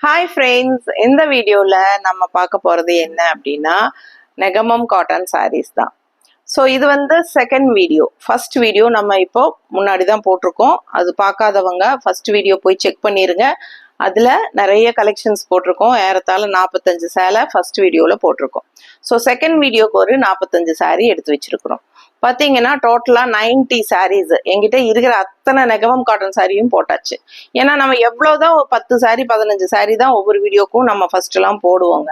Hi friends, இந்த வீடியோவில் நம்ம பார்க்க போகிறது என்ன அப்படின்னா நெகமம் காட்டன் சாரீஸ் தான். ஸோ இது வந்து செகண்ட் வீடியோ. ஃபர்ஸ்ட் வீடியோ நம்ம இப்போ முன்னாடி தான் போட்டிருக்கோம். அது பார்க்காதவங்க ஃபர்ஸ்ட் வீடியோ போய் செக் பண்ணிடுங்க. அதில் நிறைய கலெக்ஷன்ஸ் போட்டிருக்கோம். ஏறத்தாழ 45 சேலை ஃபர்ஸ்ட் வீடியோவில் போட்டிருக்கோம். ஸோ செகண்ட் வீடியோக்கு ஒரு 45 சாரீ எடுத்து வச்சிருக்கிறோம். பார்த்தீங்கன்னா டோட்டலாக 90 சாரீஸ் எங்கிட்ட இருக்கிற அத்தனை நெகமம் காட்டன் சாரியும் போட்டாச்சு. ஏன்னா நம்ம எவ்வளோதான் 10 சாரீ 15 சாரீ தான் ஒவ்வொரு வீடியோக்கும் நம்ம ஃபர்ஸ்ட்லாம் போடுவோங்க.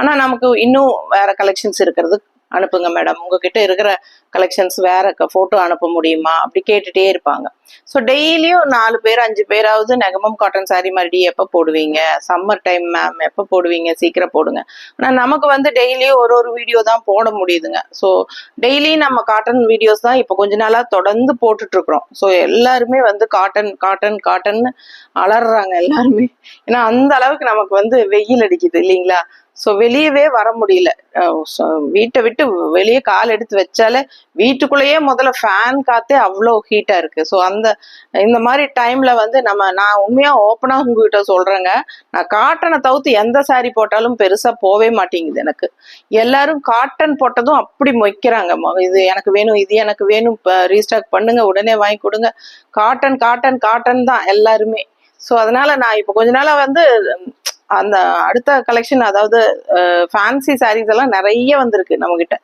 ஆனால் நமக்கு இன்னும் வேற கலெக்ஷன்ஸ் இருக்கிறது அனுப்புங்க மேடம், உங்ககிட்ட இருக்கிற கலெக்ஷன்ஸ் வேற ஃபோட்டோ அனுப்ப முடியுமா அப்படி கேட்டுட்டே இருப்பாங்க. ஸோ டெய்லியும் 4 பேர் 5 பேராவது நெகமம் காட்டன் சாரீ மறுபடியும் எப்போ போடுவீங்க, சம்மர் டைம் மேம் எப்போ போடுவீங்க, சீக்கிரம் போடுங்க. ஆனால் நமக்கு வந்து டெய்லியும் ஒரு வீடியோ தான் போட முடியுதுங்க. ஸோ டெய்லி நம்ம காட்டன் வீடியோஸ் தான் இப்போ கொஞ்ச நாளாக தொடர்ந்து போட்டுட்டு இருக்கிறோம். ஸோ எல்லாருமே வந்து காட்டன் காட்டன் காட்டன்னு அலறாங்க எல்லாருமே. ஏன்னா அந்த அளவுக்கு நமக்கு வந்து வெயில் அடிக்குது இல்லைங்களா. ஸோ வெளியவே வர முடியல. வீட்டை விட்டு வெளியே கால் எடுத்து வச்சாலே வீட்டுக்குள்ளேயே முதல்ல ஃபேன் காத்தே அவ்வளோ ஹீட்டாக இருக்கு. ஸோ இந்த மாதிரி டைம்ல வந்து நான் உண்மையாக ஓப்பனாக உங்ககிட்ட சொல்றேங்க, நான் காட்டனை தவிர்த்து எந்த சாரீ போட்டாலும் பெருசா போவே மாட்டேங்குது எனக்கு. எல்லாரும் காட்டன் போட்டதும் அப்படி மொய்க்கிறாங்க, இது எனக்கு வேணும், இது எனக்கு வேணும், ரீஸ்டாக் பண்ணுங்க, உடனே வாங்கி கொடுங்க, காட்டன் காட்டன் காட்டன் தான் எல்லாருமே. ஸோ அதனால நான் இப்போ கொஞ்ச நாளா வந்து அந்த அடுத்த கலெக்ஷன், அதாவது ஃபேன்சி சாரீஸ் எல்லாம் நிறைய வந்திருக்கு நம்ம கிட்ட.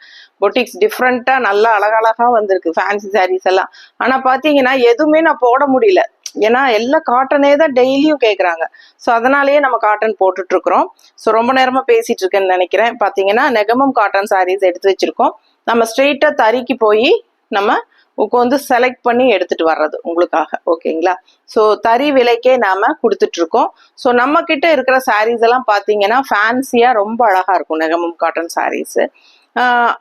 பொட்டிக்ஸ் டிஃப்ரெண்டா நல்லா அழகழகா வந்திருக்கு ஃபேன்சி சாரீஸ் எல்லாம். ஆனா பாத்தீங்கன்னா எதுவுமே நான் போட முடியல, ஏன்னா எல்லாம் காட்டனே தான் டெய்லியும் கேட்குறாங்க. ஸோ அதனாலேயே நம்ம காட்டன் போட்டுட்டு இருக்கிறோம். ஸோ ரொம்ப நேரமா பேசிட்டு இருக்கேன்னு நினைக்கிறேன். பார்த்தீங்கன்னா நெகமம் காட்டன் சாரீஸ் எடுத்து வச்சிருக்கோம். நம்ம ஸ்ட்ரெயிட்டா தறிக்கு போய் நம்ம உட்காந்து செலக்ட் பண்ணி எடுத்துட்டு வர்றது உங்களுக்காக, ஓகேங்களா. ஸோ தறி விலைக்கே நாம கொடுத்துட்டு இருக்கோம். ஸோ நம்ம கிட்ட இருக்கிற சாரீஸ் எல்லாம் பார்த்தீங்கன்னா ஃபேன்சியா ரொம்ப அழகா இருக்கும் Negamam cotton sarees.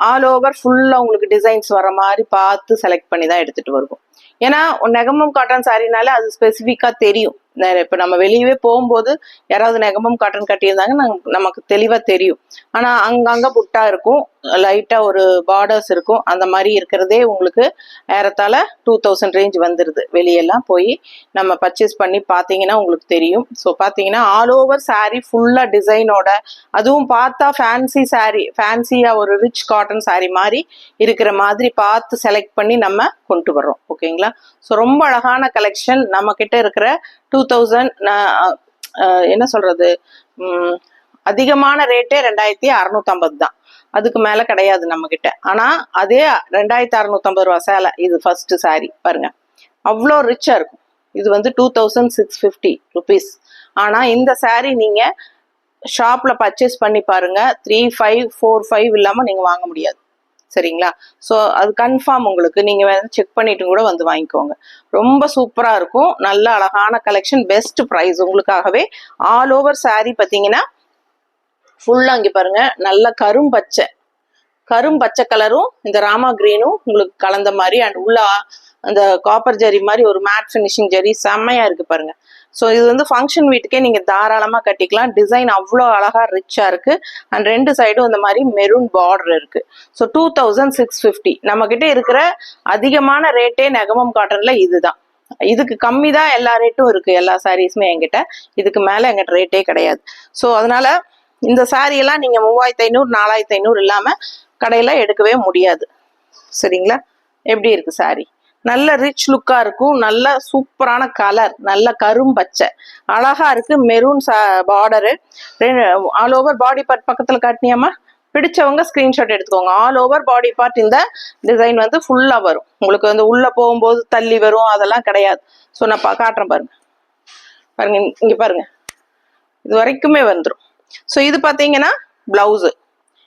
All over ஃபுல்லா உங்களுக்கு டிசைன்ஸ் வர மாதிரி பார்த்து செலக்ட் பண்ணி தான் எடுத்துட்டு வருவோம். ஏன்னா நெகமம் காட்டன் சாரினால அது ஸ்பெசிஃபிக்கா தெரியும். இப்ப நம்ம வெளியவே போகும்போது யாராவது நெகமம் காட்டன் கட்டியிருந்தாங்க நமக்கு தெளிவா தெரியும். ஆனா அங்கங்க புட்டா இருக்கும், லைட்டா ஒரு பார்டர்ஸ் இருக்கும். அந்த மாதிரி இருக்கிறதே உங்களுக்கு ஏறத்தாழ 2000 ரேஞ்ச் வந்துருது. வெளியெல்லாம் போய் நம்ம பர்ச்சேஸ் பண்ணி பார்த்தீங்கன்னா உங்களுக்கு தெரியும். ஸோ பார்த்தீங்கன்னா ஆல் ஓவர் சாரீ ஃபுல்லா டிசைனோட, அதுவும் பார்த்தா ஃபேன்சி சாரீ, ஃபேன்சியா ஒரு ரிச் காட்டன் சாரீ மாதிரி இருக்கிற மாதிரி பார்த்து செலக்ட் பண்ணி நம்ம கொண்டு வர்றோம், ஓகேங்களா. ஸோ ரொம்ப அழகான கலெக்ஷன் நம்ம கிட்ட இருக்கிற 2000 என்ன சொல்றது, அதிகமான ரேட்டே 2650 தான், அதுக்கு மேல கிடையாது நம்ம கிட்ட. ஆனா அதே 2650 ரூபா சேலை. இது ஃபர்ஸ்ட் சாரி பாருங்க, அவ்வளோ ரிச்சா இருக்கும். இது வந்து 2650 ருபீஸ். ஆனா இந்த சாரி நீங்க ஷாப்ல பர்ச்சேஸ் பண்ணி பாருங்க, 3545 இல்லாம நீங்க வாங்க முடியாது, சரிங்களா. ஸோ அது கன்ஃபார்ம். உங்களுக்கு நீங்க செக் பண்ணிட்டு கூட வந்து வாங்கிக்கோங்க. ரொம்ப சூப்பரா இருக்கும், நல்ல அழகான கலெக்ஷன், பெஸ்ட் ப்ரைஸ் உங்களுக்காகவே. ஆல் ஓவர் சாரீ பார்த்தீங்கன்னா ஃபுல்லா இங்க பாருங்க, நல்ல கரும்பச்சை கலரும் இந்த ராமா கிரீனும் உங்களுக்கு கலந்த மாதிரி, அண்ட் உள்ள அந்த காப்பர் ஜரி மாதிரி ஒரு மேட் ஃபினிஷிங் ஜரி செம்மையா இருக்கு பாருங்க. ஸோ இது வந்து ஃபங்க்ஷன் வீட்டுக்கே நீங்க தாராளமா கட்டிக்கலாம். டிசைன் அவ்வளோ அழகா ரிச்சா இருக்கு. அண்ட் ரெண்டு சைடும் இந்த மாதிரி மெரூன் பார்டர் இருக்கு. ஸோ 2650 நம்ம கிட்ட இருக்கிற அதிகமான ரேட்டே நெகமம் காட்டன்ல இதுதான். இதுக்கு கம்மி தான் எல்லா ரேட்டும் இருக்கு, எல்லா சாரீஸுமே என்கிட்ட. இதுக்கு மேல எங்கிட்ட ரேட்டே கிடையாது. ஸோ அதனால இந்த சாரி எல்லாம் நீங்க 3500 4500 இல்லாம கடையில எடுக்கவே முடியாது, சரிங்களா. எப்படி இருக்கு சாரி, நல்ல ரிச் லுக்கா இருக்கும், நல்ல சூப்பரான கலர், நல்ல கரும்பச்சை அழகா இருக்கு. Maroon border, all over body part பக்கத்துல காட்டினியாமா, பிடிச்சவங்க ஸ்கிரீன்ஷாட் எடுத்துக்கோங்க. ஆல் ஓவர் பாடி பார்ட் இந்த டிசைன் வந்து ஃபுல்லா வரும் உங்களுக்கு. வந்து உள்ள போகும்போது தள்ளி வரும், அதெல்லாம் கிடையாது. ஸோ நான் காட்டுறேன் பாருங்க, இங்க பாருங்க, இது வரைக்குமே வந்துடும். ஸோ இது பார்த்தீங்கன்னா பிளவுஸு,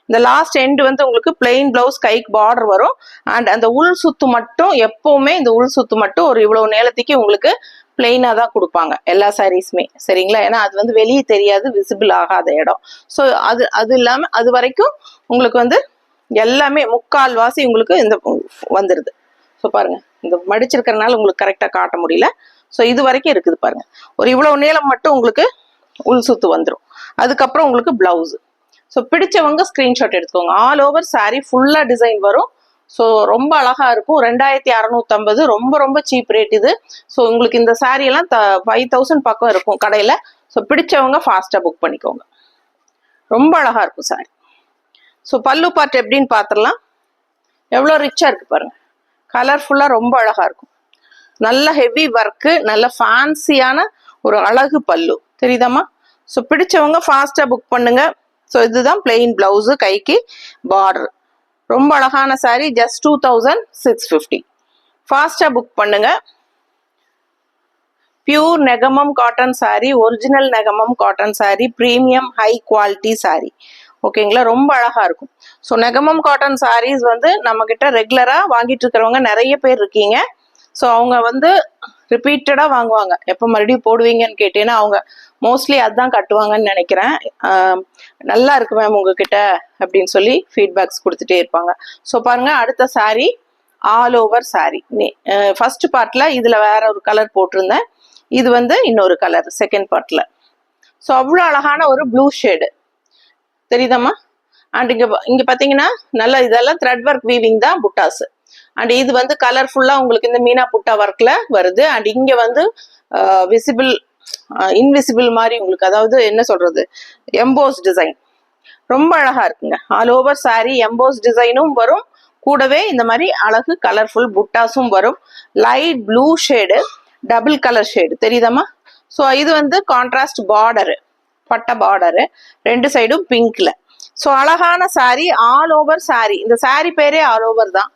இந்த லாஸ்ட் எண்ட் வந்து உங்களுக்கு பிளெயின் பிளவுஸ், கைக்கு பார்டர் வரும். அண்ட் அந்த உள் சுத்து மட்டும் எப்பவுமே, இந்த உள் சுத்து மட்டும் ஒரு இவ்வளவு நீளத்துக்கு உங்களுக்கு பிளெயினா தான் கொடுப்பாங்க எல்லா சாரீஸுமே, சரிங்களா. ஏன்னா அது வந்து வெளியே தெரியாது, விசிபிள் ஆகாத இடம். ஸோ அது இல்லாம அது வரைக்கும் உங்களுக்கு வந்து எல்லாமே முக்கால் வாசி உங்களுக்கு இந்த வந்துருது. ஸோ பாருங்க, இந்த மடிச்சிருக்கிறதுனால உங்களுக்கு கரெக்டா காட்ட முடியல. ஸோ இது வரைக்கும் இருக்குது பாருங்க, ஒரு இவ்வளவு நீளம் மட்டும் உங்களுக்கு உள் சுத்து வந்துடும். அதுக்கப்புறம் உங்களுக்கு பிளவுஸ். ஸோ பிடிச்சவங்க ஸ்கிரீன்ஷாட் எடுத்துக்கோங்க. ஆல் ஓவர் சாரீ ஃபுல்லா டிசைன் வரும். ஸோ ரொம்ப அழகா இருக்கும். 2650 ரொம்ப ரொம்ப சீப் ரேட் இது. ஸோ உங்களுக்கு இந்த சாரீ எல்லாம் 5000 பக்கம் இருக்கும் கடையில. ஸோ பிடிச்சவங்க ஃபாஸ்ட்டாக புக் பண்ணிக்கோங்க. ரொம்ப அழகாக இருக்கும் சாரி. ஸோ பல்லு பார்ட் எப்படின்னு பார்த்துடலாம். எவ்வளோ ரிச்சாக இருக்குது பாருங்கள். கலர்ஃபுல்லாக ரொம்ப அழகாக இருக்கும். நல்ல ஹெவி ஒர்க்கு, நல்ல ஃபேன்சியான ஒரு அழகு பல்லு தெரியுதாம்மா? ஸோ பிடிச்சவங்க ஃபாஸ்ட்டாக புக் பண்ணுங்க. ஸோ இதுதான் பிளெயின் பிளவுஸு, கைக்கு பார்டர். ரொம்ப அழகான சாரி. ஜஸ்ட் 2650. ஃபாஸ்ட்டாக புக் பண்ணுங்க. Pure Negamam cotton sorry, original Negamam cotton sorry, premium high quality sorry. ஓகேங்களா? ரொம்ப அழகா இருக்கும். ஸோ நெகமம் காட்டன் சாரீஸ் வந்து நம்ம கிட்ட ரெகுலரா வாங்கிட்டு இருக்கிறவங்க நிறைய பேர் இருக்கீங்க. ஸோ அவங்க வந்து ரிப்பீட்டடா வாங்குவாங்க. எப்போ மறுபடியும் போடுவீங்கன்னு கேட்டீங்கன்னா அவங்க மோஸ்ட்லி அதுதான் கட்டுவாங்கன்னு நினைக்கிறேன். நல்லா இருக்கு மேம் உங்ககிட்ட அப்படின்னு சொல்லி ஃபீட்பேக்ஸ் கொடுத்துட்டே இருப்பாங்க. ஸோ பாருங்க, அடுத்த sari all over sari. First பார்ட்ல இதுல வேற ஒரு கலர் போட்டிருந்தேன். இது வந்து இன்னொரு கலர் செகண்ட் பார்ட்ல. ஸோ அவ்வளோ அழகான ஒரு ப்ளூ ஷேடு தெரியுதாம்மா? அண்ட் இங்க பாத்தீங்கன்னா நல்ல இதெல்லாம் த்ரெட் ஒர்க் வீவிங் தான் புட்டாஸ். அண்ட் இது வந்து கலர்ஃபுல்லா உங்களுக்கு இந்த மீனா புட்டா ஒர்க்ல வருது. அண்ட் இங்க வந்து விசிபிள் இன்விசிபிள் மாதிரி உங்களுக்கு, அதாவது என்ன சொல்றது, எம்போஸ் டிசைன் ரொம்ப அழகா இருக்குங்க. ஆல் ஓவர் சாரி எம்போஸ் டிசைனும் வரும், கூடவே இந்த மாதிரி அழகு கலர்ஃபுல் புட்டாஸும் வரும். Light blue shade, double colour shade தெரியுதாம்மா? ஸோ இது வந்து கான்ட்ராஸ்ட் பார்டரு, பட்டை பார்டரு, ரெண்டு சைடும் பிங்க்ல. ஸோ அழகான சாரி, ஆல் ஓவர் சாரி. இந்த சாரி பேரே ஆல் ஓவர் தான்.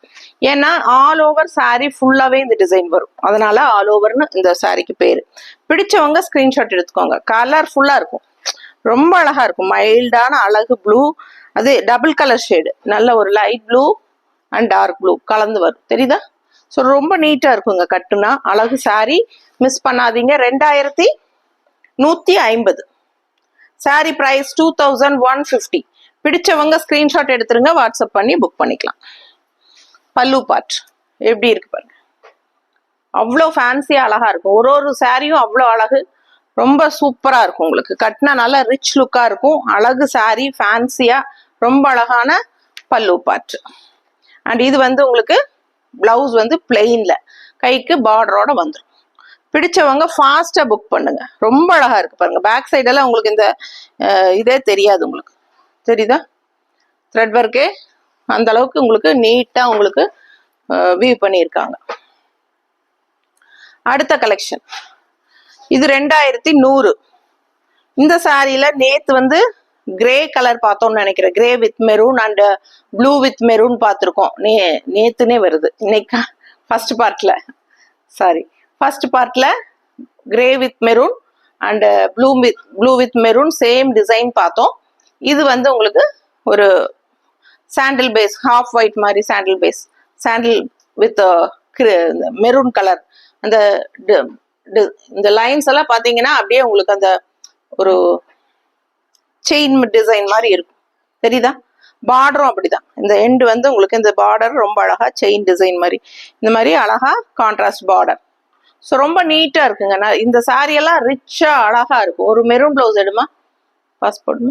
ஏன்னா ஆல் ஓவர் சாரி ஃபுல்லாவே இந்த டிசைன் வரும், அதனால ஆல் ஓவர்னு இந்த சாரிக்கு பேரு. பிடிச்சவங்க ஸ்கிரீன்ஷாட் எடுத்துக்கோங்க. கலர்ஃபுல்லா இருக்கும், ரொம்ப அழகா இருக்கும். மைல்டான அழகு ப்ளூ, அது டபுள் கலர் ஷேடு, நல்ல ஒரு light blue and dark blue கலந்து வரும் தெரியுதா? ஸோ ரொம்ப நீட்டா இருக்குங்க கட்டுனா. அழகு சாரி, மிஸ் பண்ணாதீங்க. 2150. சாரி பிரைஸ் 2150. பிடிச்சவங்க ஸ்கிரீன்ஷாட் எடுத்துருங்க, வாட்ஸ்அப் பண்ணி புக் பண்ணிக்கலாம். பல்லு பார்ட் எப்படி இருக்கு பாருங்க. அவ்வளோ ஃபேன்சியா அழகா இருக்கும். ஒரு ஒரு சாரியும் அவ்வளோ அழகு, ரொம்ப சூப்பரா இருக்கும். உங்களுக்கு கட்டினா நல்லா ரிச் லுக்கா இருக்கும். அழகு சாரி, ஃபேன்சியா ரொம்ப அழகான பல்லு பார்ட். அண்ட் இது வந்து உங்களுக்கு பிளவுஸ் வந்து பிளெயின்ல கைக்கு பார்டரோட வந்துடும். பிடிச்சவங்க ஃபாஸ்டா புக் பண்ணுங்க. ரொம்ப அழகா இருக்கு பாருங்க. பேக் சைடெல்லாம் உங்களுக்கு இந்த இதே தெரியாது, உங்களுக்கு தெரியுதா? த்ரெட் ஒர்க்கே அந்த அளவுக்கு உங்களுக்கு நீட்டா உங்களுக்கு வியூ பண்ணியிருக்காங்க. அடுத்த கலெக்ஷன் இது 2100. இந்த சாரியில நேத்து வந்து கிரே கலர் பார்த்தோம்னு நினைக்கிறேன். Grey with maroon and blue with maroon பார்த்துருக்கோம். நேத்துனே வருது இன்னைக்கு. ஃபர்ஸ்ட் பார்ட்ல grey with maroon and blue with maroon same design பார்த்தோம். இது வந்து உங்களுக்கு ஒரு சாண்டில் பேஸ், ஹாஃப் ஒயிட் மாதிரி சாண்டில் வித் மெரூன் கலர். அந்த இந்த லைன்ஸ் எல்லாம் பாத்தீங்கன்னா அப்படியே உங்களுக்கு அந்த ஒரு செயின் டிசைன் மாதிரி இருக்கும் தெரியுதா? பார்டரும் அப்படிதான். இந்த எண்டு வந்து உங்களுக்கு இந்த பார்டர் ரொம்ப அழகா செயின் டிசைன் மாதிரி, இந்த மாதிரி அழகா கான்ட்ராஸ்ட் பார்டர். ஸோ ரொம்ப நீட்டா இருக்குங்க. இந்த சாரி எல்லாம் ரிச்சா அழகா இருக்கும். ஒரு மெரூன் பிளவுஸ் எடுமா, பாஸ்போர்ட்.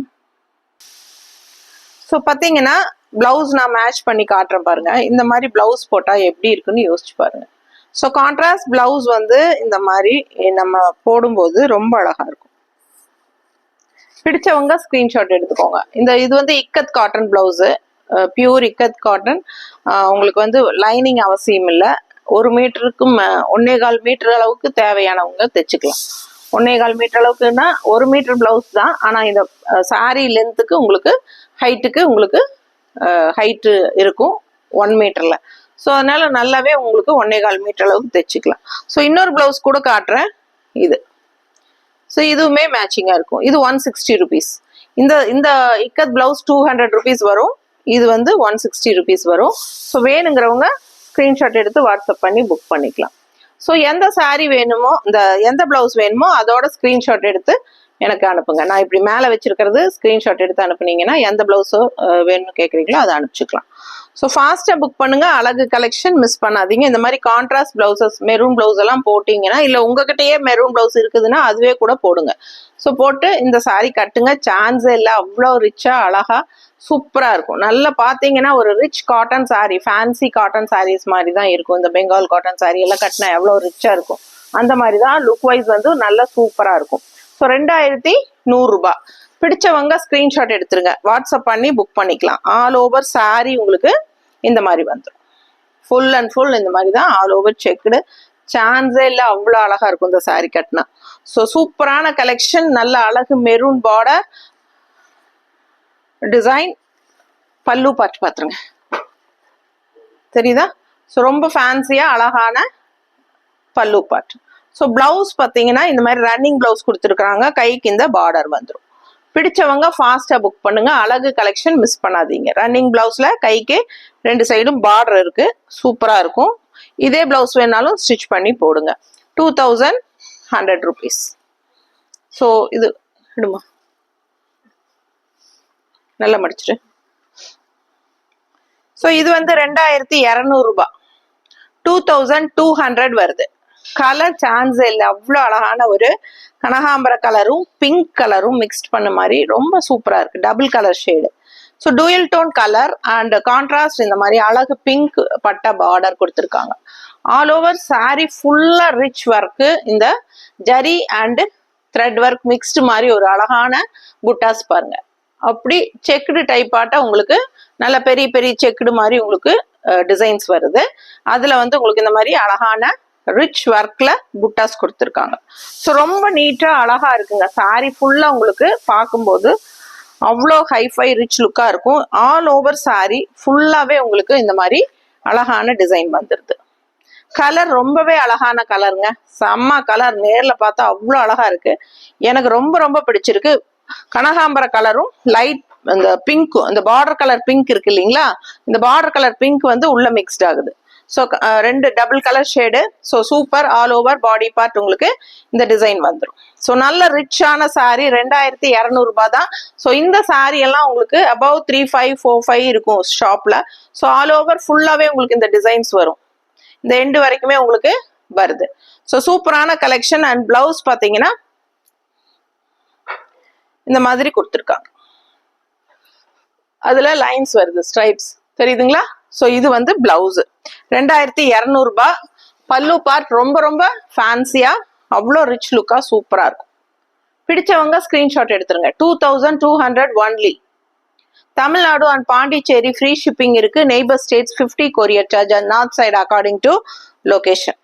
ஸோ பார்த்தீங்கன்னா பிளவுஸ் நான் மேட்ச் பண்ணி காட்டுறேன் பாருங்க. இந்த மாதிரி பிளவுஸ் போட்டா எப்படி இருக்குன்னு யோசிச்சு பாருங்க. ஸோ கான்ட்ராஸ்ட் பிளவுஸ் வந்து இந்த மாதிரி நம்ம போடும்போது ரொம்ப அழகா இருக்கும். பிடிச்சவங்க ஸ்கிரீன்ஷாட் எடுத்துக்கோங்க. இது வந்து ikat cotton blouse, pure ikat cotton. உங்களுக்கு வந்து லைனிங் அவசியம் இல்லை. 1 மீட்டருக்கும் 1.25 மீட்டர் அளவுக்கு தேவையானவங்க தைச்சுக்கலாம். 1.25 மீட்டர் அளவுக்குன்னா 1 மீட்டர் பிளவுஸ் தான். ஆனால் இந்த சாரி லென்த்துக்கு உங்களுக்கு ஹைட்டுக்கு உங்களுக்கு ஹைட்டு இருக்கும் 1 மீட்டர்ல. ஸோ அதனால நல்லாவே உங்களுக்கு 1.25 மீட்டர் அளவுக்கு தைச்சுக்கலாம். ஸோ இன்னொரு பிளவுஸ் கூட காட்டுறேன். இது ஸோ இதுவுமே மேட்சிங்கா இருக்கும். இது 160 rupees. இந்த இக்கத் பிளவுஸ் 200 rupees வரும். இது வந்து 160 rupees வரும். ஸோ வேணுங்கிறவங்க ஸ்கிரீன்ஷாட் எடுத்து வாட்ஸ்அப் பண்ணி புக் பண்ணிக்கலாம். ஸோ எந்த சாரி வேணுமோ, எந்த பிளவுஸ் வேணுமோ அதோட ஸ்கிரீன்ஷாட் எடுத்து எனக்கு அனுப்புங்க. நான் இப்படி மேலே வச்சிருக்கிறது ஸ்கிரீன்ஷாட் எடுத்து அனுப்புனீங்கன்னா எந்த பிளவுஸோ வேணும்னு கேட்குறீங்களோ அதை அனுப்பிச்சுக்கலாம். ஸோ ஃபாஸ்ட்டாக புக் பண்ணுங்க. அழகு கலெக்ஷன் மிஸ் பண்ணாதீங்க. இந்த மாதிரி கான்ட்ராஸ்ட் பிளவுசஸ், மெரூன் பிளவுஸ் எல்லாம் போட்டிங்கன்னா, இல்லை உங்ககிட்டயே மெரூன் பிளவுஸ் இருக்குதுன்னா அதுவே கூட போடுங்க. ஸோ போட்டு இந்த சாரி கட்டுங்க. சான்ஸே இல்லை, அவ்வளோ ரிச்சா அழகா சூப்பராக இருக்கும். நல்லா பார்த்தீங்கன்னா ஒரு rich cotton sari, fancy cotton sarees மாதிரி தான் இருக்கும். இந்த பெங்கால் காட்டன் சாரி எல்லாம் கட்டினா எவ்வளோ ரிச்சா இருக்கும், அந்த மாதிரி தான் லுக் வைஸ் வந்து நல்லா சூப்பராக இருக்கும். ஸோ 2100 ரூபாய். பிடிச்சவங்க ஸ்கிரீன்ஷாட் எடுத்துருங்க, வாட்ஸ்அப் பண்ணி புக் பண்ணிக்கலாம். ஆல் ஓவர் சாரி உங்களுக்கு இந்த மாதிரி வந்துடும். ஃபுல் அண்ட் ஃபுல் இந்த மாதிரி தான் ஆல் ஓவர் செக்குடு. சான்ஸே இல்லை, அவ்வளோ அழகா இருக்கும் இந்த சாரி கட்டினா. ஸோ சூப்பரான கலெக்ஷன், நல்ல அழகு மெரூன் பார்டர் டிசைன். பல்லு பார்த்து பார்த்துருங்க, தெரியுதா? ஸோ ரொம்ப ஃபேன்சியா அழகான பல்லு பார்ட். ஸோ பிளவுஸ் பார்த்தீங்கன்னா இந்த மாதிரி ரன்னிங் பிளவுஸ் கொடுத்துருக்காங்க, கைக்கு இந்த பார்டர் வந்துடும். பிடிச்சவங்க ஃபாஸ்டா புக் பண்ணுங்க. அழகு கலெக்ஷன் மிஸ் பண்ணாதீங்க. ரன்னிங் பிளவுஸ்ல கைக்கு 2 சைடும் பார்டர் இருக்கு, சூப்பரா இருக்கும். இதே பிளவுஸ் வேணாலும் ஸ்டிச் பண்ணி போடுங்க. 2100 rupees. ஸோ இது இடுமா, நல்லா மடிச்சிட்டு. ஸோ இது வந்து 2200 ரூபாய், 2200 வருது. கலர் சான்ஸ் இல்லை, அவ்வளோ அழகான ஒரு கனகாம்பர கலரும் பிங்க் கலரும் மிக்ஸ்ட் பண்ண மாதிரி ரொம்ப சூப்பரா இருக்கு. Double colour shade. So dual tone colour and contrast இந்த மாதிரி அழகு பிங்க் பட்ட பார்டர் கொடுத்துருக்காங்க. ஆல் ஓவர் சாரி ஃபுல்லா ரிச் ஒர்க்கு, இந்த zari and thread work mixed மாதிரி ஒரு அழகான புட்டாஸ் பாருங்க. அப்படி செக்குடு டைப் ஆட்டா உங்களுக்கு நல்ல பெரிய பெரிய செக்குடு மாதிரி உங்களுக்கு டிசைன்ஸ் வருது. அதுல வந்து உங்களுக்கு இந்த மாதிரி அழகான ரிச் ஒர்க்ல புட்டாஸ் கொடுத்துருக்காங்க. ஸோ ரொம்ப நீட்டா அழகா இருக்குங்க. சாரி ஃபுல்லா உங்களுக்கு பார்க்கும்போது அவ்வளோ ஹைஃபை ரிச் லுக்கா இருக்கும். ஆல் ஓவர் சாரி ஃபுல்லாவே உங்களுக்கு இந்த மாதிரி அழகான டிசைன் வந்துருது. கலர் ரொம்பவே அழகான கலருங்க, செம்ம கலர். நேர்ல பார்த்தா அவ்வளோ அழகா இருக்கு, எனக்கு ரொம்ப ரொம்ப பிடிச்சிருக்கு. கனகாம்பர கலரும் லைட் இந்த பிங்க்கும், இந்த பார்டர் கலர் பிங்க் இருக்கு இல்லைங்களா, இந்த பார்டர் கலர் பிங்க் வந்து உள்ள மிக்ஸ்ட் ஆகுது. So 2 double colour shade. So super. All over body part உங்களுக்கு இந்த டிசைன் வந்துடும். ஸோ நல்ல ரிச்சான சாரி, 2200 ரூபாய் தான். ஸோ இந்த சாரி எல்லாம் உங்களுக்கு அபவ் 3545 இருக்கும் ஷாப்ல. ஸோ ஆல் ஓவர் ஃபுல்லாவே உங்களுக்கு இந்த டிசைன்ஸ் வரும், இந்த எண்டு வரைக்குமே உங்களுக்கு வருது. ஸோ சூப்பரான கலெக்ஷன். அண்ட் பிளவுஸ் பார்த்தீங்கன்னா இந்த மாதிரி கொடுத்துருக்காங்க, அதுல லைன்ஸ் வருது, ஸ்ட்ரைப்ஸ் தெரியுதுங்களா? ஸோ இது வந்து பிளவுஸ் 2200 ரூபாய். பல்லு பார்ட் ரொம்ப ரொம்ப ஃபேன்சியா அவ்வளோ ரிச் லுக்கா சூப்பரா இருக்கும். பிடிச்சவங்க ஸ்கிரீன்ஷாட் எடுத்துருங்க. 2200 only. Tamil Nadu and Pondicherry free shipping இருக்கு. Neighbour states 50 courier charge and north side according to location.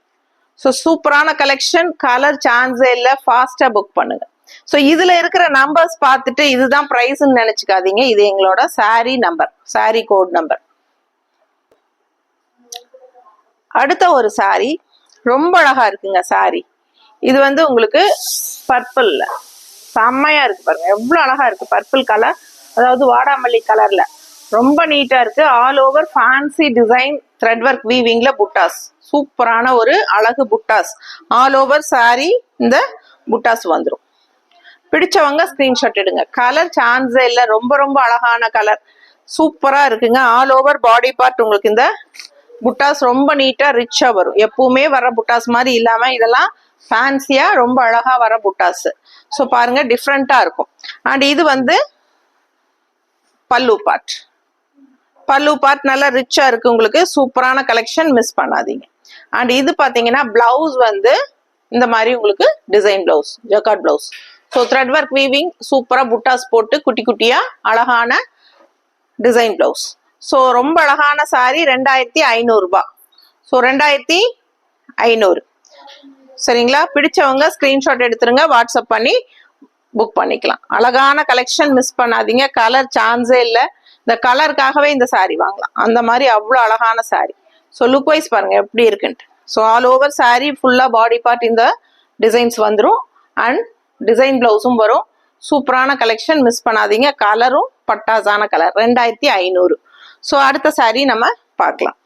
So சூப்பரான கலெக்ஷன். கலர் சான்ஸே இல்லை, ஃபாஸ்டா புக் பண்ணுங்க. ஸோ இதுல இருக்கிற நம்பர்ஸ் பார்த்துட்டு இதுதான் பிரைஸ்ன்னு நினைச்சுக்காதீங்க, இது எங்களோட sari number, sari code number. அடுத்த ஒரு சாரி ரொம்ப அழகா இருக்குங்க சாரி. இது வந்து உங்களுக்கு பர்பிள்ல செம்மையா இருக்கு பாருங்க, எவ்வளவு அழகா இருக்கு. பர்பிள் கலர், அதாவது வாடாமல்லி கலர்ல ரொம்ப நீட்டா இருக்கு. All over fancy design thread work வீவிங்ல புட்டாஸ், சூப்பரான ஒரு அழகு புட்டாஸ். ஆல் ஓவர் சாரி இந்த புட்டாஸ் வந்துடும். பிடிச்சவங்க ஸ்கிரீன்ஷாட் எடுங்க. கலர் சான்ஸே இல்லை, ரொம்ப ரொம்ப அழகான கலர், சூப்பரா இருக்குங்க. ஆல் ஓவர் பாடி பார்ட் உங்களுக்கு இந்த புட்டாஸ் ரொம்ப நீட்டா ரிச்சா வரும். எப்பவுமே வர புட்டாஸ் மாதிரி இல்லாம இதெல்லாம் ஃபேன்சியா ரொம்ப அழகா வர புட்டாஸ். ஸோ பாருங்க டிஃப்ரெண்டா இருக்கும். அண்ட் இது வந்து பல்லு பார்ட். பல்லு பார்ட் நல்லா ரிச்சா இருக்கு உங்களுக்கு, சூப்பரான கலெக்ஷன், மிஸ் பண்ணாதீங்க. அண்ட் இது பாத்தீங்கன்னா பிளவுஸ் வந்து இந்த மாதிரி உங்களுக்கு design blouse, jacquard blouse. So thread work weaving சூப்பரா புட்டாஸ் போட்டு குட்டி குட்டியா அழகான டிசைன் பிளவுஸ். ஸோ ரொம்ப அழகான சாரி, 2500 ரூபாய். ஸோ 2500 சரிங்களா? பிடிச்சவங்க ஸ்கிரீன்ஷாட் எடுத்துருங்க, வாட்ஸ்அப் பண்ணி புக் பண்ணிக்கலாம். அழகான கலெக்ஷன், மிஸ் பண்ணாதீங்க. கலர் சான்ஸே இல்லை, இந்த கலருக்காகவே இந்த சாரி வாங்கலாம், அந்த மாதிரி அவ்வளோ அழகான சாரி. ஸோ லுக் வைஸ் பாருங்க எப்படி இருக்குன்ட்டு. ஸோ ஆல் ஓவர் சாரி ஃபுல்லா பாடி பார்ட் இந்த டிசைன்ஸ் வந்துடும். அண்ட் டிசைன் பிளவுஸும் வரும். சூப்பரான கலெக்ஷன், மிஸ் பண்ணாதீங்க. கலரும் பட்டாசான கலர், 2500. ஸோ அடுத்த சாரி நம்ம பார்க்கலாம்.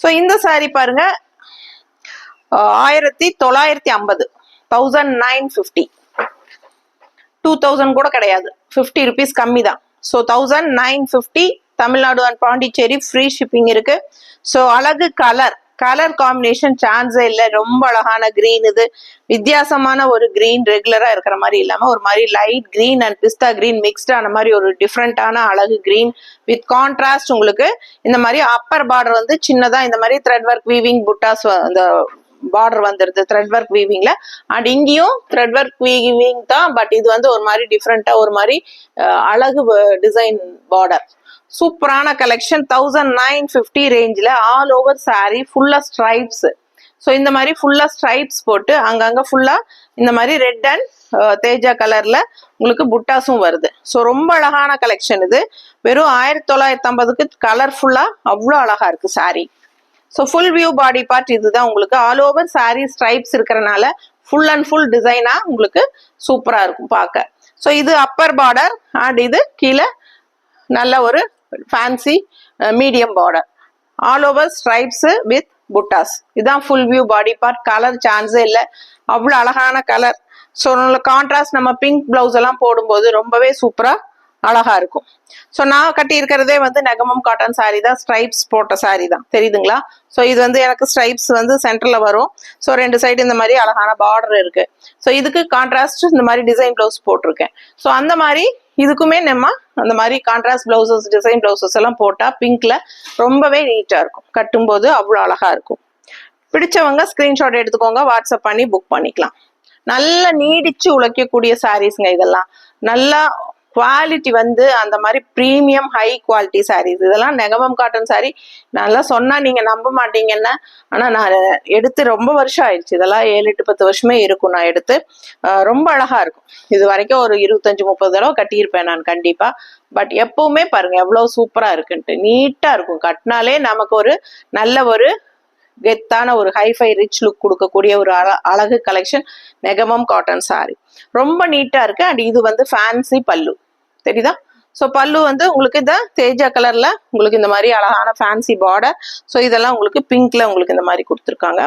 ஸோ இந்த சாரி பாருங்க 1950, 1950, 2000 கூட கிடையாது, 50 rupees கம்மி தான். So 1950. Tamil Nadu and Pondicherry free shipping இருக்கு. ஸோ அழகு கலர், கலர் காம்பினேஷன் சான்ஸே இல்லை, ரொம்ப அழகான கிரீன். இது வித்தியாசமான ஒரு கிரீன், ரெகுலரா இருக்கிற மாதிரி இல்லாம ஒரு மாதிரி லைட் கிரீன் அண்ட் பிஸ்தா கிரீன் மிக்ஸ்டான மாதிரி ஒரு டிஃப்ரெண்டான அழகு கிரீன் வித் கான்ட்ராஸ்ட். உங்களுக்கு இந்த மாதிரி அப்பர் பார்டர் வந்து சின்னதா இந்த மாதிரி த்ரெட் ஒர்க் வீவிங் புட்டாஸ், இந்த பார்டர் வந்துருது த்ரெட் ஒர்க் வீவிங்ல. அண்ட் இங்கேயும் த்ரெட் ஒர்க் வீவிங் தான், பட் இது வந்து ஒரு மாதிரி டிஃப்ரெண்டா ஒரு மாதிரி அழகு டிசைன் பார்டர். சூப்பரான கலெக்ஷன் 1950 ரேஞ்சில் ஆல் ஓவர் சாரி ஃபுல்லா ஸ்ட்ரைப்ஸ். ஸோ இந்த மாதிரி ஃபுல்லா ஸ்ட்ரைப்ஸ் போட்டு அங்கங்க ஃபுல்லா இந்த மாதிரி ரெட் அண்ட் தேஜா கலர்ல உங்களுக்கு புட்டாஸும் வருது. ஸோ ரொம்ப அழகான கலெக்ஷன் இது. வெறும் 1950க்கு கலர்ஃபுல்லா அவ்வளோ அழகா இருக்கு sorry. So full view body part இதுதான் உங்களுக்கு. ஆல் ஓவர் சாரி ஸ்ட்ரைப்ஸ் இருக்கிறனால ஃபுல் அண்ட் ஃபுல் டிசைனா உங்களுக்கு சூப்பரா இருக்கும் பார்க்க. ஸோ இது அப்பர் பார்டர் அண்ட் இது கீழே நல்ல ஒரு fancy medium border. All over stripes with புட்டாஸ். இதுதான் full view body part. Colour சான்ஸே இல்லை, அவ்வளோ அழகான கலர். ஸோ கான்ட்ராஸ்ட் நம்ம பிங்க் பிளவுஸ் எல்லாம் போடும்போது ரொம்பவே சூப்பரா அழகா இருக்கும். ஸோ நான் கட்டி இருக்கிறதே வந்து நெகமம் காட்டன் சாரி தான், ஸ்ட்ரைப்ஸ் போட்ட சாரி தான், தெரியுதுங்களா? ஸோ இது வந்து எனக்கு ஸ்ட்ரைப்ஸ் வந்து சென்டர்ல வரும். ஸோ ரெண்டு சைடு இந்த மாதிரி அழகான பார்டர் இருக்கு. ஸோ இதுக்கு கான்ட்ராஸ்ட் இந்த மாதிரி டிசைன் பிளவுஸ் போட்டிருக்கேன். ஸோ அந்த மாதிரி இதுக்குமே நம்ம அந்த மாதிரி கான்ட்ராஸ்ட் பிளவுசஸ் டிசைன் பிளவுசஸ் எல்லாம் போட்டா பிங்க்ல ரொம்பவே நீட்டா இருக்கும். கட்டும்போது அவ்வளோ அழகா இருக்கும். பிடிச்சவங்க ஸ்கிரீன்ஷாட் எடுத்துக்கோங்க, வாட்ஸ்அப் பண்ணி புக் பண்ணிக்கலாம். நல்லா நீடிச்சு உழைக்கக்கூடிய சாரீஸ்ங்க இதெல்லாம். நல்லா குவாலிட்டி வந்து அந்த மாதிரி ப்ரீமியம் ஹை குவாலிட்டி சாரீஸ். இதெல்லாம் நெகமம் காட்டன் சாரி. நல்லா சொன்னா நீங்க நம்ப மாட்டீங்கன்னா, ஆனா நான் எடுத்து ரொம்ப வருஷம் ஆயிடுச்சு. இதெல்லாம் 7-8-10 வருஷமே இருக்கும் நான் எடுத்து. ரொம்ப அழகா இருக்கும். இது வரைக்கும் ஒரு 25-30 தடவை கட்டியிருப்பேன் நான் கண்டிப்பா. பட் எப்பவுமே பாருங்க எவ்வளவு சூப்பரா இருக்குன்ட்டு. நீட்டா இருக்கும். கட்டினாலே நமக்கு ஒரு நல்ல ஒரு கெத்தான ஒரு ஹைஃபை ரிச் லுக் கொடுக்கக்கூடிய ஒரு அழகு கலெக்ஷன் நெகமம் காட்டன் சாரி. ரொம்ப நீட்டா இருக்கு. அண்ட் இது வந்து ஃபேன்சி பல்லு, தெரியுதா? ஸோ பல்லு வந்து உங்களுக்கு இந்த தேஜா கலர்ல உங்களுக்கு இந்த மாதிரி அழகான ஃபேன்சி பார்டர். ஸோ இதெல்லாம் உங்களுக்கு பிங்க்ல உங்களுக்கு இந்த மாதிரி கொடுத்துருக்காங்க.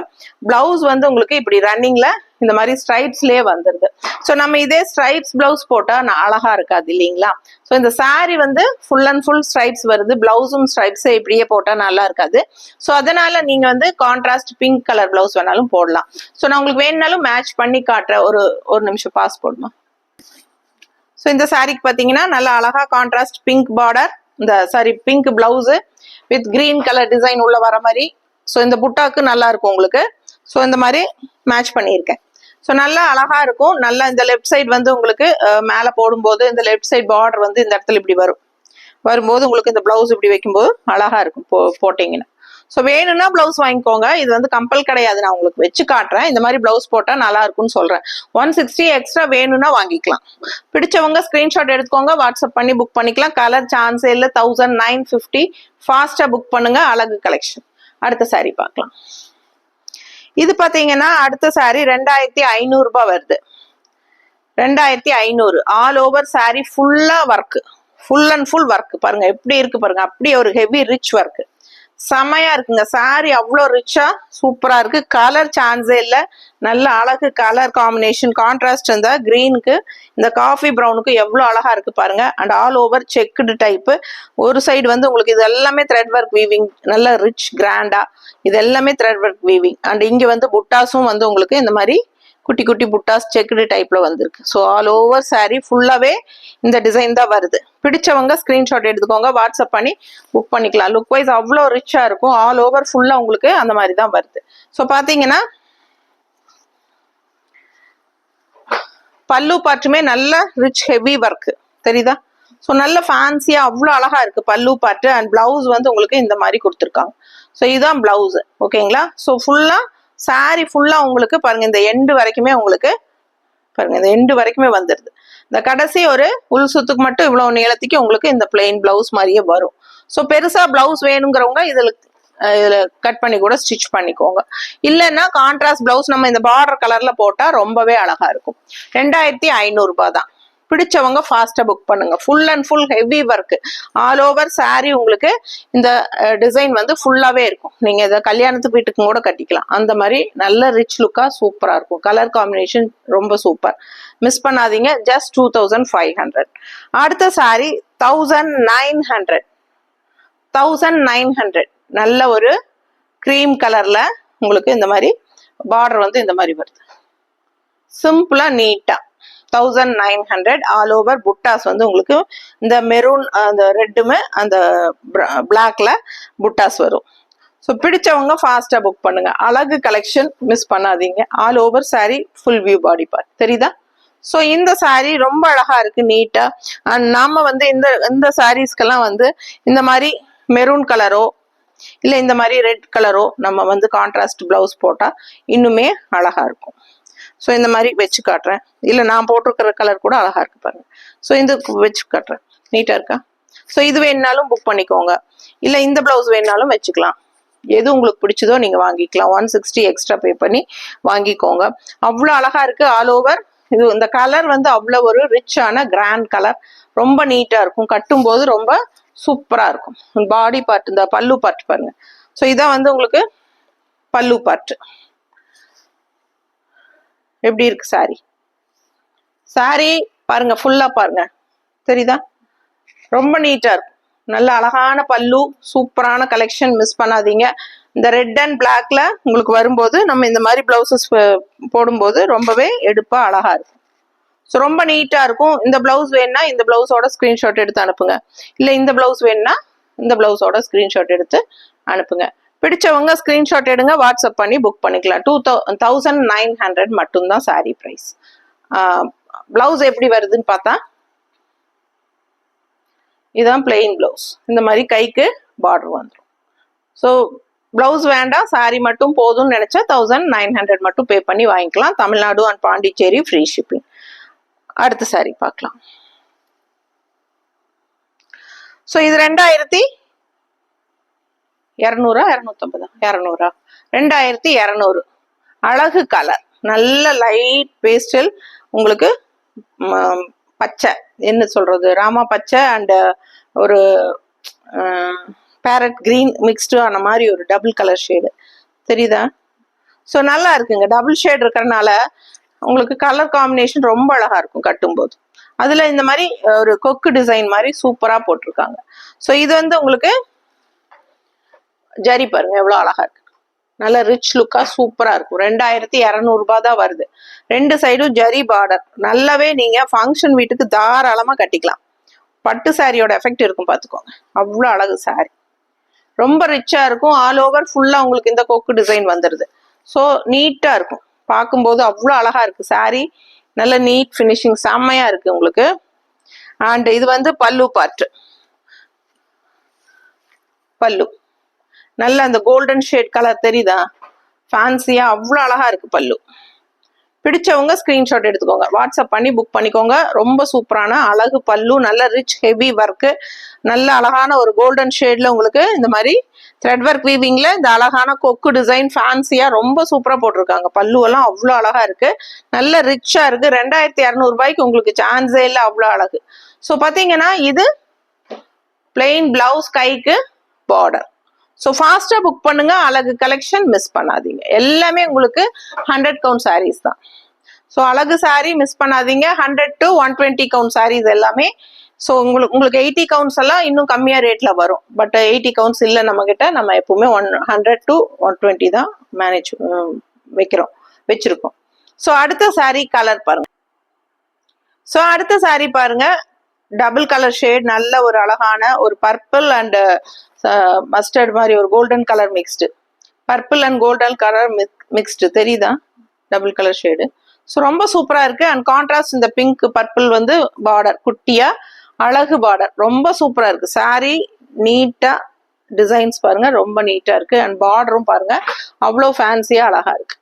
பிளவுஸ் வந்து உங்களுக்கு இப்படி ரன்னிங்ல இந்த மாதிரி ஸ்ட்ரைப்ஸ்லயே வந்துருது. ஸோ நம்ம இதே ஸ்ட்ரைப்ஸ் பிளவுஸ் போட்டா அழகா இருக்காது இல்லைங்களா? ஸோ இந்த சாரி வந்து ஃபுல் அண்ட் ஃபுல் ஸ்ட்ரைப்ஸ் வருது. பிளவுஸும் ஸ்ட்ரைப்ஸ் இப்படியே போட்டா நல்லா இருக்காது. ஸோ அதனால நீங்க வந்து கான்ட்ராஸ்ட் பிங்க் கலர் பிளவுஸ் வேணாலும் போடலாம். ஸோ நான் உங்களுக்கு வேணுனாலும் மேட்ச் பண்ணி காட்டுறேன். ஒரு நிமிஷம் பாஸ் போடுமா. ஸோ இந்த சாரிக்கு பார்த்தீங்கன்னா நல்லா அழகா கான்ட்ராஸ்ட் பிங்க் பார்டர், இந்த sorry pink blouse with green colour design உள்ள வர மாதிரி. ஸோ இந்த புட்டாக்கு நல்லா இருக்கும் உங்களுக்கு. ஸோ இந்த மாதிரி மேட்ச் பண்ணியிருக்கேன். ஸோ நல்லா அழகா இருக்கும். நல்லா இந்த லெஃப்ட் சைடு வந்து உங்களுக்கு மேலே போடும்போது இந்த லெஃப்ட் சைட் பார்டர் வந்து இந்த இடத்துல இப்படி வரும்போது உங்களுக்கு இந்த பிளவுஸ் இப்படி வைக்கும்போது அழகா இருக்கும் போட்டீங்கன்னா. ஸோ வேணும்னா பிளவுஸ் வாங்கிக்கோங்க. இது வந்து கம்பல் கிடையாது, நான் உங்களுக்கு வச்சு காட்டுறேன். இந்த மாதிரி பிளவுஸ் போட்டா நல்லா இருக்கும்னு சொல்றேன். 160 எக்ஸ்ட்ரா வேணும்னா வாங்கிக்கலாம். பிடிச்சவங்க ஸ்கிரீன்ஷாட் எடுத்துக்கோங்க, வாட்ஸ்அப் பண்ணி புக் பண்ணிக்கலாம். கலர் சான்ஸே இல்லை. 1950. ஃபாஸ்டா புக் பண்ணுங்க. அழகு கலெக்ஷன். அடுத்த சாரி பார்க்கலாம். இது பாத்தீங்கன்னா அடுத்த சாரி 2500 ரூபாய் வருது. 2500 ஆல் ஓவர் சாரி ஃபுல்லா work, full and full work. பாருங்க எப்படி இருக்கு பாருங்க. அப்படியே ஒரு ஹெவி ரிச் ஒர்க். செமையா இருக்குங்க சாரி. அவ்வளோ ரிச்சா சூப்பரா இருக்கு. கலர் சான்ஸே இல்லை. நல்ல அழகு கலர் காம்பினேஷன். கான்ட்ராஸ்ட் இந்த கிரீனுக்கு இந்த காஃபி ப்ரௌனுக்கு எவ்வளோ அழகா இருக்கு பாருங்க. And all over checked type. ஒரு சைடு வந்து உங்களுக்கு இது எல்லாமே த்ரெட் ஒர்க் வீவிங், நல்ல ரிச் கிராண்டா. இது எல்லாமே த்ரெட் ஒர்க் வீவிங். அண்ட் இங்க வந்து புட்டாஸும் வந்து உங்களுக்கு இந்த மாதிரி குட்டி குட்டி புட்டாஸ் செக்குடு டைப்ல வந்திருக்கு. ஸோ ஆல் ஓவர் சாரி ஃபுல்லாவே இந்த டிசைன் தான் வருது. பிடிச்சவங்க ஸ்கிரீன்ஷாட் எடுத்துக்கோங்க, வாட்ஸ்அப் பண்ணி புக் பண்ணிக்கலாம். லுக் வைஸ் அவ்வளோ ரிச்சா இருக்கும். ஆல் ஓவர் ஃபுல்லா உங்களுக்கு அந்த மாதிரி தான் வருது. ஸோ பாத்தீங்கன்னா பல்லு பாட்டுமே நல்ல ரிச் ஹெவி ஒர்க், தெரியுதா? ஸோ நல்ல ஃபேன்சியா அவ்வளோ அழகா இருக்கு பல்லு பாட்டு. அண்ட் பிளவுஸ் வந்து உங்களுக்கு இந்த மாதிரி கொடுத்துருக்காங்க. ஸோ இதுதான் பிளவுஸ், ஓகேங்களா? ஸோ ஃபுல்லா சாரி ஃபுல்லா உங்களுக்கு பாருங்க இந்த எண்டு வரைக்குமே உங்களுக்கு பாருங்க இந்த எண்டு வரைக்குமே வந்துடுது. இந்த கடைசி ஒரு உள் சுத்துக்கு மட்டும் இவ்வளவு நீளத்துக்கு உங்களுக்கு இந்த பிளெயின் பிளவுஸ் மாதிரியே வரும். ஸோ பெருசா பிளவுஸ் வேணுங்கிறவங்க இதுல கட் பண்ணி கூட ஸ்டிச் பண்ணிக்கோங்க. இல்லைன்னா கான்ட்ராஸ்ட் பிளவுஸ் நம்ம இந்த பார்டர் கலர்ல போட்டா ரொம்பவே அழகா இருக்கும். 2500 ரூபாய் தான். பிடிச்சவங்க ஃபாஸ்டா புக் பண்ணுங்க. Full and full heavy work. All over sorry உங்களுக்கு இந்த டிசைன் வந்து ஃபுல்லாவே இருக்கும். நீங்க இதை கல்யாணத்துக்கு வீட்டுக்கு கூட கட்டிக்கலாம். அந்த மாதிரி நல்ல ரிச் லுக்கா சூப்பரா இருக்கும். கலர் காம்பினேஷன் ரொம்ப சூப்பர். மிஸ் பண்ணாதீங்க. ஜஸ்ட் 2500. அடுத்த சாரி 1900. 1900 நல்ல ஒரு கிரீம் கலர்ல உங்களுக்கு இந்த மாதிரி பார்டர் வந்து இந்த மாதிரி வருது. சிம்பிளா நீட்டா 1900 ஆல் ஓவர் புட்டாஸ் வந்து உங்களுக்கு இந்த மெரூன் அந்த ரெட்டுமே அந்த பிளாக்ல புட்டாஸ் வரும். ஸோ பிடிச்சவங்க ஃபாஸ்டா புக் பண்ணுங்க. அழகு கலெக்ஷன் மிஸ் பண்ணாதீங்க. All over sorry full view body part தெரியுதா? ஸோ இந்த சாரீ ரொம்ப அழகா இருக்கு, நீட்டா. அண்ட் நாம வந்து இந்த சாரீஸ்க்கெல்லாம் வந்து இந்த மாதிரி மெரூன் கலரோ இல்ல இந்த மாதிரி ரெட் கலரோ நம்ம வந்து கான்ட்ராஸ்ட் பிளவுஸ் போட்டா இன்னுமே அழகா இருக்கும். ஸோ இந்த மாதிரி வச்சு காட்டுறேன். இல்ல நான் போட்டிருக்கிற கலர் கூட அழகா இருக்கு பாருங்க. ஸோ இந்த வச்சு காட்டுறேன், நீட்டா இருக்கா? ஸோ இது வேணுனாலும் புக் பண்ணிக்கோங்க, இல்ல இந்த பிளவுஸ் வேணுனாலும் வச்சுக்கலாம். எது உங்களுக்கு பிடிச்சதோ நீங்க வாங்கிக்கலாம். 160 எக்ஸ்ட்ரா பே பண்ணி வாங்கிக்கோங்க. அவ்வளோ அழகா இருக்கு. ஆல் ஓவர் இது இந்த கலர் வந்து அவ்வளோ ஒரு ரிச்சான கிராண்ட் கலர், ரொம்ப நீட்டா இருக்கும். கட்டும் போது ரொம்ப சூப்பரா இருக்கும். பாடி பார்ட், இந்த பல்லு பார்ட் பாருங்க. ஸோ இதான் வந்து உங்களுக்கு பல்லு பார்ட். எப்படி இருக்கு சாரி? சாரி பாருங்க, ஃபுல்லா பாருங்க, தெரியுதா? ரொம்ப நீட்டா இருக்கும். நல்ல அழகான பல்லு, சூப்பரான கலெக்ஷன், மிஸ் பண்ணாதீங்க. இந்த ரெட் அண்ட் பிளாக்ல உங்களுக்கு வரும்போது நம்ம இந்த மாதிரி பிளவுசஸ் போடும்போது ரொம்பவே எடுப்பா அழகா இருக்கும். ஸோ ரொம்ப நீட்டா இருக்கும். இந்த பிளவுஸ் வேணும்னா இந்த பிளவுஸோட ஸ்கிரீன்ஷாட் எடுத்து அனுப்புங்க, இல்ல இந்த பிளவுஸ் வேணும்னா இந்த பிளவுஸோட ஸ்கிரீன்ஷாட் எடுத்து அனுப்புங்க. பிடிச்சவங்க ஸ்கிரீன்ஷாட் எடுங்க, வாட்ஸ்அப் பண்ணி புக் பண்ணிக்கலாம். 2900 மட்டும்தான் சாரி பிரைஸ். பிளவுஸ் எப்படி வருதுன்னு பார்த்தா இதுதான் பிளெயின் பிளவுஸ். இந்த மாதிரி கைக்கு பார்டர் வந்துடும். ஸோ பிளவுஸ் வேண்டாம், சாரி மட்டும் போதும்னு நினைச்சா 1900 மட்டும் பே பண்ணி வாங்கிக்கலாம். Tamil Nadu and Pondicherry free shipping. அடுத்த சாரி பார்க்கலாம். ஸோ இது 2250 250 2200 அழகு கலர், நல்ல லைட் பேஸ்டல். உங்களுக்கு பச்சை, என்ன சொல்றது, ராமா பச்சை அண்ட் ஒரு பேரட் கிரீன் மிக்ஸ்டு ஆன மாதிரி ஒரு டபுள் கலர் ஷேடு தெரியுதா? ஸோ நல்லா இருக்குங்க. டபுள் ஷேட் இருக்கிறதுனால உங்களுக்கு கலர் காம்பினேஷன் ரொம்ப அழகா இருக்கும் கட்டும்போது. அதுல இந்த மாதிரி ஒரு கொக்கு டிசைன் மாதிரி சூப்பரா போட்டிருக்காங்க. ஸோ இது வந்து உங்களுக்கு ஜரி பாருங்க எவ்வளவு அழகா இருக்கு. நல்ல ரிச் லுக்கா சூப்பரா இருக்கும். 2200 ரூபாய் தான் வருது. ரெண்டு சைடும் ஜரி பார்டர். நல்லாவே நீங்க ஃபங்க்ஷன் வீட்டுக்கு தாராளமா கட்டிக்கலாம். பட்டு சாரியோட எஃபெக்ட் இருக்கும் பாத்துக்கோங்க. அவ்வளவு அழகு சாரி, ரொம்ப ரிச்சா இருக்கும். ஆல் ஓவர் ஃபுல்லா உங்களுக்கு இந்த கொக்கு டிசைன் வந்துருது. ஸோ நீட்டா இருக்கும், பார்க்கும்போது அவ்வளோ அழகா இருக்கு சாரி. நல்ல நீட் ஃபினிஷிங், செம்மையா இருக்கு உங்களுக்கு. அண்ட் இது வந்து பல்லு பார்ட். பல்லு நல்ல அந்த கோல்டன் ஷேட் கலர் தெரியுதா? ஃபேன்சியா அவ்வளோ அழகா இருக்கு பல்லு. பிடிச்சவங்க ஸ்கிரீன்ஷாட் எடுத்துக்கோங்க, வாட்ஸ்அப் பண்ணி புக் பண்ணிக்கோங்க. ரொம்ப சூப்பரான அழகு பல்லு, நல்ல ரிச் ஹெவி ஒர்க்கு, நல்ல அழகான ஒரு கோல்டன் ஷேட்ல உங்களுக்கு இந்த மாதிரி த்ரெட் ஒர்க் வீவிங்ல இந்த அழகான கொக்கு டிசைன் ஃபேன்சியா ரொம்ப சூப்பரா போட்டிருக்காங்க. பல்லு எல்லாம் அவ்வளோ அழகா இருக்கு, நல்ல ரிச்சா இருக்கு. 2200 ரூபாய்க்கு உங்களுக்கு சான்ஸே இல்லை, அவ்வளோ அழகு. ஸோ பாத்தீங்கன்னா இது பிளெயின் பிளவுஸ், கைக்கு பார்டர். ஸோ ஃபாஸ்டா புக் பண்ணுங்க. அழகு கலெக்ஷன் மிஸ் பண்ணாதீங்க. எல்லாமே உங்களுக்கு 100 கவுண்ட் சாரீஸ் தான். ஸோ அழகு சாரி மிஸ் பண்ணாதீங்க. 100 to 120 கவுண்ட் சாரீஸ் எல்லாமே. ஸோ உங்களுக்கு 80 கவுண்ட்ஸ் எல்லாம் இன்னும் கம்மியா ரேட்ல வரும். பட் 80 கவுண்ட்ஸ் இல்லை நம்ம கிட்ட. நம்ம எப்பவுமே 100 to 120 தான் மேனேஜ் வச்சிருக்கோம். ஸோ அடுத்த சாரி கலர் பாருங்க. ஸோ அடுத்த சாரி பாருங்க, டபுள் கலர் ஷேட், நல்ல ஒரு அழகான ஒரு பர்பிள் அண்ட் மஸ்டர்ட் மாதிரி ஒரு golden colour mixed. Purple and golden colour mixed தெரியுதா? Double colour shade. ஸோ ரொம்ப சூப்பரா இருக்கு. அண்ட் கான்ட்ராஸ்ட் இந்த பிங்க் பர்பிள் வந்து பார்டர், குட்டியா அழகு பார்டர், ரொம்ப சூப்பரா இருக்கு. சாரி நீட்டா டிசைன்ஸ் பாருங்க, ரொம்ப நீட்டா இருக்கு. அண்ட் பார்டரும் பாருங்க அவ்வளோ ஃபேன்சியா அழகா இருக்கு.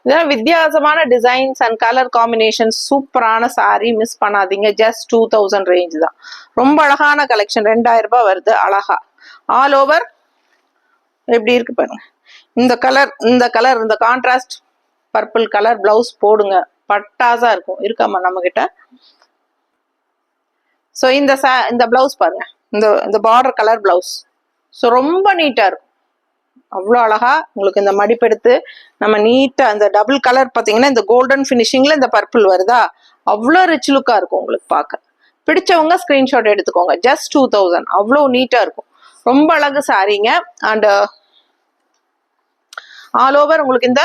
இதெல்லாம் வித்தியாசமான டிசைன்ஸ் அண்ட் கலர் காம்பினேஷன், சூப்பரான சாரி, மிஸ் பண்ணாதீங்க. ஜஸ்ட் 2000 ரேஞ்ச் தான். ரொம்ப அழகான கலெக்ஷன், 2000 ரூபாய் வருது. அழகா ஆல் ஓவர் எப்படி இருக்கு பாருங்க. இந்த கலர் இந்த கான்ட்ராஸ்ட் பர்பிள் கலர் பிளவுஸ் போடுங்க, பட்டாசா இருக்கும். இருக்காமா நம்ம கிட்ட? ஸோ இந்த பிளவுஸ் பாருங்க, இந்த பார்டர் கலர் பிளவுஸ். ஸோ ரொம்ப நீட்டா இருக்கும், அவ்வளோ அழகா உங்களுக்கு. இந்த மடிப்பெடுத்து நம்ம நீட்டா இந்த டபுள் கலர் பார்த்தீங்கன்னா இந்த கோல்டன் ஃபினிஷிங்ல இந்த பர்பிள் வருதா, அவ்வளோ ரிச் லுக்கா இருக்கும் உங்களுக்கு பார்க்க. பிடிச்சவங்க ஸ்கிரீன்ஷாட் எடுத்துக்கோங்க. ஜஸ்ட் 2000, அவ்வளோ நீட்டா இருக்கும். ரொம்ப அழகு சாரிங்க. அண்ட் ஆல் ஓவர் உங்களுக்கு இந்த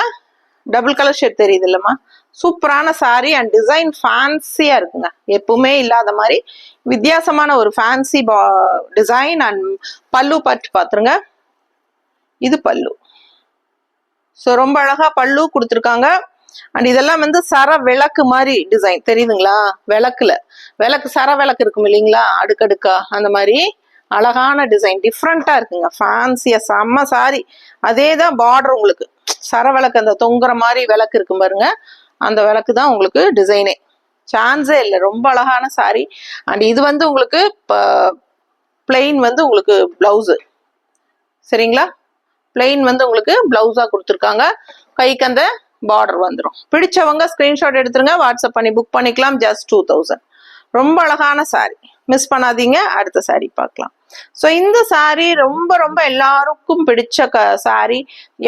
டபுள் கலர் ஷேட் தெரியுது இல்லம்மா, சூப்பரான சாரி. அண்ட் டிசைன் ஃபேன்சியா இருக்குங்க, எப்பவுமே இல்லாத மாதிரி வித்தியாசமான ஒரு ஃபேன்சி டிசைன். அண்ட் பல்லு பட்டு பாத்துருங்க, இது பல்லு. ஸோ ரொம்ப அழகா பல்லு கொடுத்துருக்காங்க. அண்ட் இதெல்லாம் வந்து சர விளக்கு மாதிரி டிசைன் தெரியுதுங்களா? விளக்கு சர விளக்கு இருக்கும் இல்லைங்களா, அடுக்கடுக்கா, அந்த மாதிரி அழகான டிசைன், டிஃப்ரெண்டா இருக்குங்க, ஃபேன்சியா செம்ம சாரி. அதே தான் பார்டர் உங்களுக்கு சர விளக்கு, அந்த தொங்குற மாதிரி விளக்கு இருக்கும் பாருங்க, அந்த விளக்கு தான் உங்களுக்கு டிசைனே, சான்ஸே இல்லை. ரொம்ப அழகான சாரி. அண்ட் இது வந்து உங்களுக்கு பிளெயின் வந்து உங்களுக்கு பிளவுஸு, சரிங்களா? பிளெயின் வந்து உங்களுக்கு பிளவுஸா கொடுத்துருக்காங்க. கைக்கு அந்த பார்டர் வந்துடும். பிடிச்சவங்க ஸ்கிரீன்ஷாட் எடுத்துருங்க, வாட்ஸ்அப் பண்ணி புக் பண்ணிக்கலாம். ஜஸ்ட் 2000. ரொம்ப அழகான சாரி, மிஸ் பண்ணாதீங்க. அடுத்த சாரி பார்க்கலாம். ஸோ இந்த சாரி ரொம்ப ரொம்ப எல்லாருக்கும் பிடிச்ச சாரி.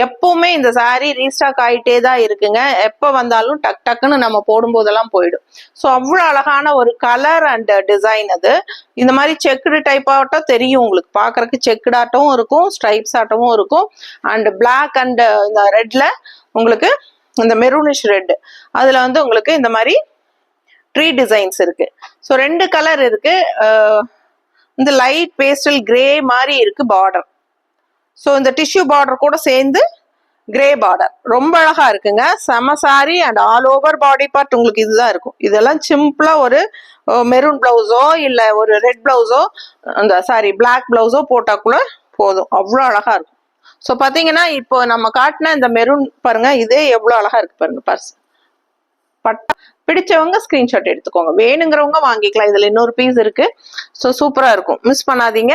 எப்பவுமே இந்த சாரி ரீஸ்டாக் ஆகிட்டே தான் இருக்குங்க. எப்போ வந்தாலும் டக் டக்குன்னு நம்ம போடும்போதெல்லாம் போயிடும். ஸோ அவ்வளோ அழகான ஒரு கலர் அண்ட் டிசைன். அது இந்த மாதிரி செக்குடு டைப் ஆட்டம் தெரியும் உங்களுக்கு, பார்க்கறதுக்கு செக்குடு ஆட்டமும் இருக்கும், ஸ்ட்ரைப்ஸ் ஆட்டமும் இருக்கும். அண்ட் பிளாக் அண்ட் இந்த ரெட்ல உங்களுக்கு இந்த மெரூனிஷ் ரெட், அதுல வந்து உங்களுக்கு இந்த மாதிரி ட்ரீ டிசைன்ஸ் இருக்கு. ஸோ 2 கலர் இருக்கு. இந்த லைட் பேஸ்டல் கிரே மாதிரி இருக்கு பார்டர். ஸோ இந்த டிஷ்யூ பார்டர் கூட சேர்ந்து கிரே பார்டர் ரொம்ப அழகா இருக்குங்க. செம sorry. And all over body part உங்களுக்கு இதுதான் இருக்கும். இதெல்லாம் சிம்பிளா ஒரு மெரூன் பிளவுஸோ இல்ல ஒரு ரெட் பிளவுஸோ, அந்த சாரி பிளாக் பிளவுஸோ போட்டா கூட போதும், அவ்வளோ அழகா இருக்கும். ஸோ பாத்தீங்கன்னா இப்போ நம்ம காட்டின இந்த மெரூன் பாருங்க, இதே எவ்வளோ அழகா இருக்கு பாருங்க. பர்ஸ் பட்டா பிடிச்சவங்க ஸ்கிரீன்ஷாட் எடுத்துக்கோங்க, வேணுங்கிறவங்க வாங்கிக்கலாம். இதுல இன்னொரு பீஸ் இருக்கு. ஸோ சூப்பரா இருக்கும், மிஸ் பண்ணாதீங்க.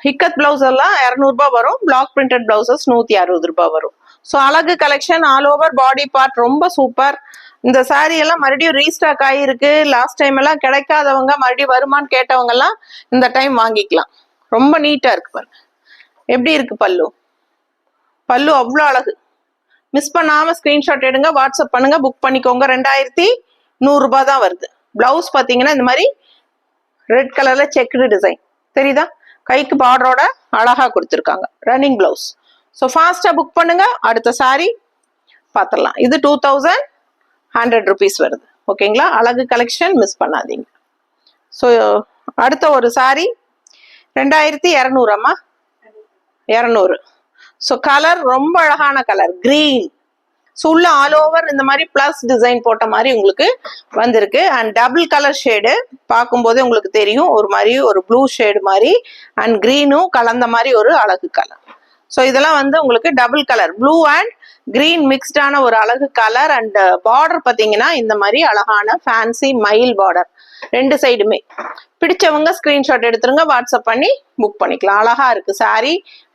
ஹிக்கத் பிளவுஸ் எல்லாம் 200 ரூபாய் வரும். பிளாக் பிரிண்டட் பிளவுசஸ் 160 ரூபாய் வரும். ஸோ அழகு collection, all over body part, ரொம்ப சூப்பர். இந்த சாரி எல்லாம் மறுபடியும் ரீஸ்டாக் ஆகிருக்கு. லாஸ்ட் டைம் எல்லாம் கிடைக்காதவங்க மறுபடியும் வருமானு கேட்டவங்க எல்லாம் இந்த டைம் வாங்கிக்கலாம். ரொம்ப நீட்டா இருக்கு பாருங்க. எப்படி இருக்கு பல்லு? பல்லு அவ்வளோ அழகு. மிஸ் பண்ணாம ஸ்கிரீன்ஷாட் எடுங்க, வாட்ஸ்அப் பண்ணுங்க, புக் பண்ணிக்கோங்க. 2100 ரூபாய் தான் வருது. பிளவுஸ் பாத்தீங்கன்னா இந்த மாதிரி ரெட் கலர்ல செக்குடு டிசைன் தெரியுதா? கைக்கு பார்டரோட அழகா கொடுத்துருக்காங்க, ரன்னிங் பிளவுஸ். ஸோ ஃபாஸ்டா புக் பண்ணுங்க. அடுத்த சாரி பார்த்துடலாம். இது 2100 rupees வருது. ஓகேங்களா? அழகு கலெக்ஷன், மிஸ் பண்ணாதீங்க. ஸோ அடுத்த ஒரு சாரி 2200 அம்மா, 200. ஸோ கலர் ரொம்ப அழகான கலர், கிரீன். ஸோ உள்ள ஆல் ஓவர் இந்த மாதிரி பிளஸ் டிசைன் போட்ட மாதிரி உங்களுக்கு வந்திருக்கு. அண்ட் டபுள் கலர் ஷேடு பார்க்கும்போது உங்களுக்கு தெரியும், ஒரு மாதிரி ஒரு ப்ளூ ஷேடு மாதிரி அண்ட் கிரீனும் கலந்த மாதிரி ஒரு அழகு கலர். ஸோ இதெல்லாம் வந்து உங்களுக்கு டபுள் கலர், ப்ளூ அண்ட் கிரீன் மிக்ஸ்டான ஒரு அழகு கலர். அண்ட் பார்டர் பார்த்தீங்கன்னா இந்த மாதிரி அழகான ஃபேன்சி மயில் பார்டர் 2 சைடுமே. பிடிச்சவங்க ஸ்கிரீன்ஷாட் எடுத்துருங்க, வாட்ஸ்அப் பண்ணி புக் பண்ணிக்கலாம். அழகா இருக்கு சாரி,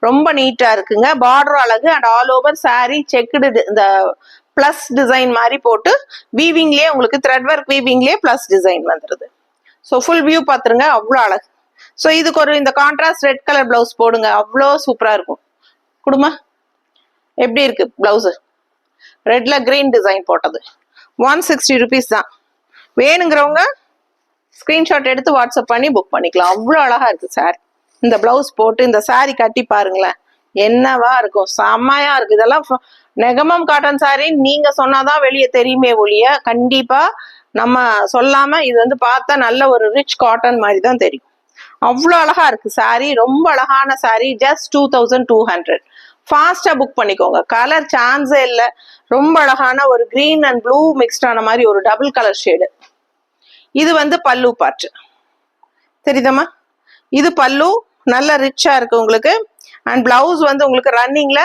ரொம்ப நீட்டா இருக்குங்க. பார்டர் அழகு and all over sorry checked இந்த பிளஸ் டிசைன் மாதிரி போட்டு வீவிங்லயே உங்களுக்கு த்ரெட் ஒர்க் வீவிங்லயே பிளஸ் டிசைன் வந்துருது. ஸோ ஃபுல் வியூ பார்த்துருங்க, அவ்வளோ அழகு. ஸோ இதுக்கு ஒரு இந்த கான்ட்ராஸ்ட் ரெட் கலர் பிளவுஸ் போடுங்க, அவ்வளோ சூப்பரா இருக்கும். குடுமா எப்படி இருக்கு பிளவுஸ்? ரெட்ல கிரீன் டிசைன் போட்டது 160 rupees தான். வேணுங்கிறவங்க ஸ்கிரீன்ஷாட் எடுத்து வாட்ஸ்அப் பண்ணி புக் பண்ணிக்கலாம். அவ்வளோ அழகா இருக்கு சாரி. இந்த பிளவுஸ் போட்டு இந்த சாரி கட்டி பாருங்களேன், என்னவா இருக்கும், செம்மையா இருக்கு. இதெல்லாம் நெகமம் காட்டன் சாரி நீங்க சொன்னாதான் வெளியே தெரியுமே ஒழிய கண்டிப்பா நம்ம சொல்லாம இது வந்து பார்த்தா நல்ல ஒரு ரிச் காட்டன் மாதிரி தான் தெரியும். அவ்வளோ அழகா இருக்கு சாரி, ரொம்ப அழகான சாரி. ஜஸ்ட் 2200. ஃபாஸ்டா புக் பண்ணிக்கோங்க. கலர் சான்ஸே இல்லை. ரொம்ப அழகான ஒரு கிரீன் அண்ட் ப்ளூ மிக்ஸ்டான மாதிரி ஒரு டபுள் கலர் ஷேடு. இது வந்து பல்லு பார்ட் தெரியுதம்மா? இது பல்லு நல்ல ரிச்சா இருக்கு உங்களுக்கு. அண்ட் பிளவுஸ் வந்து உங்களுக்கு ரன்னிங்ல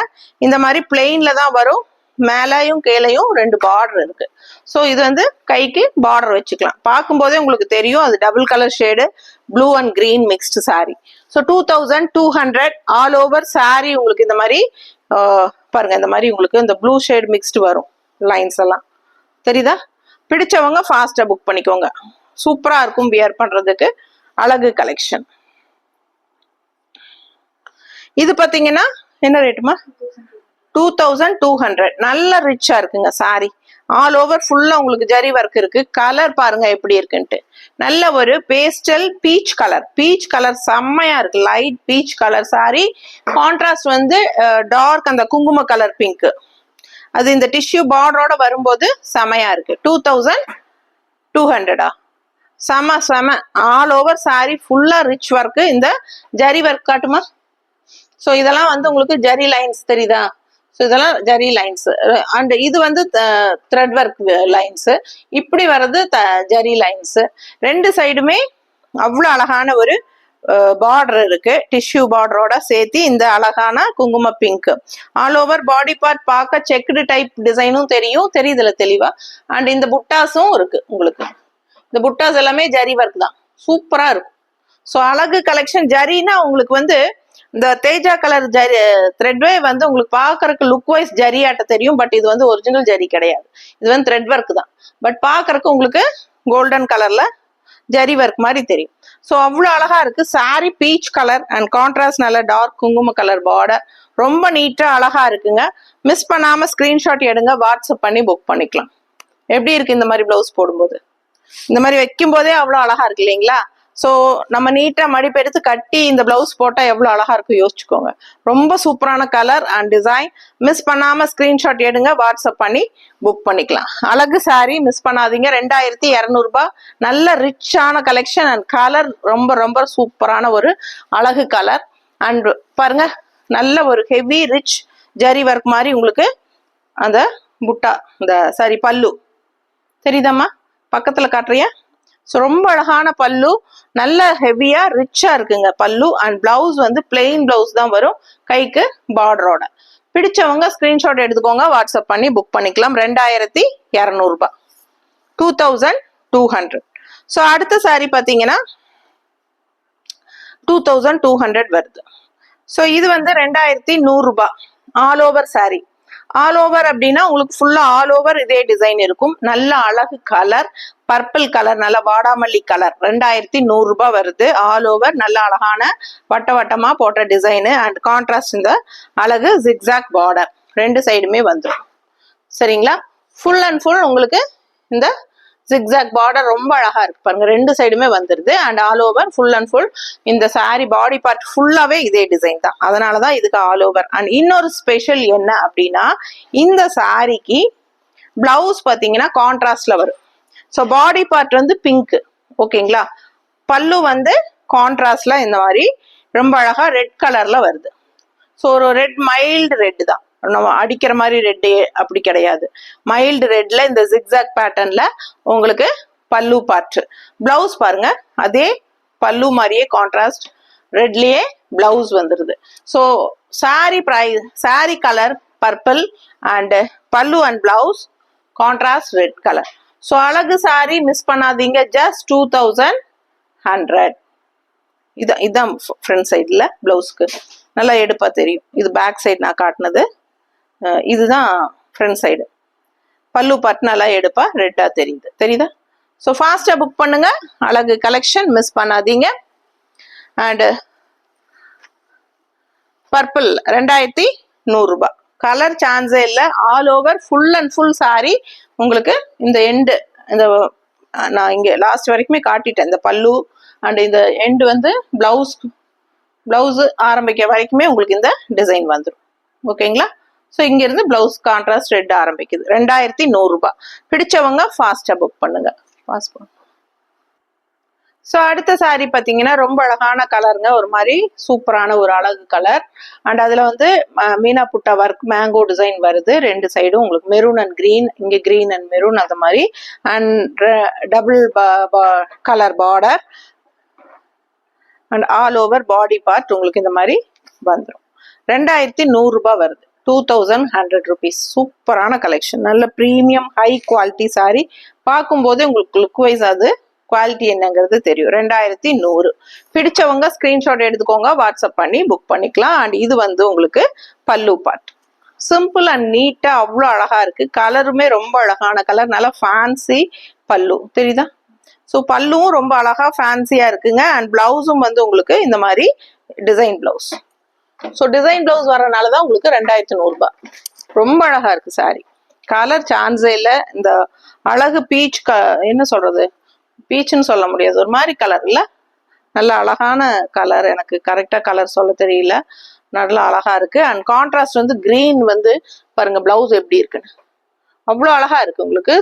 இந்த மாதிரி பிளெயின்ல தான் வரும். மேலையும் கீழையும் 2 பார்டர் இருக்கு. ஸோ இது வந்து கைக்கு பார்டர் வச்சுக்கலாம். பார்க்கும்போதே உங்களுக்கு தெரியும் அது double colour shade, blue and green mixed sorry. So 2200 all over sorry. உங்களுக்கு இந்த மாதிரி பாருங்க, இந்த மாதிரி உங்களுக்கு இந்த ப்ளூ ஷேட் மிக்ஸ்டு வரும், லைன்ஸ் எல்லாம் தெரியுதா? பிடிச்சவங்க ஃபாஸ்டா புக் பண்ணிக்கோங்க. சூப்பரா இருக்கும் வியர் பண்றதுக்கு. அழகு கலெக்ஷன். இது பாத்தீங்கன்னா என்ன ரேட்டுமா? 2200. நல்ல ரிச்சா இருக்குங்க சாரி. ஆல் ஓவர் ஃபுல்லா உங்களுக்கு ஜரி ஒர்க் இருக்கு. கலர் பாருங்க எப்படி இருக்குன்ட்டு. நல்ல ஒரு pastel peach colour, peach colour செம்மையா இருக்கு. Light peach colour sorry. Contrast வந்து டார்க் அந்த குங்கும கலர் பிங்க். அது இந்த டிஷ்யூ பார்டரோட வரும்போது செமையா இருக்கு. 2200. செம செம. ஆல் ஓவர் சாரி ஃபுல்லா ரிச் ஒர்க். இந்த ஜரி ஒர்க் காட்டுமா? ஸோ இதெல்லாம் வந்து உங்களுக்கு ஜரி லைன்ஸ் தெரியுதா? ஸோ இதெல்லாம் ஜரி லைன்ஸ். அண்ட் இது வந்து த்ரெட் ஒர்க் லைன்ஸ். இப்படி வர்றது ஜரி லைன்ஸ். ரெண்டு சைடுமே அவ்வளோ அழகான ஒரு பார்டர் இருக்கு. டிஷ்யூ பார்டரோட சேர்த்து இந்த அழகான குங்கும pink. All over body part பார்க்க செக்குடு டைப் டிசைனும் தெரியுதுல தெளிவா. அண்ட் இந்த புட்டாஸும் இருக்கு உங்களுக்கு. இந்த புட்டாஸ் எல்லாமே ஜரி ஒர்க் தான், சூப்பரா இருக்கும். ஸோ அழகு கலெக்ஷன். ஜரினா உங்களுக்கு வந்து இந்த தேஜா கலர் ஜரி த்ரெட்வே வந்து உங்களுக்கு பார்க்கறதுக்கு லுக் வைஸ் ஜரியாட்ட தெரியும். பட் இது வந்து ஒரிஜினல் ஜரி கிடையாது, இது வந்து த்ரெட் ஒர்க் தான். பட் பார்க்கறதுக்கு உங்களுக்கு கோல்டன் கலர்ல ஜரி ஒர்க் மாதிரி தெரியும். ஸோ அவ்வளோ அழகா இருக்கு. Sorry peach colour and contrast நல்ல டார்க் குங்கும கலர் பார்டர். ரொம்ப நீட்டா அழகா இருக்குங்க. மிஸ் பண்ணாம ஸ்கிரீன்ஷாட் எடுங்க, வாட்ஸ்அப் பண்ணி புக் பண்ணிக்கலாம். எப்படி இருக்கு இந்த மாதிரி பிளவுஸ் போடும்போது? இந்த மாதிரி வைக்கும் போதே அவ்வளோ அழகா இருக்கு இல்லைங்களா? ஸோ நம்ம நீட்டா மடிப்பெடுத்து கட்டி இந்த பிளவுஸ் போட்டா எவ்வளோ அழகா இருக்கும் யோசிச்சுக்கோங்க. ரொம்ப சூப்பரான கலர் அண்ட் டிசைன். மிஸ் பண்ணாம ஸ்கிரீன்ஷாட் எடுங்க, வாட்ஸ்அப் பண்ணி புக் பண்ணிக்கலாம். அழகு சாரி மிஸ் பண்ணாதீங்க. 2200 ரூபாய். நல்ல ரிச்சான கலெக்ஷன் அண்ட் கலர் ரொம்ப ரொம்ப சூப்பரான ஒரு அழகு கலர். அண்ட் பாருங்க, நல்ல ஒரு ஹெவி ரிச் ஜரி ஒர்க் மாதிரி உங்களுக்கு அந்த புட்டா, இந்த சாரி பல்லு தெரியுதாம்மா? பக்கத்துல காட்டுறியா? ஸோ ரொம்ப அழகான பல்லு, நல்ல ஹெவியா ரிச்சா இருக்குங்க பல்லு. அண்ட் பிளவுஸ் வந்து பிளெயின் பிளவுஸ் தான் வரும், கைக்கு பார்டரோட. பிடிச்சவங்க ஸ்கிரீன்ஷாட் எடுத்துக்கோங்க, வாட்ஸ்அப் பண்ணி புக் பண்ணிக்கலாம். 2200 ரூபாய், 2200. ஸோ அடுத்த சாரி பார்த்தீங்கன்னா 2200 வருது. ஸோ இது வந்து 2100 ரூபாய். All over sorry. All over அப்படின்னா உங்களுக்கு ஃபுல்லா ஆல் ஓவர் இதே டிசைன் இருக்கும். நல்ல அழகு கலர், பர்பிள் கலர், நல்ல வாடாமல்லி கலர். 2100 ரூபாய் வருது. ஆல் ஓவர் நல்ல அழகான வட்ட வட்டமா போட்ட டிசைனு அண்ட் கான்ட்ராஸ்ட் இந்த அழகு ஜிக்ஸாக் பார்டர் ரெண்டு சைடுமே வந்துடும். சரிங்களா? ஃபுல் அண்ட் ஃபுல் உங்களுக்கு இந்த ஜிக்ஸாக் பார்டர் ரொம்ப அழகா இருக்கு பாருங்க, ரெண்டு சைடுமே வந்துருது. And all over full and full இந்த சாரி பாடி பார்ட் ஃபுல்லாவே இதே டிசைன் தான், அதனாலதான் இதுக்கு ஆல் ஓவர். அண்ட் இன்னொரு ஸ்பெஷல் என்ன அப்படின்னா, இந்த சாரிக்கு பிளவுஸ் பாத்தீங்கன்னா கான்ட்ராஸ்ட்ல வரும். ஸோ பாடி பார்ட் வந்து பிங்க், ஓகேங்களா? பல்லு வந்து கான்ட்ராஸ்ட்ல இந்த மாதிரி ரொம்ப அழகா ரெட் கலர்ல வருது. ஸோ ஒரு ரெட், மைல்டு ரெட் தான், நம்ம அடிக்கிற மாதிரி ரெட்டு அப்படி கிடையாது. மைல்டு ரெட்ல இந்த ஜிக்ஸாக் பேட்டர்ன்ல உங்களுக்கு பல்லு பார்ட். பிளவுஸ் பாருங்க, அதே பல்லு மாதிரியே கான்ட்ராஸ்ட் ரெட்லயே பிளவுஸ் வந்துருது. So sari price, sari colour purple and pallu and blouse contrast red colour. So அழகு சாரி மிஸ் பண்ணாதீங்க. ஜஸ்ட் 2100. இதான் ஃப்ரண்ட் சைடில் பிளவுஸ்க்கு நல்லா எடுப்பா தெரியும். இது பேக் சைடு நான் காட்டினது, இதுதான் ஃப்ரண்ட் சைடு. பல்லு பார்ட் நல்லா எடுப்பா ரெட்டா தெரியுதா? ஸோ ஃபாஸ்டா புக் பண்ணுங்க. அழகு கலெக்ஷன் மிஸ் பண்ணாதீங்க. அண்ட் பர்பிள் 2100 ரூபாய். கலர் சான்ஸே இல்லை. All over full and full sorry உங்களுக்கு இந்த எண்டு, இந்த நான் இங்கே லாஸ்ட் வரைக்குமே காட்டிட்டேன். இந்த பல்லு அண்ட் இந்த எண்டு வந்து பிளவுஸ் ஆரம்பிக்க வரைக்குமே உங்களுக்கு இந்த டிசைன் வந்துடும், ஓகேங்களா? ஸோ இங்கிருந்து பிளவுஸ் கான்ட்ராஸ்ட் ரெட் ஆரம்பிக்குது. 2100 ரூபாய். பிடிச்சவங்க ஃபாஸ்டா புக் பண்ணுங்க. ஸோ அடுத்த சாரி பார்த்தீங்கன்னா ரொம்ப அழகான கலருங்க, ஒரு மாதிரி சூப்பரான ஒரு அழகு கலர். அண்ட் அதில் வந்து மீனா புட்டா ஒர்க் மேங்கோ டிசைன் வருது. ரெண்டு சைடும் உங்களுக்கு மெரூன் அண்ட் கிரீன், இங்கே கிரீன் அண்ட் மெரூன் அந்த மாதிரி. And double colour border and all over body part உங்களுக்கு இந்த மாதிரி வந்துடும். 2100 ரூபாய் வருது. 2100 rupees. சூப்பரான கலெக்ஷன், நல்ல ப்ரீமியம் ஹை குவாலிட்டி சாரி. பார்க்கும்போதே உங்களுக்கு லுக் வைஸ் அது குவாலிட்டி என்னங்கிறது தெரியும். 2100. பிடிச்சவங்க ஸ்கிரீன்ஷாட் எடுத்துக்கோங்க, வாட்ஸ்அப் பண்ணி புக் பண்ணிக்கலாம். அண்ட் இது வந்து உங்களுக்கு பல்லு பார்ட். சிம்பிள் அண்ட் நீட்டா அவ்வளோ அழகா இருக்கு. கலருமே ரொம்ப அழகான கலர், நல்லா ஃபேன்சி பல்லு தெரியுதா? ஸோ பல்லுவும் ரொம்ப அழகா ஃபேன்சியா இருக்குங்க. அண்ட் பிளவுஸும் வந்து உங்களுக்கு இந்த மாதிரி design blouse. So design blouse வரனால தான் உங்களுக்கு 2100 ரூபாய். ரொம்ப அழகா இருக்கு சாரி. கலர் சான்ஸே இல்லை. இந்த அழகு பீச் என்ன சொல்றது, பீச்சுன்னு சொல்ல முடியாது, ஒரு மாதிரி கலர் இல்லை, நல்ல அழகான கலர். எனக்கு கரெக்டா கலர் சொல்ல தெரியல, நல்லா அழகா இருக்கு. அண்ட் கான்ட்ராஸ்ட் வந்து கிரீன் வந்து பாருங்க பிளவுஸ் எப்படி இருக்குன்னு, அவ்வளோ அழகா இருக்கு உங்களுக்கு.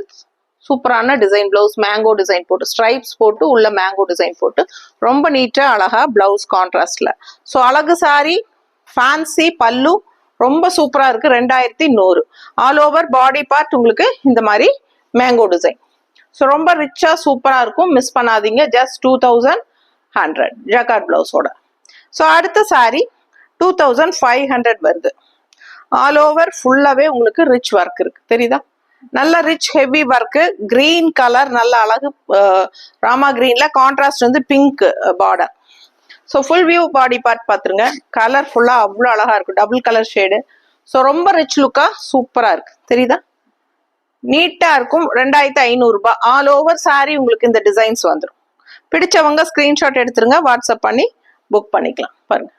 சூப்பரான டிசைன் பிளவுஸ், மேங்கோ டிசைன் போட்டு ஸ்ட்ரைப்ஸ் போட்டு உள்ள மேங்கோ டிசைன் போட்டு ரொம்ப நீட்டா அழகா பிளவுஸ் கான்ட்ராஸ்ட்ல. ஸோ அழகு சாரி ஃபேன்சி பல்லு ரொம்ப சூப்பரா இருக்கு. 2100. ஆல் ஓவர் பாடி பார்ட் உங்களுக்கு இந்த மாதிரி மேங்கோ டிசைன். ஸோ ரொம்ப ரிச்சா சூப்பரா இருக்கும், மிஸ் பண்ணாதீங்க. ஜஸ்ட் 2100 ஜக்கார்ட் பிளவுஸோட. ஸோ அடுத்த சாரி 2500 வருது. ஆல் ஓவர் ஃபுல்லாவே உங்களுக்கு ரிச் ஒர்க் இருக்கு, தெரியுதா? நல்ல rich heavy work. Green colour நல்ல அழகு, ராமா கிரீன்ல கான்ட்ராஸ்ட் வந்து pink border. So full view body part பார்த்துருங்க. கலர் ஃபுல்லா அவ்வளோ அழகா இருக்கு, டபுள் கலர் ஷேடு. ஸோ ரொம்ப ரிச் லுக்கா சூப்பரா இருக்கு, தெரியுதா? நீட்டா இருக்கும். 2500 ரூபாய். ஆல் ஓவர் சாரி உங்களுக்கு இந்த டிசைன்ஸ் வந்துடும். பிடிச்சவங்க ஸ்கிரீன்ஷாட் எடுத்துருங்க, வாட்ஸ்அப் பண்ணி புக் பண்ணிக்கலாம். பாருங்க,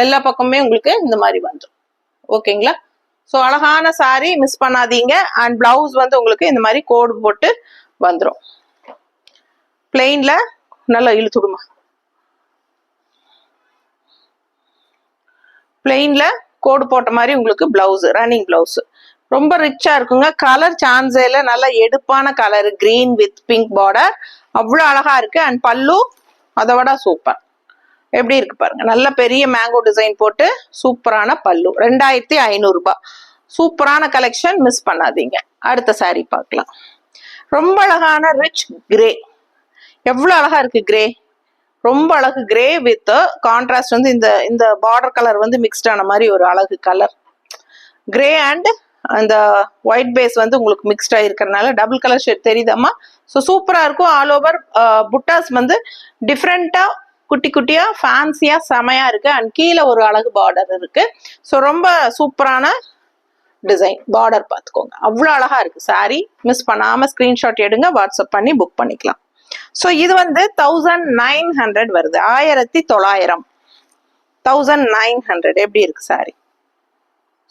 எல்லா பக்கமே உங்களுக்கு இந்த மாதிரி வந்துடும். ஓகேங்களா? ஸோ அழகான சாரி, மிஸ் பண்ணாதீங்க. அண்ட் பிளவுஸ் வந்து உங்களுக்கு இந்த மாதிரி கோடு போட்டு வந்துடும். பிளெயின்ல நல்லா இழுத்துடுமா, பிளெயின்ல கோடு போட்ட மாதிரி உங்களுக்கு பிளவுஸ், ரன்னிங் பிளவுஸ் ரொம்ப ரிச்சா இருக்குங்க. கலர் சான்ஸேல நல்ல எடுப்பான colour, green with pink border, அவ்வளோ அழகா இருக்கு. அண்ட் பல்லு அதை விட சூப்பர். எப்படி இருக்கு பாருங்க, நல்ல பெரிய மேங்கோ டிசைன் போட்டு சூப்பரான பல்லு. 2500 ரூபாய். சூப்பரான கலெக்ஷன், மிஸ் பண்ணாதீங்க. அடுத்த சாரி பார்க்கலாம். ரொம்ப அழகான ரிச் கிரே. எவ்வளவு அழகா இருக்கு கிரே, ரொம்ப அழகு. கிரே வித் கான்ட்ராஸ்ட் வந்து இந்த பார்டர் கலர் வந்து மிக்ஸ்ட் ஆன மாதிரி ஒரு அழகு கலர். கிரே அண்ட் அந்த ஒயிட் பேஸ் வந்து உங்களுக்கு மிக்ஸ்ட் ஆகிருக்கிறதுனால டபுள் கலர் ஷேட் தெரியுதாம்மா? ஸோ சூப்பரா இருக்கும். ஆல் ஓவர் புட்டாஸ் வந்து டிஃப்ரெண்டா குட்டி குட்டியா ஃபேன்சியா செமையா இருக்கு. அண்ட் கீழே ஒரு அழகு பார்டர் இருக்கு. ஸோ ரொம்ப சூப்பரான டிசைன். பார்டர் பார்த்துக்கோங்க, அவ்வளோ அழகா இருக்கு சாரி. மிஸ் பண்ணாம ஸ்கிரீன்ஷாட் எடுங்க, வாட்ஸ்அப் பண்ணி புக் பண்ணிக்கலாம். ஸோ இது வந்து 1900 வருது. 1900. 1900 எப்படி இருக்கு சாரி?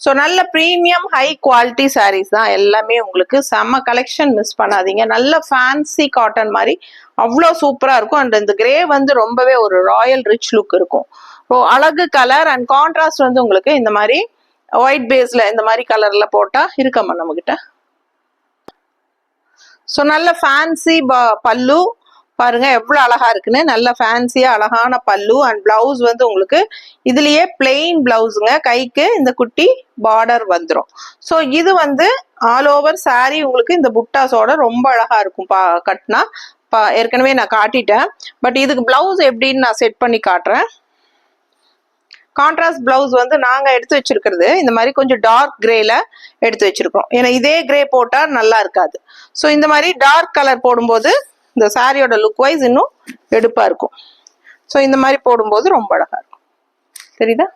ஸோ நல்ல ப்ரீமியம் ஹை குவாலிட்டி சாரீஸ் தான் எல்லாமே உங்களுக்கு. செம்ம கலெக்ஷன், மிஸ் பண்ணாதீங்க. நல்ல ஃபேன்சி காட்டன் மாதிரி அவ்வளோ சூப்பராக இருக்கும். அண்ட் இந்த கிரே வந்து ரொம்பவே ஒரு ராயல் ரிச் லுக் இருக்கும். ஸோ அழகு கலர் அண்ட் கான்ட்ராஸ்ட் வந்து உங்களுக்கு இந்த மாதிரி ஒயிட் பேஸ்ல இந்த மாதிரி கலர்ல போட்டா இருக்கம்மா நம்ம கிட்ட. ஸோ நல்ல ஃபேன்சி பல்லு பாருங்க எவ்வளவு அழகா இருக்குன்னு. நல்ல ஃபேன்சியா அழகான பல்லு. அண்ட் பிளவுஸ் வந்து உங்களுக்கு இதுலயே பிளெயின் பிளவுஸுங்க, கைக்கு இந்த குட்டி பார்டர் வந்துடும். ஸோ இது வந்து ஆல் ஓவர் சாரி உங்களுக்கு இந்த புட்டாஸோட ரொம்ப அழகா இருக்கும் கட்டினா. ஏற்கனவே நான் காட்டிட்டேன், பட் இதுக்கு பிளவுஸ் எப்படின்னு நான் செட் பண்ணி காட்டுறேன். கான்ட்ராஸ்ட் பிளவுஸ் வந்து நாங்க எடுத்து வச்சிருக்கிறது இந்த மாதிரி கொஞ்சம் டார்க் கிரேல எடுத்து வச்சிருக்கோம். ஏன்னா இதே கிரே போட்டா நல்லா இருக்காது. ஸோ இந்த மாதிரி டார்க் கலர் போடும்போது இந்த சாரியோட லுக் வைஸ் இன்னும் எடுப்பா இருக்கும். ஸோ இந்த மாதிரி போடும்போது ரொம்ப அழகா இருக்கும், தெரியுதா?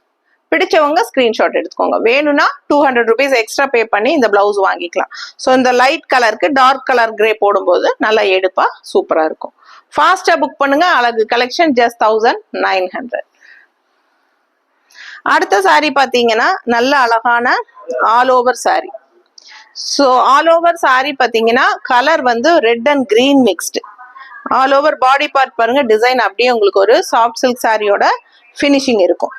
பிடிச்சவங்க ஸ்கிரீன்ஷாட் எடுத்துக்கோங்க. வேணும்னா 200 rupees எக்ஸ்ட்ரா பே பண்ணி இந்த பிளவுஸ் வாங்கிக்கலாம். ஸோ இந்த லைட் கலருக்கு டார்க் கலர் கிரே போடும்போது நல்லா எடுப்பா சூப்பரா இருக்கும். ஃபாஸ்டா புக் பண்ணுங்க. அழகு கலெக்ஷன் ஜஸ்ட் 1900. அடுத்த சாரி பாத்தீங்கன்னா நல்ல அழகான all over sorry. So all over sorry பாத்தீங்கன்னா கலர் வந்து red and green mixed. All over body part பாருங்க, டிசைன் அப்படியே உங்களுக்கு ஒரு சாஃப்ட் சில்க் சாரியோட ஃபினிஷிங் இருக்கும்.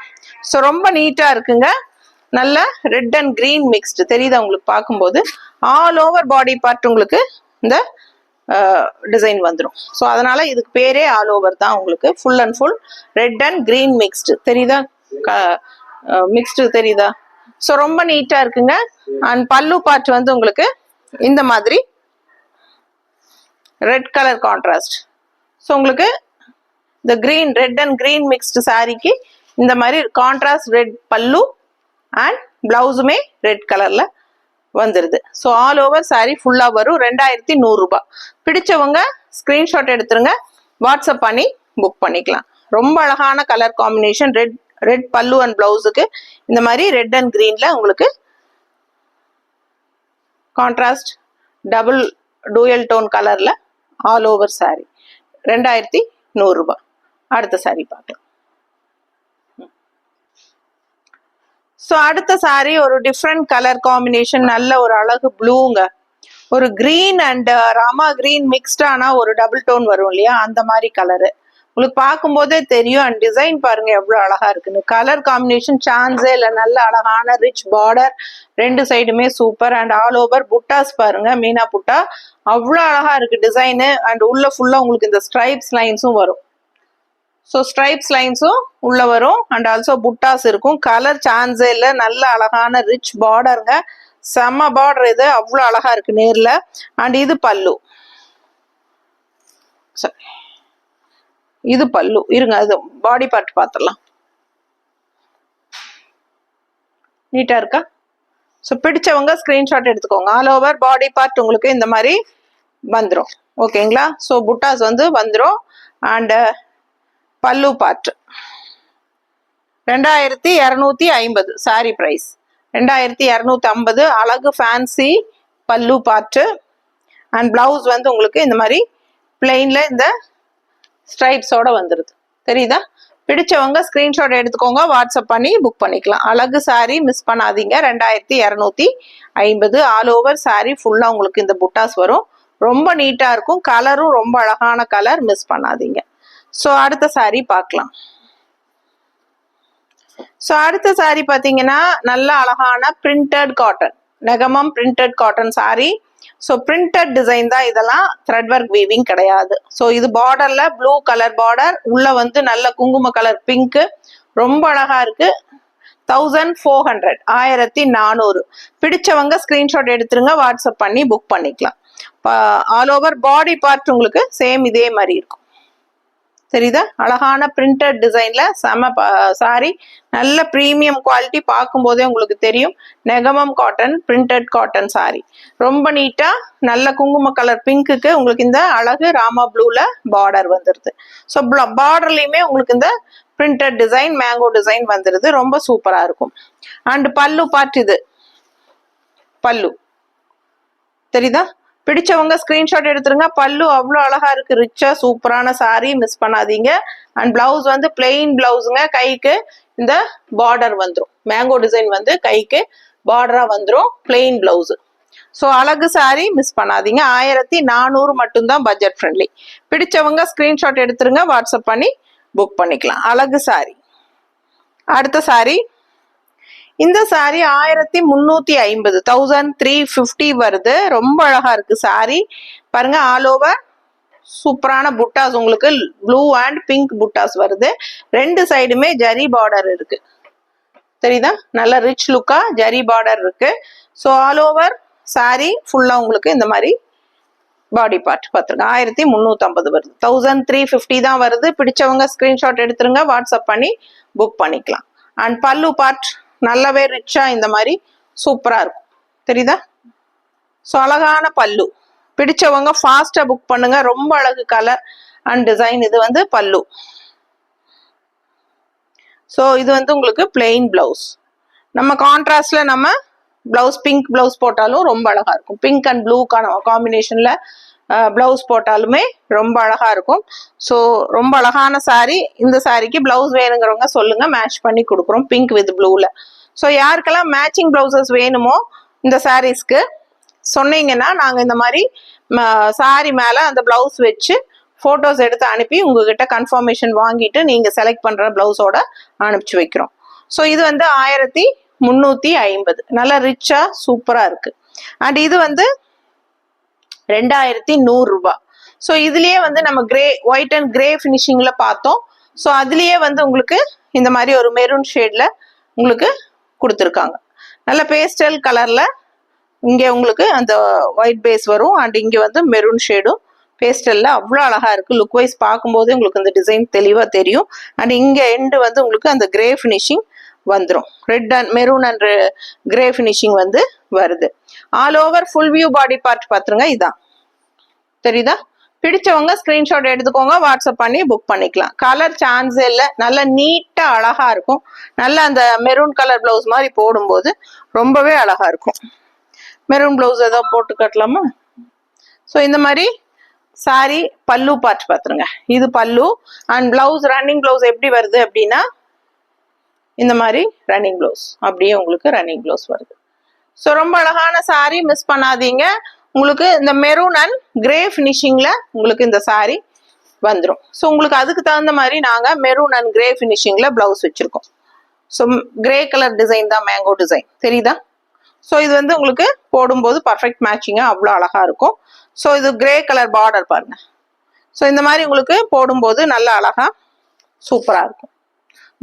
ஸோ ரொம்ப நீட்டா இருக்குங்க. நல்ல ரெட் அண்ட் கிரீன் மிக்ஸ்டு தெரியுதா உங்களுக்கு பார்க்கும்போது? ஆல் ஓவர் பாடி பார்ட் உங்களுக்கு இந்த டிசைன் வந்துடும். ஸோ அதனால இதுக்கு பேரே ஆல் ஓவர் தான் உங்களுக்கு. Full and full red and green mixed தெரியுதா? மிக்ஸ்டு தெரியுதா? ஸோ ரொம்ப நீட்டா இருக்குங்க. அண்ட் பல்லு பார்ட் வந்து உங்களுக்கு இந்த மாதிரி ரெட் கலர் கான்ட்ராஸ்ட். ஸோ உங்களுக்கு இந்த green, red and green mixed சாரிக்கு இந்த மாதிரி கான்ட்ராஸ்ட் ரெட் பல்லு அண்ட் பிளவுஸுமே ரெட் கலர்ல வந்துருது. ஸோ ஆல் ஓவர் சாரி ஃபுல்லா வரும். 2100 ரூபாய். பிடிச்சவங்க ஸ்கிரீன்ஷாட் எடுத்துருங்க, வாட்ஸ்அப் பண்ணி புக் பண்ணிக்கலாம். ரொம்ப அழகான கலர் காம்பினேஷன். ரெட் பல்லு அண்ட் பிளவுஸுக்கு இந்த மாதிரி ரெட் அண்ட் கிரீன்ல உங்களுக்கு கான்ட்ராஸ்ட் டபுள் டூயல் டோன் கலர்ல ஆல் ஓவர் சாரி 2100 ரூபாய். அடுத்த சாரி பார்க்கலாம். ஸோ அடுத்த சாரி ஒரு டிஃப்ரெண்ட் கலர் காம்பினேஷன். நல்ல ஒரு அழகு ப்ளூங்க, ஒரு கிரீன் அண்ட் ராமா கிரீன் மிக்ஸ்டான ஒரு டபுள் டோன் வரும் இல்லையா, அந்த மாதிரி கலரு உங்களுக்கு பார்க்கும்போதே தெரியும். அண்ட் டிசைன் பாருங்க எவ்வளவு அழகா இருக்குன்னு. கலர் காம்பினேஷன் சான்ஸே இல்லை. நல்ல அழகான ரிச் பார்டர், ரெண்டு சைடுமே சூப்பர். அண்ட் ஆல் ஓவர் புட்டாஸ் பாருங்க, மீனா புட்டா அவ்வளோ அழகா இருக்கு டிசைனு. அண்ட் உள்ள ஃபுல்லா உங்களுக்கு இந்த ஸ்ட்ரைப்ஸ் லைன்ஸும் வரும். ஸோ ஸ்ட்ரைப்ஸ் லைன்ஸும் உள்ள வரும் அண்ட் ஆல்சோ புட்டாஸ் இருக்கும். கலர் சான்ஸே இல்லை, நல்ல அழகான ரிச் பார்டருங்க, செம்ம பார்டர் இது, அவ்வளோ அழகா இருக்கு நேரில். அண்ட் இது பல்லு, இது பல்லு. இருங்க அது பாடி பார்ட் பார்த்துடலாம். நீட்டா இருக்கா? ஸோ பிடிச்சவங்க ஸ்கிரீன்ஷாட் எடுத்துக்கோங்க. ஆல் ஓவர் பாடி பார்ட் உங்களுக்கு இந்த மாதிரி வந்துடும். ஓகேங்களா? ஸோ புட்டாஸ் வந்து வந்துடும். அண்ட் பல்லு பார்ட் 2250 சாரி ப்ரைஸ் 2250. அழகு ஃபேன்சி பல்லு பார்ட்டு. அண்ட் பிளவுஸ் வந்து உங்களுக்கு இந்த மாதிரி பிளெயின்ல இந்த ஸ்ட்ரைப்ஸோட வந்துடுது. தெரியுதா? பிடிச்சவங்க ஸ்கிரீன்ஷாட் எடுத்துக்கோங்க, வாட்ஸ்அப் பண்ணி புக் பண்ணிக்கலாம். அழகு சாரி மிஸ் பண்ணாதீங்க. 2250. ஆல் ஓவர் சாரி ஃபுல்லா உங்களுக்கு இந்த புட்டாஸ் வரும். ரொம்ப நீட்டா இருக்கும். கலரும் ரொம்ப அழகான கலர், மிஸ் பண்ணாதீங்க. ஸோ அடுத்த சாரி பார்க்கலாம். ஸோ அடுத்த சாரி பார்த்தீங்கன்னா நல்ல அழகான printed cotton, Negamam printed cotton sorry. So printed design தான் இதெல்லாம், த்ரெட் ஒர்க் வீவிங் கிடையாது. ஸோ இது பார்டர்ல ப்ளூ கலர் பார்டர், உள்ள வந்து நல்ல குங்கும கலர் பிங்க், ரொம்ப அழகா இருக்கு. 1400 1400. பிடிச்சவங்க ஸ்கிரீன்ஷாட் எடுத்துருங்க, வாட்ஸ்அப் பண்ணி புக் பண்ணிக்கலாம். ஆல் ஓவர் பாடி பார்ட் உங்களுக்கு சேம் இதே மாதிரி இருக்கும். தெரியுதா? அழகான பிரிண்டட் டிசைன்ல செம சாரி, நல்ல ப்ரீமியம் குவாலிட்டி. பார்க்கும் போதே உங்களுக்கு தெரியும், Negamam cotton printed cotton sorry. ரொம்ப நீட்டா நல்ல குங்கும கலர் பிங்க்குக்கு உங்களுக்கு இந்த அழகு ராமா ப்ளூல பார்டர் வந்துருது. ஸோ பார்டர்லயுமே உங்களுக்கு இந்த பிரிண்டட் டிசைன், மேங்கோ டிசைன் வந்துருது. ரொம்ப சூப்பரா இருக்கும். அண்ட் பல்லு பார்ட் இது பல்லு. தெரியுதா? பிடிச்சவங்க ஸ்கிரீன்ஷாட் எடுத்துருங்க. பல்லு அவ்வளோ அழகா இருக்கு, ரிச்சா சூப்பரான சாரி, மிஸ் பண்ணாதீங்க. அண்ட் பிளவுஸ் வந்து பிளெயின் பிளவுஸுங்க, கைக்கு இந்த பார்டர் வந்துடும். மேங்கோ டிசைன் வந்து கைக்கு பார்டரா வந்துடும், பிளெயின் பிளவுஸ். ஸோ அழகு சாரி, மிஸ் பண்ணாதீங்க. 1400 மட்டும்தான், பட்ஜெட் ஃப்ரெண்ட்லி. பிடிச்சவங்க ஸ்கிரீன்ஷாட் எடுத்துருங்க, வாட்ஸ்அப் பண்ணி புக் பண்ணிக்கலாம். அழகு சாரி. அடுத்த சாரி, இந்த சாரி 1350 1350 வருது. ரொம்ப அழகா இருக்கு சாரி. பாருங்க, ஆல் ஓவர் சூப்பரான புட்டாஸ், உங்களுக்கு ப்ளூ அண்ட் பிங்க் புட்டாஸ் வருது. ரெண்டு சைடுமே ஜரி பார்டர் இருக்கு. தெரியுதா? நல்ல ரிச் லுக்கா ஜரி பார்டர் இருக்கு. ஸோ ஆல் ஓவர் சாரி ஃபுல்லா உங்களுக்கு இந்த மாதிரி பாடி பார்ட் பார்த்துருங்க. 1350 வருது. 1350 தான் வருது. பிடிச்சவங்க ஸ்கிரீன்ஷாட் எடுத்துருங்க, வாட்ஸ்அப் பண்ணி புக் பண்ணிக்கலாம். அண்ட் பல்லு பார்ட் நல்லாவே ரிச்சா இந்த மாதிரி சூப்பரா இருக்கும். தெரியுதா? ஸோ அழகான பல்லு. பிடிச்சவங்க ஃபாஸ்டா புக் பண்ணுங்க. ரொம்ப அழகு கலர் அண்ட் டிசைன். இது வந்து பல்லு. ஸோ இது வந்து உங்களுக்கு பிளெயின் பிளவுஸ். நம்ம கான்ட்ராஸ்ட்ல நம்ம பிளவுஸ் பிங்க் பிளவுஸ் போட்டாலும் ரொம்ப அழகா இருக்கும். பிங்க் அண்ட் ப்ளூ காம்பினேஷன்ல பிளவுஸ் போட்டாலுமே ரொம்ப அழகா இருக்கும். ஸோ ரொம்ப அழகான சாரி. இந்த சாரிக்கு பிளவுஸ் வேணுங்கிறவங்க சொல்லுங்க, மேட்ச் பண்ணி கொடுக்குறோம் பிங்க் வித் ப்ளூல. ஸோ யாருக்கெல்லாம் மேட்சிங் பிளவுசஸ் வேணுமோ இந்த சாரீஸ்க்கு சொன்னீங்கன்னா நாங்கள் இந்த மாதிரி சாரி மேலே அந்த பிளவுஸ் வச்சு ஃபோட்டோஸ் எடுத்து அனுப்பி உங்ககிட்ட கன்ஃபர்மேஷன் வாங்கிட்டு நீங்கள் செலக்ட் பண்ணுற பிளவுஸோட அனுப்பிச்சு வைக்கிறோம். ஸோ இது வந்து 1350. நல்லா ரிச்சா சூப்பரா இருக்கு. அண்ட் இது வந்து 2100 ரூபாய். ஸோ இதுலயே வந்து நம்ம கிரே, ஒயிட் அண்ட் கிரே ஃபினிஷிங்ல பார்த்தோம். ஸோ அதுலயே வந்து உங்களுக்கு இந்த மாதிரி ஒரு மெரூன் ஷேட்ல உங்களுக்கு கொடுத்துருக்காங்க. நல்ல பேஸ்டல் கலர்ல இங்க உங்களுக்கு அந்த ஒயிட் பேஸ் வரும். அண்ட் இங்க வந்து மெரூன் ஷேடும் பேஸ்டல்ல அவ்வளோ அழகா இருக்கு. லுக் வைஸ் பார்க்கும்போது உங்களுக்கு அந்த டிசைன் தெளிவா தெரியும். அண்ட் இங்க எண்டு வந்து உங்களுக்கு அந்த கிரே ஃபினிஷிங் வந்துடும். Red and maroon and grey finishing வந்து வருது. All over full view body part பார்த்துருங்க. இதான் தெரியுதா? பிடிச்சவங்க ஸ்கிரீன்ஷாட் எடுத்துக்கோங்க, வாட்ஸ்அப் பண்ணி புக் பண்ணிக்கலாம். கலர் சான்ஸே இல்லை, நல்ல நீட்டா அழகா இருக்கும். நல்ல அந்த மெரூன் கலர் பிளவுஸ் மாதிரி போடும்போது ரொம்பவே அழகா இருக்கும். மெரூன் பிளவுஸ் ஏதோ போட்டு கட்டலாமா? ஸோ இந்த மாதிரி சாரி பல்லு பார்ட் பார்த்துருங்க. இது பல்லு. அண்ட் பிளவுஸ், ரன்னிங் பிளவுஸ் எப்படி வருது அப்படின்னா இந்த மாதிரி ரன்னிங் பிளவுஸ், அப்படியே உங்களுக்கு ரன்னிங் பிளவுஸ் வருது. ஸோ ரொம்ப அழகான சாரி, மிஸ் பண்ணாதீங்க. உங்களுக்கு இந்த மெரூன் அண்ட் கிரே ஃபினிஷிங்ல உங்களுக்கு இந்த சாரி வந்துடும். ஸோ உங்களுக்கு அதுக்கு தகுந்த மாதிரி நாங்கள் மெரூன் அண்ட் கிரே ஃபினிஷிங்ல பிளவுஸ் வச்சிருக்கோம். ஸோ கிரே கலர் டிசைன் தான், மேங்கோ டிசைன். தெரியுதா? ஸோ இது வந்து உங்களுக்கு போடும்போது பர்ஃபெக்ட் மேட்சிங்கா அவ்வளோ அழகா இருக்கும். ஸோ இது கிரே கலர் பார்டர் பாருங்க. ஸோ இந்த மாதிரி உங்களுக்கு போடும்போது நல்ல அழகா சூப்பரா இருக்கும்.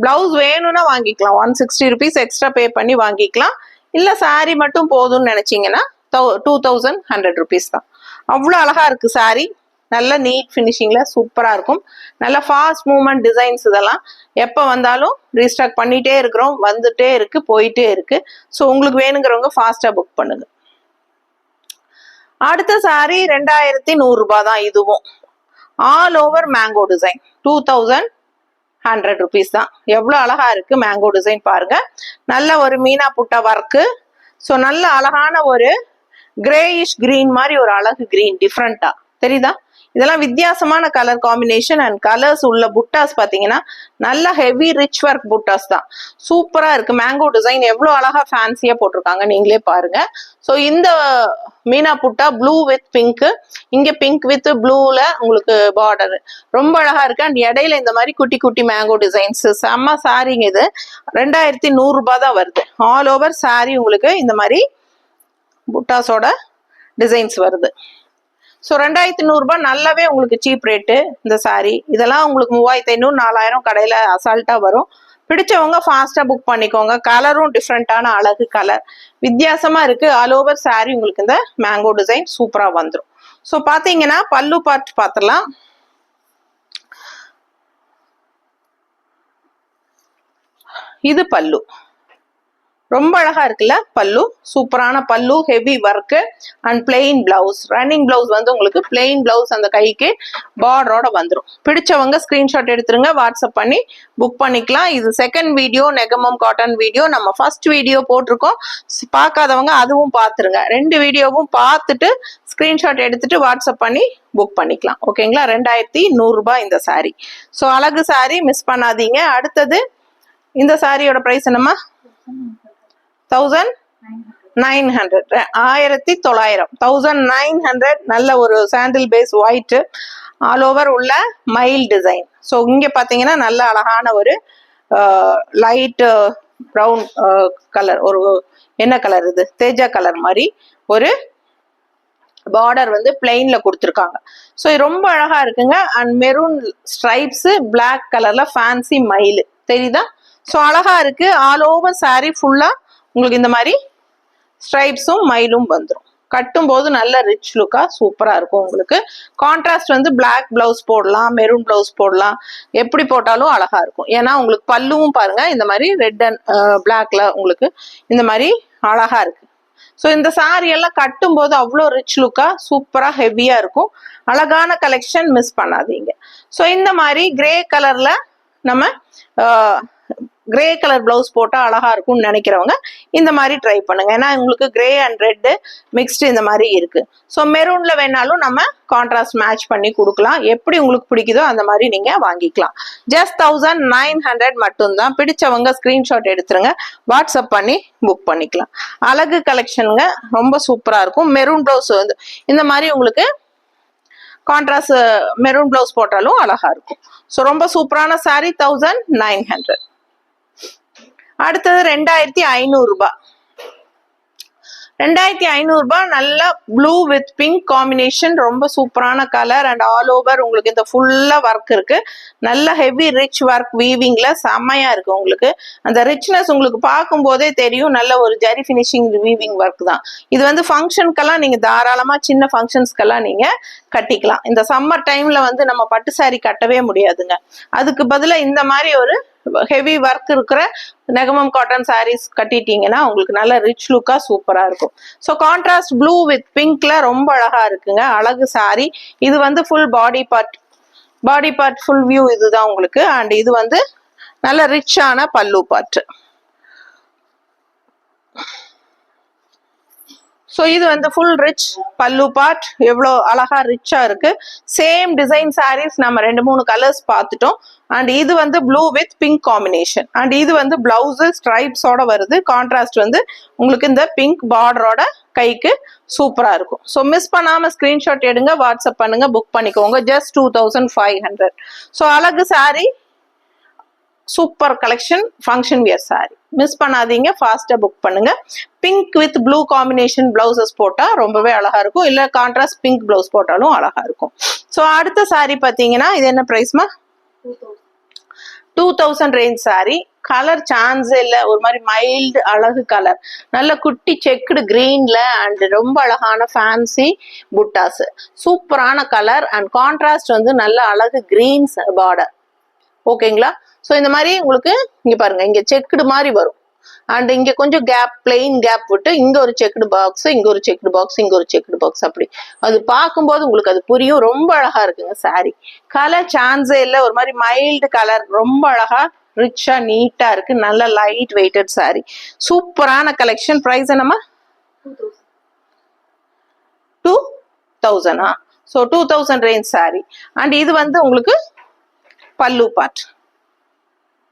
பிளவுஸ் வேணும்னா வாங்கிக்கலாம், 160 rupees எக்ஸ்ட்ரா பே பண்ணி வாங்கிக்கலாம். இல்ல சாரி மட்டும் போதும்னு நினைச்சீங்கன்னா 2100 rupees தான். அவ்வளோ அழகா இருக்கு சாரி, நல்ல நீட் ஃபினிஷிங்ல சூப்பரா இருக்கும். நல்ல ஃபாஸ்ட் மூவ்மெண்ட் டிசைன்ஸ், இதெல்லாம் எப்போ வந்தாலும் ரீஸ்டாக் பண்ணிட்டே இருக்கிறோம், வந்துட்டே இருக்கு, போயிட்டே இருக்கு. ஸோ உங்களுக்கு வேணுங்கிறவங்க ஃபாஸ்டா புக் பண்ணுங்க. அடுத்த சாரி 2100 ரூபாய் தான். இதுவும் all over mango design, 2100 rupees தான். எவ்வளவு அழகா இருக்கு மேங்கோ டிசைன் பாருங்க. நல்ல ஒரு மீனா புட்டா ஒர்க்கு. ஸோ நல்ல அழகான ஒரு கிரேயிஷ் கிரீன் மாதிரி ஒரு அழகு கிரீன், டிஃப்ரெண்டா தெரியுதா? இதெல்லாம் வித்தியாசமான கலர் காம்பினேஷன் அண்ட் கலர்ஸ் உள்ள புட்டாஸ் பாத்தீங்கன்னா நல்ல ஹெவி ரிச் ஒர்க் புட்டாஸ் தான். சூப்பரா இருக்கு. மேங்கோ டிசைன் எவ்வளவு அழகா ஃபேன்சியா போட்டிருக்காங்க, நீங்களே பாருங்க. ஸோ இந்த மீனா புட்டா ப்ளூ வித் பிங்க், இங்க பிங்க் வித் ப்ளூல உங்களுக்கு பார்டர் ரொம்ப அழகா இருக்கு. அண்ட் இடையில இந்த மாதிரி குட்டி குட்டி மேங்கோ டிசைன்ஸ், செம்ம சாரிங்க. இது 2100 ரூபாய் தான் வருது. ஆல் ஓவர் சாரி உங்களுக்கு இந்த மாதிரி புட்டாஸோட டிசைன்ஸ் வருது. ஸோ 2100 ரூபாய் நல்லாவே உங்களுக்கு சீப் ரேட்டு இந்த சாரி. இதெல்லாம் உங்களுக்கு 3500 4000 கடையில அசால்ட்டா வரும். பிடிச்சவங்க ஃபாஸ்டா புக் பண்ணிக்கோங்க. கலரும் டிஃப்ரெண்டான அழகு கலர், வித்தியாசமா இருக்கு. ஆல் ஓவர் சாரி உங்களுக்கு இந்த மேங்கோ டிசைன் சூப்பரா வந்துடும். ஸோ பாத்தீங்கன்னா பல்லு பார்ட் பார்த்துடலாம். இது பல்லு, ரொம்ப அழகா இருக்குல்ல பல்லு, சூப்பரான பல்லு, heavy work and plain blouse. Running blouse வந்து உங்களுக்கு பிளெயின் பிளவுஸ் அந்த கைக்கு பார்டரோட வந்துடும். பிடிச்சவங்க ஸ்கிரீன்ஷாட் எடுத்துருங்க, வாட்ஸ்அப் பண்ணி புக் பண்ணிக்கலாம். இது second video, Negamam cotton video. நம்ம ஃபர்ஸ்ட் வீடியோ போட்டிருக்கோம், பார்க்காதவங்க அதுவும் பார்த்துருங்க. 2 வீடியோவும் பார்த்துட்டு ஸ்கிரீன்ஷாட் எடுத்துட்டு வாட்ஸ்அப் பண்ணி புக் பண்ணிக்கலாம். ஓகேங்களா? 2100 ரூபாய் இந்த சாரி. ஸோ அழகு சாரி, மிஸ் பண்ணாதீங்க. அடுத்தது இந்த சாரியோட பிரைஸ் என்னம்மா? 1900, 1900. நல்ல ஒரு சாண்டில் பேஸ் ஒயிட் ஆல் ஓவர் உள்ள மைல் டிசைன். ஸோ இங்க பாத்தீங்கன்னா நல்ல அழகான ஒரு லைட் ப்ரௌன் கலர், ஒரு என்ன கலர் இது, தேஜா கலர் மாதிரி ஒரு பார்டர் வந்து பிளெயின்ல கொடுத்துருக்காங்க. ஸோ இது ரொம்ப அழகா இருக்குங்க. அண்ட் மெரூன் ஸ்ட்ரைப்ஸ், பிளாக் கலர்ல ஃபேன்சி மயில் தெரியுதா? ஸோ அழகா இருக்கு. ஆல் ஓவர் சாரி ஃபுல்லா உங்களுக்கு இந்த மாதிரி ஸ்ட்ரைப்ஸும் மயிலும் வந்துடும். கட்டும் போது நல்ல ரிச் லுக்கா சூப்பரா இருக்கும். உங்களுக்கு கான்ட்ராஸ்ட் வந்து பிளாக் பிளவுஸ் போடலாம், மெரூன் பிளவுஸ் போடலாம், எப்படி போட்டாலும் அழகா இருக்கும். ஏன்னா உங்களுக்கு பல்லுவும் பாருங்க இந்த மாதிரி ரெட் அண்ட் பிளாக்ல உங்களுக்கு இந்த மாதிரி அழகா இருக்கு. ஸோ இந்த சாரி எல்லாம் கட்டும் போது அவ்வளோ ரிச் லுக்கா சூப்பரா ஹெவியா இருக்கும். அழகான கலெக்ஷன், மிஸ் பண்ணாதீங்க. ஸோ இந்த மாதிரி கிரே கலர்ல நம்ம கிரே கலர் பிளவுஸ் போட்டா அழகா இருக்கும்னு நினைக்கிறவங்க இந்த மாதிரி ட்ரை பண்ணுங்க. ஏன்னா உங்களுக்கு கிரே அண்ட் ரெட் மிக்ஸ்டு இந்த மாதிரி இருக்கு. ஸோ மெரூன்ல வேணாலும் நம்ம கான்ட்ராஸ்ட் மேட்ச் பண்ணி கொடுக்கலாம். எப்படி உங்களுக்கு பிடிக்குதோ அந்த மாதிரி நீங்க வாங்கிக்கலாம். ஜஸ்ட் 1900 மட்டும்தான். பிடிச்சவங்க ஸ்கிரீன்ஷாட் எடுத்துருங்க, வாட்ஸ்அப் பண்ணி புக் பண்ணிக்கலாம். அழகு கலெக்ஷனுங்க, ரொம்ப சூப்பரா இருக்கும். மெரூன் பிளவுஸ் வந்து இந்த மாதிரி உங்களுக்கு கான்ட்ராஸ்ட் மெரூன் பிளவுஸ் போட்டாலும் அழகா இருக்கும். ஸோ ரொம்ப சூப்பரான சாரி, 1900. அடுத்தது 2500 ரூபாய். 2500 ரூபாய். நல்ல ப்ளூ வித் பிங்க் காம்பினேஷன், ரொம்ப சூப்பரான கலர் அண்ட் ஆல் ஓவர் உங்களுக்கு இந்த ஃபுல்லா ஒர்க் இருக்கு. நல்ல ஹெவி ரிச் ஒர்க் வீவிங்ல செம்மையா இருக்கு. உங்களுக்கு அந்த ரிச்னஸ் உங்களுக்கு பார்க்கும் போதே தெரியும். நல்ல ஒரு ஜரி ஃபினிஷிங் வீவிங் ஒர்க் தான். இது வந்து ஃபங்க்ஷனுக்கெல்லாம் நீங்க தாராளமா சின்ன ஃபங்க்ஷன்ஸ்க்கெல்லாம் நீங்க கட்டிக்கலாம். இந்த சம்மர் டைம்ல வந்து நம்ம பட்டு சாரி கட்டவே முடியாதுங்க. அதுக்கு பதிலா இந்த மாதிரி ஒரு ஹெவி ஒர்க் இருக்கிற நெகமம் காட்டன் சாரீஸ் கட்டிட்டீங்கன்னா உங்களுக்கு நல்ல ரிச் லுக்கா சூப்பரா இருக்கும். ஸோ கான்ட்ராஸ்ட் ப்ளூ வித் பிங்க்ல ரொம்ப அழகா இருக்குங்க. அழகு சாரி. இது வந்து full body part full view இதுதான் உங்களுக்கு. அண்ட் இது வந்து நல்ல ரிச்சான பல்லு பார்ட். ஸோ இது வந்து ஃபுல் ரிச் பல்லு பார்ட், எவ்வளோ அழகா ரிச்சா இருக்கு. சேம் டிசைன் சாரீஸ் நம்ம 2-3 கலர்ஸ் பார்த்துட்டோம். அண்ட் இது வந்து blue with pink combination. And இது வந்து பிளவுஸ் ஸ்ட்ரைப்ஸோட வருது. கான்ட்ராஸ்ட் வந்து உங்களுக்கு இந்த பிங்க் பார்டரோட கைக்கு சூப்பரா இருக்கும். ஸோ மிஸ் பண்ணாம ஸ்கிரீன்ஷாட் எடுங்க, வாட்ஸ்அப் பண்ணுங்க, புக் பண்ணிக்கோங்க. ஜஸ்ட் 2500. ஸோ அழகு sorry, super collection, function wear sorry, miss பண்ணாதீங்க, ஃபாஸ்டா புக் பண்ணுங்க. Pink with blue combination blouses போட்டா ரொம்பவே அழகா இருக்கும். இல்ல கான்ட்ராஸ்ட் பிங்க் பிளவுஸ் போட்டாலும் அழகா இருக்கும். ஸோ அடுத்த சாரி பாத்தீங்கன்னா இது என்ன பிரைஸ்மா? 2000 ரேஞ்ச் சாரி. கலர் சான்ஸே இல்லை, ஒரு மாதிரி மைல்டு அழகு கலர், நல்ல குட்டி செக்குடு கிரீன்ல அண்ட் ரொம்ப அழகான ஃபேன்சி புட்டாஸ், சூப்பரான கலர் அண்ட் கான்ட்ராஸ்ட் வந்து நல்ல அழகு கிரீன்ஸ் பார்டர். ஓகேங்களா? ஸோ இந்த மாதிரி உங்களுக்கு இங்க பாருங்க, இங்க செக்குடு மாதிரி வரும் அண்ட் இங்க கொஞ்சம் கேப், பிளெயின் கேப் விட்டு இங்க ஒரு செக்குடு பாக்ஸ், இங்க ஒரு செக்குடு பாக்ஸ், இங்க ஒரு செக்குடு பாக்ஸ், அப்படி அது பார்க்கும்போது உங்களுக்கு அது புரியும். ரொம்ப அழகா இருக்குங்க சாரி. கலர் சான்ஸே இல்லை, ஒரு மாதிரி மைல்டு கலர், ரொம்ப அழகா ரிச்சா நீட்டா இருக்கு. நல்ல லைட் வெயிட்டட் சாரி, சூப்பரான கலெக்ஷன். பிரைஸ் என்னமா? 2000. So 2000 range sorry. அண்ட் இது வந்து உங்களுக்கு பல்லு பார்ட்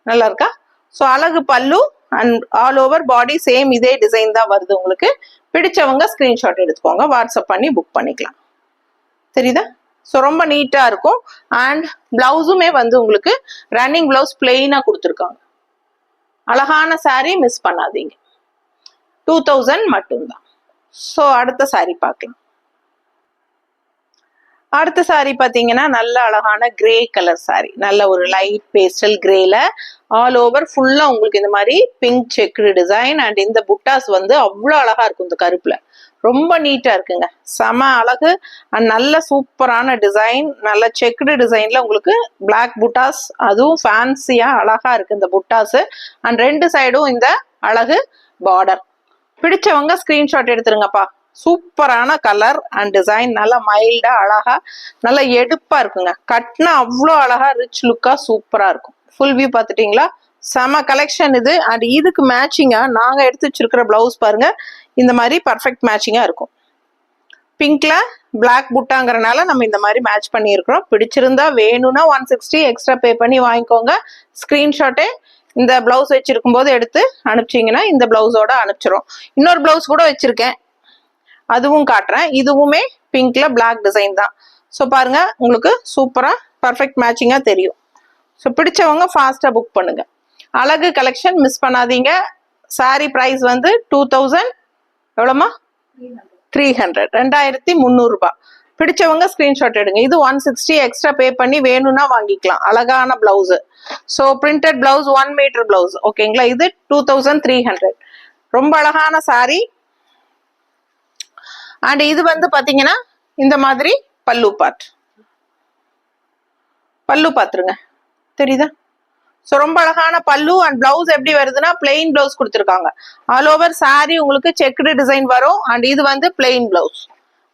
நல்லா இருக்கா? ஸோ அழகு பல்லு and all over body same இதே டிசைன் தான் வருது. உங்களுக்கு பிடிச்சவங்க ஸ்கிரீன்ஷாட் எடுத்துக்கோங்க, வாட்ஸ்அப் பண்ணி புக் பண்ணிக்கலாம். தெரியுதா? ஸோ ரொம்ப நீட்டா இருக்கும். அண்ட் பிளவுஸுமே வந்து உங்களுக்கு ரன்னிங் பிளவுஸ் பிளெயினா கொடுத்துருக்காங்க. அழகான சாரி, மிஸ் பண்ணாதீங்க. 2000 மட்டும்தான். ஸோ அடுத்த சாரி பார்க்கலாம். அடுத்த சாரி பாத்தீங்கன்னா நல்ல அழகான கிரே கலர் சாரி, நல்ல ஒரு லைட் பேஸ்டல் கிரேல ஆல் ஓவர் ஃபுல்லா உங்களுக்கு இந்த மாதிரி பிங்க் செக்குடு டிசைன் அண்ட் இந்த புட்டாஸ் வந்து அவ்வளோ அழகா இருக்கும். இந்த கருப்புல ரொம்ப நீட்டா இருக்குங்க, செம அழகு அண்ட் நல்ல சூப்பரான டிசைன், நல்ல செக்குடு டிசைன்ல உங்களுக்கு பிளாக் புட்டாஸ், அதுவும் ஃபேன்சியா அழகா இருக்கு இந்த புட்டாஸ். அண்ட் ரெண்டு சைடும் இந்த அழகு பார்டர். பிடிச்சவங்க ஸ்கிரீன்ஷாட் எடுத்துருங்கப்பா. சூப்பரான கலர் அண்ட் டிசைன், நல்லா மைல்டா அழகா நல்லா எடுப்பா இருக்குங்க. கட்னா அவ்வளோ அழகா ரிச் லுக்கா சூப்பரா இருக்கும். ஃபுல் வியூ பார்த்துட்டீங்களா? செம கலெக்ஷன் இது. அண்ட் இதுக்கு மேட்சிங்கா நாங்க எடுத்து வச்சிருக்கிற பிளவுஸ் பாருங்க, இந்த மாதிரி பர்ஃபெக்ட் மேட்சிங்கா இருக்கும். பிங்க்ல பிளாக் புட்டாங்கிறனால நம்ம இந்த மாதிரி மேட்ச் பண்ணியிருக்கிறோம். பிடிச்சிருந்தா வேணும்னா 160 எக்ஸ்ட்ரா பே பண்ணி வாங்கிக்கோங்க. ஸ்கிரீன்ஷாட்டே இந்த பிளவுஸ் வச்சிருக்கும் போது எடுத்து அனுப்பிச்சிங்கன்னா இந்த பிளவுஸோட அனுப்பிச்சிரும். இன்னொரு பிளவுஸ் கூட வச்சிருக்கேன், அதுவும் காட்டுறேன். இதுவுமே பிங்க்ல பிளாக் டிசைன் தான். ஸோ பாருங்க, உங்களுக்கு சூப்பரா பர்ஃபெக்ட் மேட்சிங்கா தெரியும். ஸோ பிடிச்சவங்க ஃபாஸ்டா புக் பண்ணுங்க. அழகு கலெக்ஷன் மிஸ் பண்ணாதீங்க. சாரி பிரைஸ் வந்து 2000 எவ்வளோமா? 300, 2300 ரூபாய். பிடிச்சவங்க ஸ்கிரீன்ஷாட் எடுங்க. இது 160 எக்ஸ்ட்ரா பே பண்ணி வேணும்னா வாங்கிக்கலாம். அழகான blouse. So printed blouse, 1 metre blouse. ஓகேங்களா? இது 2300. ரொம்ப அழகான சாரி. அண்ட் இது வந்து பாத்தீங்கன்னா இந்த மாதிரி பல்லு பார்ட், பல்லு பாத்துருங்க, தெரியுதா? ஸோ ரொம்ப அழகான பல்லு அண்ட் பிளவுஸ் எப்படி வருதுன்னா பிளெயின் பிளவுஸ் கொடுத்துருக்காங்க. ஆல் ஓவர் சாரி உங்களுக்கு செக்குடு டிசைன் வரும். அண்ட் இது வந்து பிளெயின் பிளவுஸ்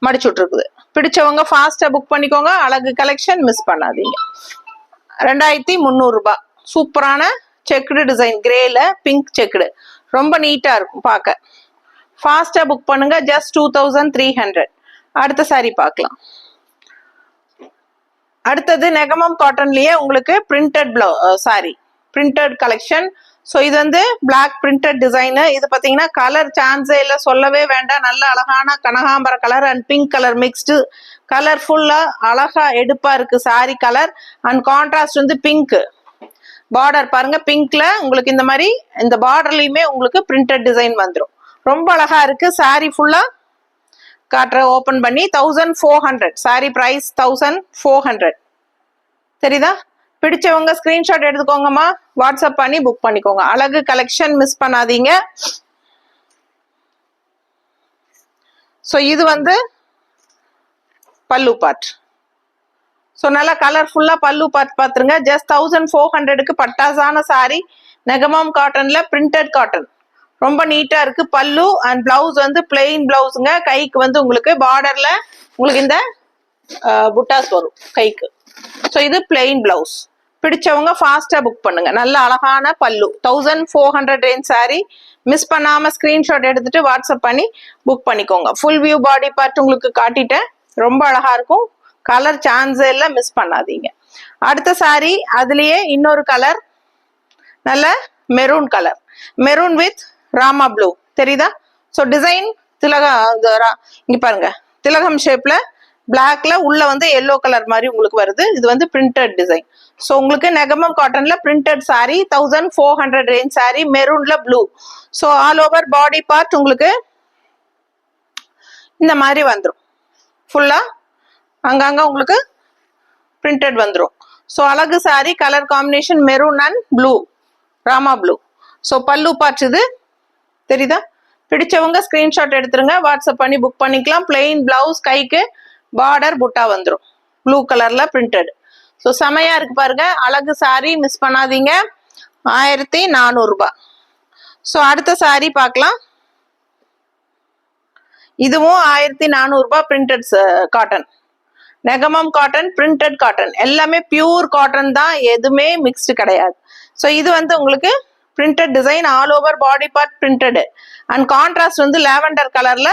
மடிச்சுட்டு இருக்குது. பிடிச்சவங்க ஃபாஸ்டா புக் பண்ணிக்கோங்க. அழகு கலெக்ஷன் மிஸ் பண்ணாதீங்க. 2300 ரூபாய். சூப்பரான செக்குடு டிசைன் கிரேல பிங்க் செக்குடு, ரொம்ப நீட்டா இருக்கும் பார்க்க. ஃபாஸ்டா புக் பண்ணுங்க. ஜஸ்ட் 2300. அடுத்த சாரி பார்க்கலாம். அடுத்தது நெகமம் காட்டன்லயே உங்களுக்கு printed sorry, printed collection. So இது வந்து பிளாக் பிரிண்டட் டிசைனு. இது பார்த்தீங்கன்னா கலர் சான்ஸே இல்லை, சொல்லவே வேண்டாம். நல்ல அழகான கனகாம்பர colour and pink colour mixed, கலர்ஃபுல்லா அழகா எடுப்பா இருக்கு சாரி கலர். அண்ட் கான்ட்ராஸ்ட் வந்து பிங்க் பார்டர் பாருங்க. பிங்க்ல உங்களுக்கு இந்த மாதிரி இந்த பார்டர்லயுமே உங்களுக்கு பிரிண்டட் டிசைன் வந்துடும். ரொம்ப அழகா இருக்கு. சாரி ஃபுல்லா காட்டுற ஓபன் பண்ணி 1400. சாரி பிரைஸ் 1400. தெரியுதா? பிடிச்சவங்க ஸ்கிரீன்ஷாட் எடுத்துக்கோங்கம்மா, வாட்ஸ்அப் பண்ணி புக் பண்ணிக்கோங்க. அழகு கலெக்ஷன் மிஸ் பண்ணாதீங்க. ஸோ இது வந்து பல்லு பார்ட். ஸோ நல்லா கலர்ஃபுல்லா பல்லு பார்ட் பார்த்துருங்க. ஜஸ்ட் 1400க்கு பட்டாசான சாரி, நெகமம் காட்டன்ல பிரிண்டட் காட்டன். ரொம்ப நீட்டா இருக்கு. பல்லு அண்ட் பிளவுஸ் வந்து பிளெயின் பிளவுஸுங்க. கைக்கு வந்து உங்களுக்கு பார்டர்ல உங்களுக்கு இந்த புட்டாஸ் வரும் கைக்கு. ஸோ இது பிளெயின் பிளவுஸ். பிடிச்சவங்க ஃபாஸ்டா புக் பண்ணுங்க. நல்ல அழகான பல்லு. 1400 ரேஞ்ச் சாரி. மிஸ் பண்ணாம ஸ்கிரீன்ஷாட் எடுத்துட்டு வாட்ஸ்அப் பண்ணி புக் பண்ணிக்கோங்க. ஃபுல் வியூ பாடி பார்ட் உங்களுக்கு காட்டிட்டேன். ரொம்ப அழகா இருக்கும். கலர் சான்ஸ் எல்லாம் மிஸ் பண்ணாதீங்க. அடுத்த சாரி அதுலயே இன்னொரு கலர், நல்ல maroon colour, maroon with Rama blue. தெரியுதா? ஸோ டிசைன் திலகம், இங்க பாருங்க, திலகம் ஷேப்ல பிளாக்ல உள்ள வந்து எல்லோ கலர் மாதிரி உங்களுக்கு வருது. இது வந்து பிரிண்டட் டிசைன். ஸோ உங்களுக்கு நெகமம் காட்டன்ல பிரிண்டட் சாரி, 1400 ரேஞ்ச் சாரி, மெரூன்ல blue. So all over body part உங்களுக்கு இந்த மாதிரி வந்துடும். ஃபுல்லா அங்கங்க உங்களுக்கு பிரிண்டட் வந்துடும். ஸோ அழகு sorry colour combination maroon and blue, Rama blue. So பல்லு பார்ட் இது தெரியுதா? பிடிச்சவங்க ஸ்கிரீன்ஷாட் எடுத்துருங்க, வாட்ஸ்அப் பண்ணி புக் பண்ணிக்கலாம். பிளெயின் பிளவுஸ், கைக்கு பார்டர் புட்டா வந்துடும் ப்ளூ கலர்ல பிரிண்டட். ஸோ செமையா இருக்கு பாருங்க, அழகு சாரி மிஸ் பண்ணாதீங்க. 1400 ரூபாய். ஸோ அடுத்த சாரி பார்க்கலாம். இதுவும் 1400 ரூபாய் printed cotton, Negamam cotton, printed cotton, எல்லாமே பியூர் காட்டன் தான், எதுவுமே மிக்ஸ்டு கிடையாது. ஸோ இது வந்து உங்களுக்கு printed design, all over body part printed and contrast வந்து லாவெண்டர் கலர்ல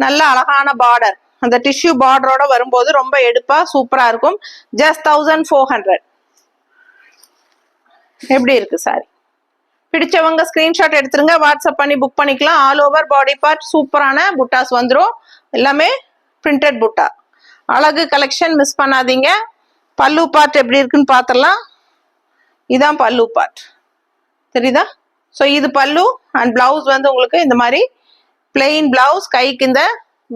நல்ல அழகான பார்டர், அந்த டிஷ்யூ பார்டரோட வரும்போது ரொம்ப எடுப்பா சூப்பரா இருக்கும். ஜஸ்ட் 1400. எப்படி இருக்கு சாரி? பிடிச்சவங்க ஸ்கிரீன்ஷாட் எடுத்துருங்க, வாட்ஸ்அப் பண்ணி புக் பண்ணிக்கலாம். ஆல் ஓவர் பாடி பார்ட் சூப்பரான புட்டாஸ் வந்துடும், எல்லாமே பிரிண்டட் புட்டா. அழகு கலெக்ஷன் மிஸ் பண்ணாதீங்க. பல்லு பார்ட் எப்படி இருக்குன்னு பார்த்துடலாம். இதான் பல்லு பார்ட் தெரியுதா? ஸோ இது பல்லு அண்ட் பிளவுஸ் வந்து உங்களுக்கு இந்த மாதிரி பிளெயின் பிளவுஸ், கைக்கு இந்த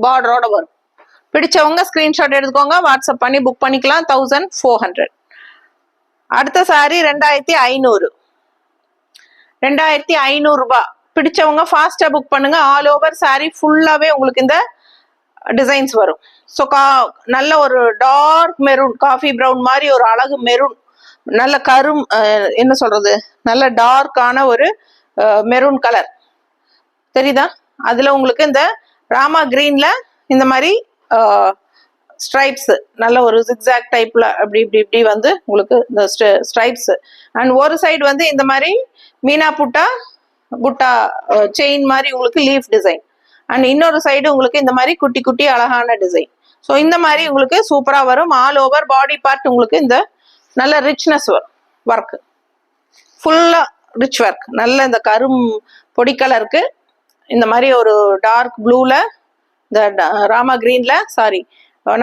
பார்டரோட வரும். பிடிச்சவங்க ஸ்கிரீன்ஷாட் எடுத்துக்கோங்க, வாட்ஸ்அப் பண்ணி புக் பண்ணிக்கலாம். 1400. அடுத்த சாரி 2500. 2500 ரூபாய். பிடிச்சவங்க ஃபாஸ்டா புக் பண்ணுங்க. ஆல் ஓவர் சாரி ஃபுல்லாவே உங்களுக்கு இந்த டிசைன்ஸ் வரும். ஸோ நல்ல ஒரு டார்க் மெரூன், காஃபி ப்ரௌன் மாதிரி ஒரு அழகு மெரூன், நல்ல கரும் என்ன சொல்றது, நல்ல டார்க்கான ஒரு மெரூன் கலர் தெரியுதா? அதுல உங்களுக்கு இந்த ராமா கிரீன்ல இந்த மாதிரி ஸ்ட்ரைப்ஸ், நல்ல ஒரு ஜிக்ஸாக் டைப்ல அப்படி இப்படி இப்படி வந்து உங்களுக்கு இந்த ஸ்ட்ரைப்ஸ். அண்ட் ஒரு சைடு வந்து இந்த மாதிரி மீனா புட்டா செயின் மாதிரி உங்களுக்கு லீஃப் டிசைன். அண்ட் இன்னொரு சைடு உங்களுக்கு இந்த மாதிரி குட்டி குட்டி அழகான டிசைன். ஸோ இந்த மாதிரி உங்களுக்கு சூப்பரா வரும். ஆல் ஓவர் பாடி பார்ட் உங்களுக்கு இந்த நல்ல ரிச்னஸ் வரும். ஒர்க் ஃபுல்லா ரிச் ஒர்க், நல்ல இந்த கரும் பொடி கலருக்கு இந்த மாதிரி ஒரு டார்க் ப்ளூல, இந்த ராமா கிரீன்ல, சாரி,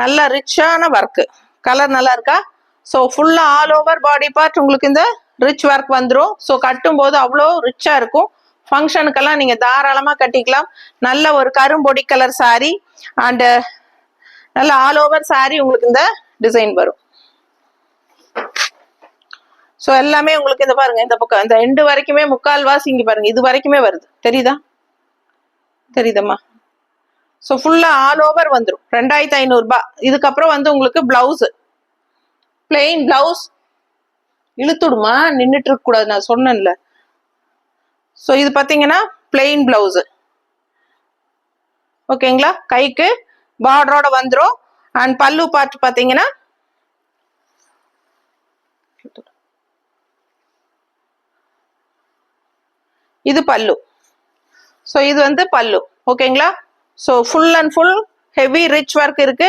நல்ல ரிச்சான ஒர்க்கு. கலர் நல்லா இருக்கா? ஸோ ஃபுல்லா ஆல் ஓவர் பாடி பார்ட் உங்களுக்கு இந்த ரிச் ஒர்க் வந்துடும். ஸோ கட்டும் போது அவ்வளோ ரிச்சா இருக்கும். ஃபங்க்ஷனுக்கெல்லாம் நீங்க தாராளமா கட்டிக்கலாம். நல்ல ஒரு கரும்பொடி கலர் சாரி அண்ட் நல்ல ஆல் ஓவர் சாரி உங்களுக்கு இந்த டிசைன் வரும். ஸோ எல்லாமே உங்களுக்கு இந்த பாருங்க, இந்த பக்கம் இந்த எண்டு வரைக்குமே முக்கால்வாசி இங்க பாருங்க, இது வரைக்குமே வருது தெரியுதா? தெரியுதம்மா? ஸோ ஃபுல்லா ஆல் ஓவர் வந்துடும். 2500 ரூபாய். இதுக்கப்புறம் வந்து உங்களுக்கு பிளவுஸ், பிளெயின் பிளவுஸ், இழுத்துடுமா, நின்றுட்டு இருக்க கூடாது, நான் சொன்னேன்ல. ஸோ இது பார்த்தீங்கன்னா பிளெயின் பிளவுஸ், ஓகேங்களா? கைக்கு பார்டரோட வந்துடும். அண்ட் பல்லு பார்ட் பார்த்தீங்கன்னா இது பல்லு. ஸோ இது வந்து பல்லு, ஓகேங்களா? So full and full heavy rich work இருக்கு.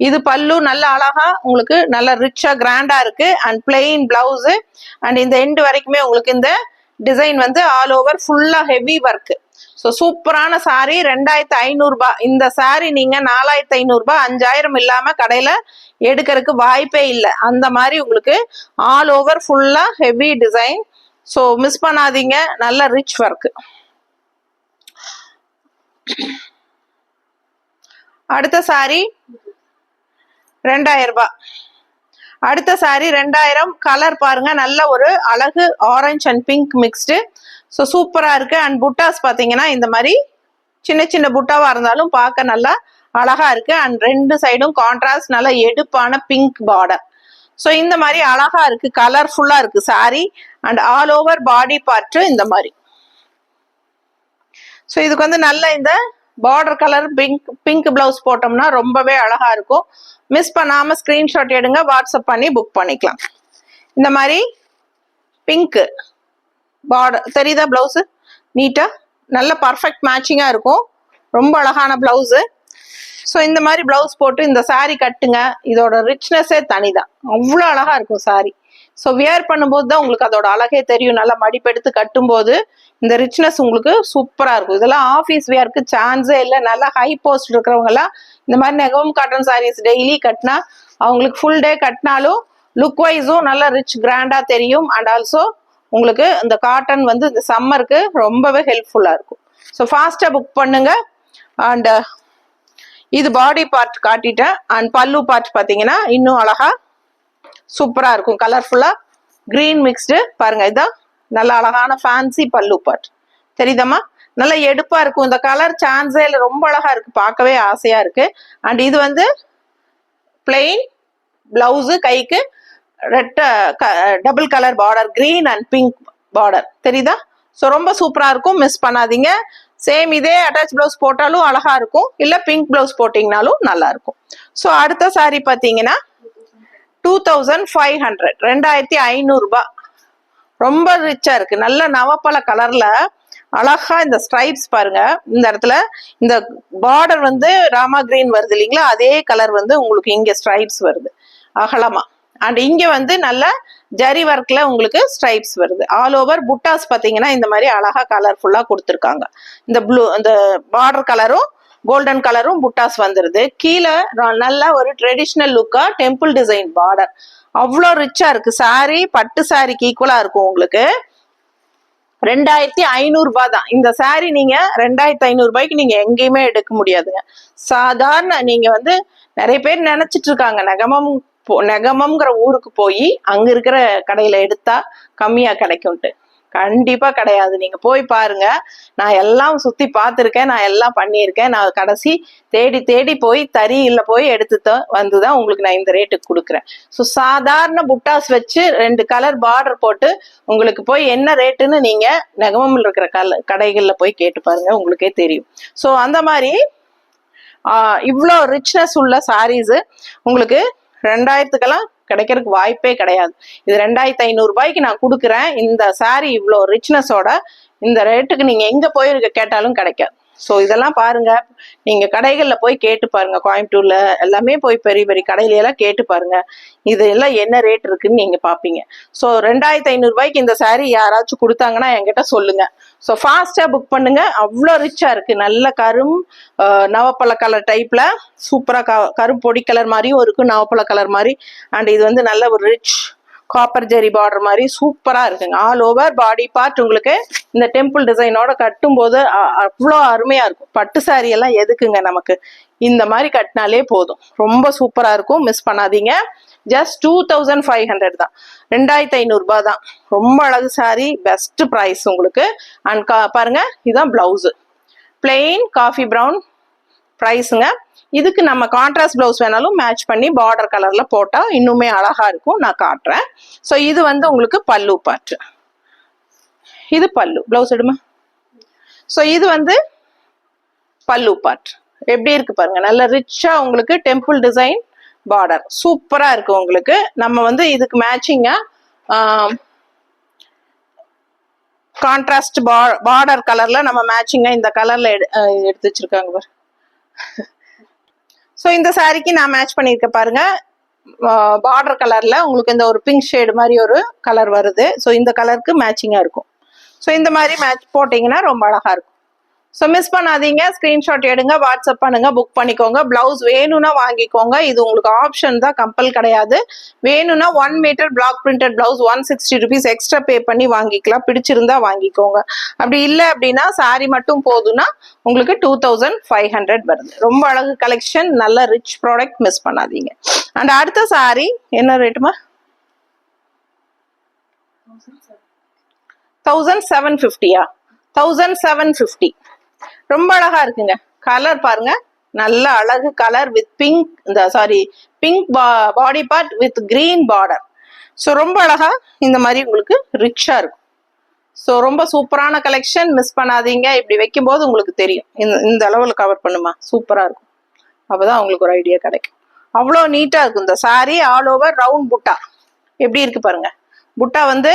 இது பல்லு நல்ல அழகா உங்களுக்கு நல்ல ரிச்சா கிராண்டா இருக்கு. அண்ட் பிளெயின் பிளவுஸ் அண்ட் இந்த எண்டு வரைக்குமே உங்களுக்கு இந்த டிசைன் வந்து ஆல் ஓவர் ஃபுல்லா ஹெவி ஒர்க். ஸோ சூப்பரான சாரி 2500 ரூபாய். இந்த சாரி நீங்க 4500 ரூபாய், 5000 இல்லாம கடையில எடுக்கிறதுக்கு வாய்ப்பே இல்லை. அந்த மாதிரி உங்களுக்கு ஆல் ஓவர் ஃபுல்லா ஹெவி டிசைன். ஸோ மிஸ் பண்ணாதீங்க, நல்ல ரிச் ஒர்க். அடுத்த சாரி 2000 ரூபாய். அடுத்த சாரி 2000. கலர் பாருங்க, நல்ல ஒரு அழகு orange and pink mixed. So சூப்பரா இருக்கு. அண்ட் புட்டாஸ் பாத்தீங்கன்னா இந்த மாதிரி சின்ன சின்ன புட்டாவா இருந்தாலும் பார்க்க நல்லா அழகா இருக்கு. அண்ட் ரெண்டு சைடும் கான்ட்ராஸ்ட் நல்ல எடுப்பான பிங்க் பார்டர். ஸோ இந்த மாதிரி அழகா இருக்கு, கலர்ஃபுல்லா இருக்கு sorry. And all over body part இந்த மாதிரி. ஸோ இதுக்கு வந்து நல்ல இந்த பார்டர் கலர் பிங்க் பிளவுஸ் போட்டோம்னா ரொம்பவே அழகா இருக்கும். மிஸ் பண்ணாம ஸ்கிரீன்ஷாட் எடுங்க, வாட்ஸ்அப் பண்ணி புக் பண்ணிக்கலாம். இந்த மாதிரி பிங்க் பார்டர் தெரியுதா? பிளவுஸ் நீட்டா நல்ல பர்ஃபெக்ட் மேட்சிங்கா இருக்கும். ரொம்ப அழகான பிளவுஸ். ஸோ இந்த மாதிரி பிளவுஸ் போட்டு இந்த சாரி கட்டுங்க, இதோட ரிச்னஸே தனிதான், அவ்வளோ அழகா இருக்கும் சாரி. ஸோ வியர் பண்ணும்போது தான் உங்களுக்கு அதோட அழகே தெரியும். நல்லா மடிப்பெடுத்து கட்டும்போது இந்த ரிச்னஸ் உங்களுக்கு சூப்பரா இருக்கும். இதெல்லாம் ஆஃபீஸ் வியருக்கு சான்ஸே இல்லை. நல்லா ஹை போஸ்ட் இருக்கிறவங்க எல்லாம் இந்த மாதிரி நெகமம் காட்டன் சாரீஸ் டெய்லி கட்டினா அவங்களுக்கு ஃபுல் டே கட்டினாலும் லுக் வைஸும் நல்லா ரிச் கிராண்டா தெரியும். அண்ட் ஆல்சோ உங்களுக்கு இந்த காட்டன் வந்து இந்த சம்மருக்கு ரொம்பவே ஹெல்ப்ஃபுல்லா இருக்கும். ஸோ ஃபாஸ்டா புக் பண்ணுங்க. அண்ட் இது பாடி பார்ட் காட்டிட்டேன். அண்ட் பல்லு பார்ட் பார்த்தீங்கன்னா இன்னும் அழகா சூப்பரா இருக்கும், கலர்ஃபுல்லா கிரீன் மிக்ஸ்டு. பாருங்க, இதான் நல்ல அழகான ஃபேன்சி பல்லு பார்ட் தெரியுதம்மா. நல்ல எடுப்பா இருக்கும். இந்த கலர் சான்ஸே இல்லை, ரொம்ப அழகா இருக்கு, பார்க்கவே ஆசையா இருக்கு. அண்ட் இது வந்து பிளெயின் பிளவுஸ், கைக்கு red double colour border, green and pink border தெரியுதா. ஸோ ரொம்ப சூப்பரா இருக்கும், மிஸ் பண்ணாதீங்க. சேம் இதே அட்டாச் பிளவுஸ் போட்டாலும் அழகா இருக்கும், இல்ல பிங்க் பிளவுஸ் போட்டீங்கனாலும் நல்லா இருக்கும். ஸோ அடுத்த சாரி பாத்தீங்கன்னா 2500, 2500 ரூபாய். ரொம்ப ரிச்சா இருக்கு, நல்ல நவப்பழ கலர்ல அழகா இந்த ஸ்ட்ரைப்ஸ் பாருங்க. இந்த இடத்துல இந்த பார்டர் வந்து ராமா கிரீன் வருது இல்லைங்களா, அதே கலர் வந்து உங்களுக்கு இங்க ஸ்ட்ரைப்ஸ் வருது அகலமா. அண்ட் இங்க வந்து நல்ல ஜரி ஒர்க்ல உங்களுக்கு ஸ்ட்ரைப்ஸ் வருது. ஆல் ஓவர் புட்டாஸ் பாத்தீங்கன்னா இந்த மாதிரி அழகா கலர்ஃபுல்லா கொடுத்துருக்காங்க. இந்த ப்ளூ, இந்த பார்டர் கலரும் கோல்டன் கலரும் புட்டாஸ் வந்துருது. கீழே நல்ல ஒரு ட்ரெடிஷ்னல் லுக்கா டெம்பிள் டிசைன் பார்டர். அவ்வளோ ரிச்சா இருக்கு சாரி, பட்டு சாரிக்கு ஈக்குவலா இருக்கும் உங்களுக்கு. 2500 ரூபாய் தான் இந்த சாரி. நீங்க 2500 ரூபாய்க்கு நீங்க எங்கேயுமே எடுக்க முடியாதுங்க. சாதாரண நீங்க வந்து நிறைய பேர் நினைச்சிட்டு இருக்காங்க நெகமம்ங்கிற ஊருக்கு போய் அங்க இருக்கிற கடையில எடுத்தா கம்மியா கிடைக்கும்ட்டு. கண்டிப்பா கிடையாது, நீங்க போய் பாருங்க. நான் எல்லாம் சுத்தி பார்த்துருக்கேன், நான் எல்லாம் பண்ணியிருக்கேன். நான் கடைசி தேடி தேடி போய் தறியில போய் எடுத்து வந்துதான் உங்களுக்கு நான் இந்த ரேட்டுக்கு கொடுக்குறேன். ஸோ சாதாரண புட்டாஸ் வச்சு 2 கலர் பார்டர் போட்டு உங்களுக்கு போய் என்ன ரேட்டுன்னு நீங்க நெகமம்ல இருக்கிற கடைகள்ல போய் கேட்டு பாருங்க, உங்களுக்கே தெரியும். ஸோ அந்த மாதிரி இவ்வளோ ரிச்னஸ் உள்ள சாரீஸ் உங்களுக்கு 2000க்கெல்லாம் கிடைக்கிறதுக்கு வாய்ப்பே கிடையாது. இது 2500 ரூபாய்க்கு நான் கொடுக்குறேன். இந்த சாரி இவ்வளோ ரிச்னஸோட இந்த ரேட்டுக்கு நீங்க எங்க போய் கேட்டாலும் கிடைக்காது. ஸோ இதெல்லாம் பாருங்க, நீங்க கடைகள்ல போய் கேட்டு பாருங்க. கோயம்புத்தூர்ல எல்லாமே போய் பெரிய பெரிய கடையில எல்லாம் கேட்டு பாருங்க, இது எல்லாம் என்ன ரேட் இருக்குன்னு நீங்க பாப்பீங்க. ஸோ 2500 ரூபாய்க்கு இந்த சாரி யாராச்சும் கொடுத்தாங்கன்னா என்கிட்ட சொல்லுங்க. ஸோ ஃபாஸ்டா புக் பண்ணுங்க, அவ்வளோ ரிச்சா இருக்கு. நல்ல கரும் நவப்பழ கலர் டைப்ல சூப்பரா கரும் பொடி கலர் மாதிரியும் இருக்கும், நவப்பழ கலர் மாதிரி. அண்ட் இது வந்து நல்ல ஒரு ரிச் காப்பர் ஜெரி பார்டர் மாதிரி சூப்பரா இருக்குங்க. ஆல் ஓவர் பாடி பார்ட் உங்களுக்கு இந்த டெம்பிள் டிசைனோட கட்டும் போது அவ்வளோ அருமையா இருக்கும். பட்டு சாரி எல்லாம் எதுக்குங்க நமக்கு, இந்த மாதிரி கட்டினாலே போதும், ரொம்ப சூப்பரா இருக்கும், மிஸ் பண்ணாதீங்க. ஜஸ்ட் 2500 தான், 2500 ரூபாய் தான். ரொம்ப அழகு சாரி, பெஸ்ட் ப்ரைஸ் உங்களுக்கு. அண்ட் பாருங்க, இதுதான் பிளவுஸ், பிளெயின் காஃபி ப்ரௌன் ப்ரைஸுங்க. இதுக்கு நம்ம கான்ட்ராஸ்ட் பிளவுஸ் வேணாலும் மேட்ச் பண்ணி பார்டர் கலர்ல போட்டா இன்னுமே அழகா இருக்கும், நான் காட்டுறேன். ஸோ இது வந்து உங்களுக்கு பல்லு பார்ட், இது பல்லு. பிளவுஸ் எடுமா. ஸோ இது வந்து பல்லு பார்ட் எப்படி இருக்கு பாருங்க, நல்ல ரிச்சா உங்களுக்கு டெம்பிள் டிசைன் பார்டர் சூப்பரா இருக்கு உங்களுக்கு. நம்ம வந்து இதுக்கு மேட்சிங்கா கான்ட்ராஸ்ட் பார்டர் கலர்ல நம்ம மேட்சிங்கா இந்த கலர்ல எடுத்து வச்சிருக்காங்க பாரு. ஸோ இந்த சாரிக்கு நான் மேட்ச் பண்ணியிருக்கேன் பாருங்க, பார்டர் கலர்ல உங்களுக்கு இந்த ஒரு பிங்க் ஷேடு மாதிரி ஒரு கலர் வருது. ஸோ இந்த கலருக்கு மேட்சிங்கா இருக்கும். ஸோ இந்த மாதிரி மேட்ச் போட்டிங்கன்னா ரொம்ப அழகா இருக்கும். ஸோ மிஸ் பண்ணாதீங்க, ஸ்கிரீன்ஷாட் எடுங்க, வாட்ஸ்அப் பண்ணுங்க, புக் பண்ணிக்கோங்க. பிளவுஸ் வேணும்னா வாங்கிக்கோங்க, இது உங்களுக்கு ஆப்ஷன் தான், கம்பல் கிடையாது. வேணும்னா 1 metre black printed blouse 160 rupees extra pay பண்ணி வாங்கிக்கலாம், பிடிச்சிருந்தா வாங்கிக்கோங்க. அப்படி இல்லை அப்படின்னா சாரி மட்டும் போதும்னா உங்களுக்கு 2500 வருது. ரொம்ப அழகு கலெக்ஷன், நல்ல ரிச் ப்ராடக்ட், மிஸ் பண்ணாதீங்க. அண்ட் அடுத்த சாரி என்ன ரேட்டுமா? 1750. 1750 ரொம்ப அழகா இருக்குங்க. கலர் பாருங்க, நல்ல அழகு கலர் வித் பிங்க், இந்த sorry pink body part with green border. So ரொம்ப அழகா இந்த மாதிரி உங்களுக்கு ரிச்சா இருக்கும். ஸோ ரொம்ப சூப்பரான கலெக்ஷன், மிஸ் பண்ணாதீங்க. இப்படி வைக்கும் போது உங்களுக்கு தெரியும் இந்த அளவுல கவர் பண்ணுமா, சூப்பரா இருக்கும். அப்பதான் உங்களுக்கு ஒரு ஐடியா கிடைக்கும். அவ்வளோ நீட்டா இருக்கும் இந்த சாரி. ஆல் ஓவர் ரவுண்ட் புட்டா எப்படி இருக்கு பாருங்க, புட்டா வந்து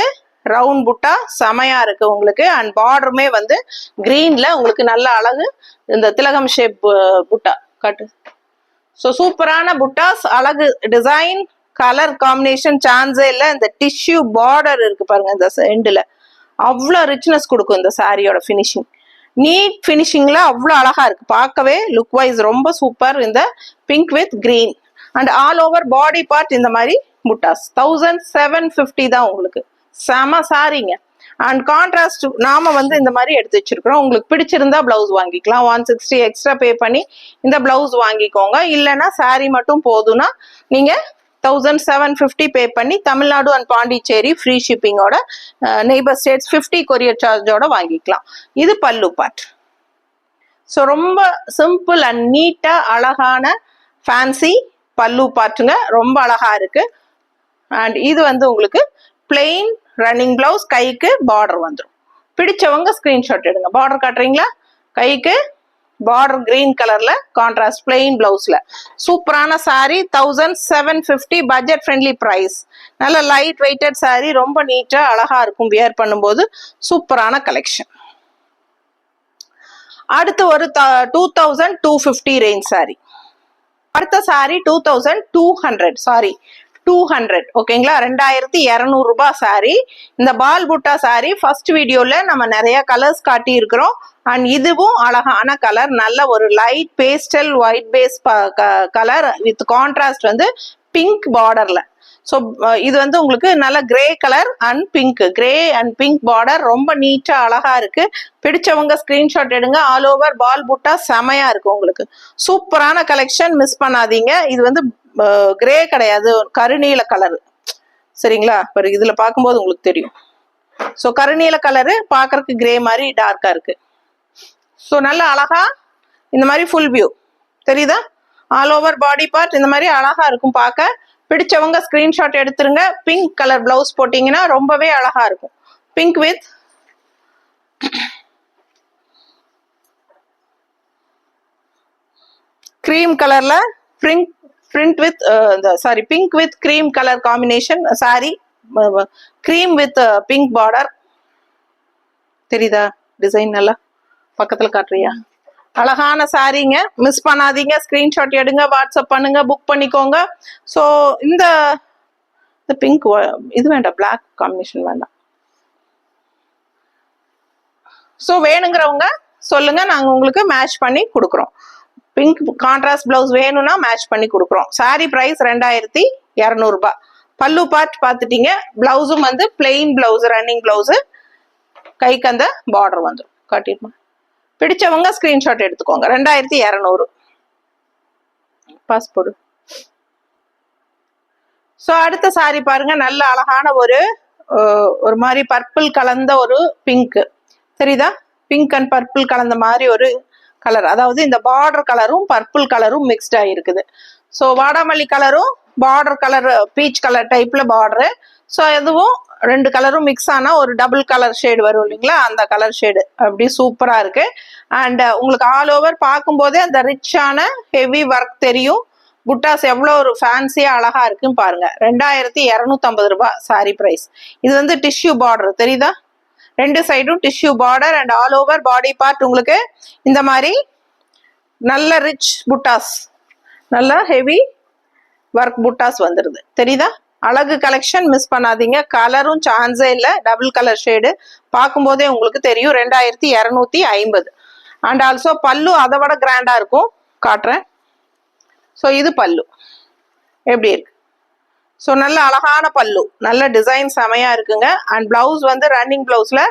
ரவுண்ட் புட்டா செமையா இருக்கு உங்களுக்கு. அண்ட் பார்டருமே வந்து கிரீன்ல உங்களுக்கு நல்ல அழகு, இந்த திலகம் ஷேப் புட்டா கட்டு. ஸோ சூப்பரான புட்டாஸ், அழகு டிசைன், கலர் காம்பினேஷன் சான்ஸே இல்லை. இந்த டிஷ்யூ பார்டர் இருக்கு பாருங்க இந்த எண்டுல, அவ்வளோ ரிச்னஸ் கொடுக்கும் இந்த சாரியோட ஃபினிஷிங். நீட் ஃபினிஷிங்ல அவ்வளோ அழகா இருக்கு, பார்க்கவே லுக் வைஸ் ரொம்ப சூப்பர். இந்த pink with green and all over body part இந்த மாதிரி புட்டாஸ். 1750 தான் உங்களுக்கு, செம சாரிங்க. அண்ட் கான்ட்ராஸ்ட் நாம வந்து இந்த மாதிரி எடுத்து வச்சிருக்கிறோம். உங்களுக்கு பிடிச்சிருந்தா பிளவுஸ் வாங்கிக்கலாம், 160 எக்ஸ்ட்ரா பே பண்ணி இந்த பிளவுஸ் வாங்கிக்கோங்க. இல்லைன்னா சாரி மட்டும் போதும்னா நீங்க 1750 பே பண்ணி தமிழ்நாடு அண்ட் பாண்டிச்சேரி ஃப்ரீ ஷிப்பிங்கோட நெய்பர் ஸ்டேட்ஸ் 50 கொரியர் சார்ஜோட வாங்கிக்கலாம். இது பல்லு பார்ட். ஸோ ரொம்ப சிம்பிள் அண்ட் நீட்டா அழகான ஃபேன்சி பல்லு பார்ட்டுங்க, ரொம்ப அழகா இருக்கு. அண்ட் இது வந்து உங்களுக்கு பிளெயின் ரன்னிங் பிளவுஸ், கைக்கு பார்டர் வந்துடும். பிடிச்சவங்க ஸ்கிரீன்ஷாட் எடுங்க. பார்டர் காட்டுறீங்களா? கைக்கு பார்டர் கிரீன் கலர்ல கான்ட்ராஸ்ட் பிளெயின் பிளவுஸ்ல சூப்பரான சாரி. 1750 budget friendly price. நல்ல லைட் வெயிட்டட் சாரி, ரொம்ப நீட்டா அழகா இருக்கும் வியர் பண்ணும்போது. சூப்பரான கலெக்ஷன். அடுத்து ஒரு 2250 ரேஞ்ச் சாரி. அடுத்த சாரி 2200 சாரி 200 ஓகேங்களா, 2200 ரூபாய் சாரி. இந்த பால் புட்டா சாரி ஃபர்ஸ்ட் வீடியோல நம்ம நிறைய கலர்ஸ் காட்டி இருக்கிறோம். அண்ட் இதுவும் அழகான கலர், நல்ல ஒரு light pastel white base colour with contrast வந்து பிங்க் பார்டர்ல. ஸோ இது வந்து உங்களுக்கு நல்ல grey colour and pink, grey and pink border, ரொம்ப நீட்டா அழகா இருக்கு. பிடிச்சவங்க ஸ்கிரீன்ஷாட் எடுங்க. ஆல் ஓவர் பால் புட்டா செமையா இருக்கு உங்களுக்கு. சூப்பரான கலெக்ஷன், மிஸ் பண்ணாதீங்க. இது வந்து கிரே கிடையாது, கருநீல கலரு, சரிங்களா? இதுல பார்க்கும்போது உங்களுக்கு தெரியும். ஸோ கருநீல கலரு பார்க்கறதுக்கு கிரே மாதிரி டார்க்கா இருக்கு. ஸோ நல்ல அழகா இந்த மாதிரி ஃபுல் வியூ தெரியுதா? ஆல் ஓவர் பாடி பார்ட் இந்த மாதிரி அழகா இருக்கும் பார்க்க. பிடிச்சவங்க ஸ்கிரீன்ஷாட் எடுத்துருங்க. பிங்க் கலர் பிளவுஸ் போட்டீங்கன்னா ரொம்பவே அழகா இருக்கும். பிங்க் வித் கிரீம் கலர்ல print with sorry pink with cream colour combination sorry. Cream with pink border தெரியுதா? டிசைன் நல்லா பக்கத்துல காட்டுறியா? அழகான சாரீங்க, மிஸ் பண்ணாதீங்க. ஸ்கிரீன்ஷாட் எடுங்க, வாட்ஸ்அப் பண்ணுங்க, புக் பண்ணிக்கோங்க. ஸோ இந்த பிங்க் இது வேண்டாம், பிளாக் காம்பினேஷன் வேண்டாம். ஸோ வேணுங்கிறவங்க சொல்லுங்க, நாங்கள் உங்களுக்கு மேட்ச் பண்ணி கொடுக்குறோம். பிங்க் கான்ட்ராஸ்ட் பிளவுஸ் வேணும்னா மேட்ச் பண்ணி கொடுக்குறோம். சாரி பிரைஸ் 2200 ரூபாய். பல்லு பார்ட் பார்த்துட்டீங்க. பிளவுஸும் வந்து பிளெயின் பிளவுஸ், ரன்னிங் பிளவுஸ், கைக்கு அந்த பார்டர் வந்துடும். காட்டிடுமா? பிடிச்சவங்க ஸ்கிரீன்ஷாட் எடுத்துக்கோங்க. 2200 பாஸ்போர்ட். ஸோ அடுத்த சாரி பாருங்க, நல்ல அழகான ஒரு மாதிரி பர்பிள் கலந்த ஒரு பிங்க் தெரியுதா? பிங்க் அண்ட் பர்பிள் கலந்த மாதிரி ஒரு கலர், அதாவது இந்த பார்டர் கலரும் பர்பிள் கலரும் மிக்ஸ்ட் ஆகிருக்குது. ஸோ வாடாமல்லி கலரும் பார்டர் கலர் பீச் கலர் டைப்ல பார்டரு. ஸோ எதுவும் ரெண்டு கலரும் மிக்ஸ் ஆனா ஒரு டபுள் கலர் ஷேடு வரும் இல்லைங்களா, அந்த கலர் ஷேடு அப்படி சூப்பரா இருக்கு. அண்ட் உங்களுக்கு ஆல் ஓவர் பார்க்கும்போதே அந்த ரிச்சான ஹெவி ஒர்க் தெரியும். புட்டாஸ் எவ்வளோ ஒரு ஃபேன்சியா அழகா இருக்குன்னு பாருங்க. 2250 ரூபாய் சாரி பிரைஸ். இது வந்து டிஷ்யூ பார்டர் தெரியுதா? ரெண்டு சைடும் tissue border and all over body part உங்களுக்கு இந்த மாதிரி நல்ல ரிச் புட்டாஸ், நல்ல ஹெவி ஒர்க் புட்டாஸ் வந்துருது தெரியுதா? அழகு கலெக்ஷன், மிஸ் பண்ணாதீங்க. கலரும் சான்ஸே இல்லை, டபுள் கலர் ஷேடு பார்க்கும்போதே உங்களுக்கு தெரியும். 2250. அண்ட் ஆல்சோ பல்லு அதை விட கிராண்டா இருக்கும், காட்டுறேன். ஸோ இது பல்லு எப்படி இருக்கு? ஸோ நல்ல அழகான பல்லு, நல்ல டிசைன் செமையா இருக்குங்க. அண்ட் பிளவுஸ் வந்து ரன்னிங் பிளவுஸ்ல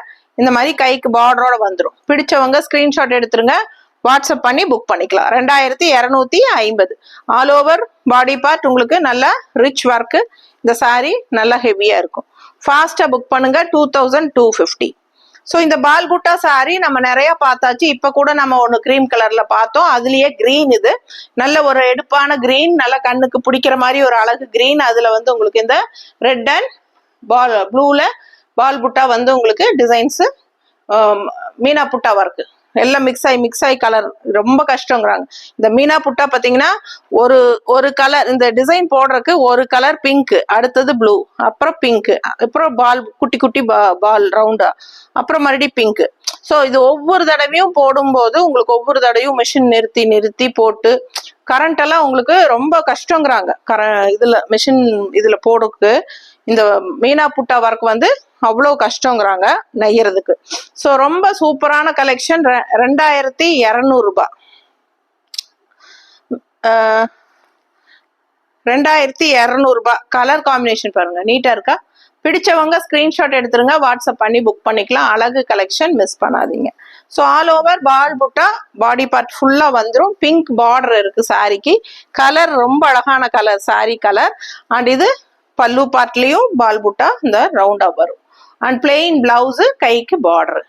இந்த மாதிரி கைக்கு பார்டரோட வந்துடும். பிடிச்சவங்க ஸ்கிரீன்ஷாட் எடுத்துருங்க, வாட்ஸ்அப் பண்ணி புக் பண்ணிக்கலாம். 2250. ஆல் ஓவர் பாடி பார்ட் உங்களுக்கு நல்ல ரிச் ஒர்க்கு. இந்த சாரி நல்லா ஹெவியா இருக்கும். ஃபாஸ்டா புக் பண்ணுங்க. 2250. ஸோ இந்த பால் புட்டா சாரி நம்ம நிறைய பார்த்தாச்சு. இப்ப கூட நம்ம ஒன்று கிரீம் கலர்ல பார்த்தோம், அதுலயே கிரீன். இது நல்ல ஒரு எடுப்பான கிரீன், நல்ல கண்ணுக்கு பிடிக்கிற மாதிரி ஒரு அழகு கிரீன். அதுல வந்து உங்களுக்கு இந்த ரெட் அண்ட் ப்ளூல பால் புட்டா வந்து உங்களுக்கு டிசைன்ஸ் மீனா புட்டா ஒர்க்கு எல்லாம் மிக்ஸ் ஆகி கலர் ரொம்ப கஷ்டங்கிறாங்க. இந்த மீனா புட்டா பார்த்தீங்கன்னா ஒரு கலர் இந்த டிசைன் போடுறதுக்கு ஒரு கலர் பிங்க், அடுத்தது ப்ளூ, அப்புறம் பிங்க், அப்புறம் பால் குட்டி குட்டி பால் ரவுண்டா, அப்புறம் மறுபடியும் பிங்க். ஸோ இது ஒவ்வொரு தடவையும் போடும்போது உங்களுக்கு ஒவ்வொரு தடவையும் மிஷின் நிறுத்தி போட்டு கரண்ட் எல்லாம் உங்களுக்கு ரொம்ப கஷ்டங்கிறாங்க. இதுல மிஷின் இதுல போடுறதுக்கு இந்த மீனா புட்டா ஒர்க் வந்து அவ்வளோ கஷ்டங்கிறாங்க நெய்யறதுக்கு. ஸோ ரொம்ப சூப்பரான கலெக்ஷன். 2200 ரூபாய். 2200 ரூபாய். கலர் காம்பினேஷன் பாருங்க, நீட்டா இருக்கா? பிடிச்சவங்க ஸ்கிரீன்ஷாட் எடுத்துருங்க, வாட்ஸ்அப் பண்ணி புக் பண்ணிக்கலாம். அழகு கலெக்ஷன், மிஸ் பண்ணாதீங்க. ஸோ ஆல் ஓவர் பால் புட்டா, பாடி பார்ட் ஃபுல்லா வந்துடும். பிங்க் பார்டர் இருக்கு சாரிக்கு. கலர் ரொம்ப அழகான கலர், சாரி கலர். அண்ட் இது பல்லு பார்ட்லயும் பால் புட்டா இந்த ரவுண்டா வரும். அண்ட் பிளெயின் பிளவுஸ், கைக்கு பார்டர்.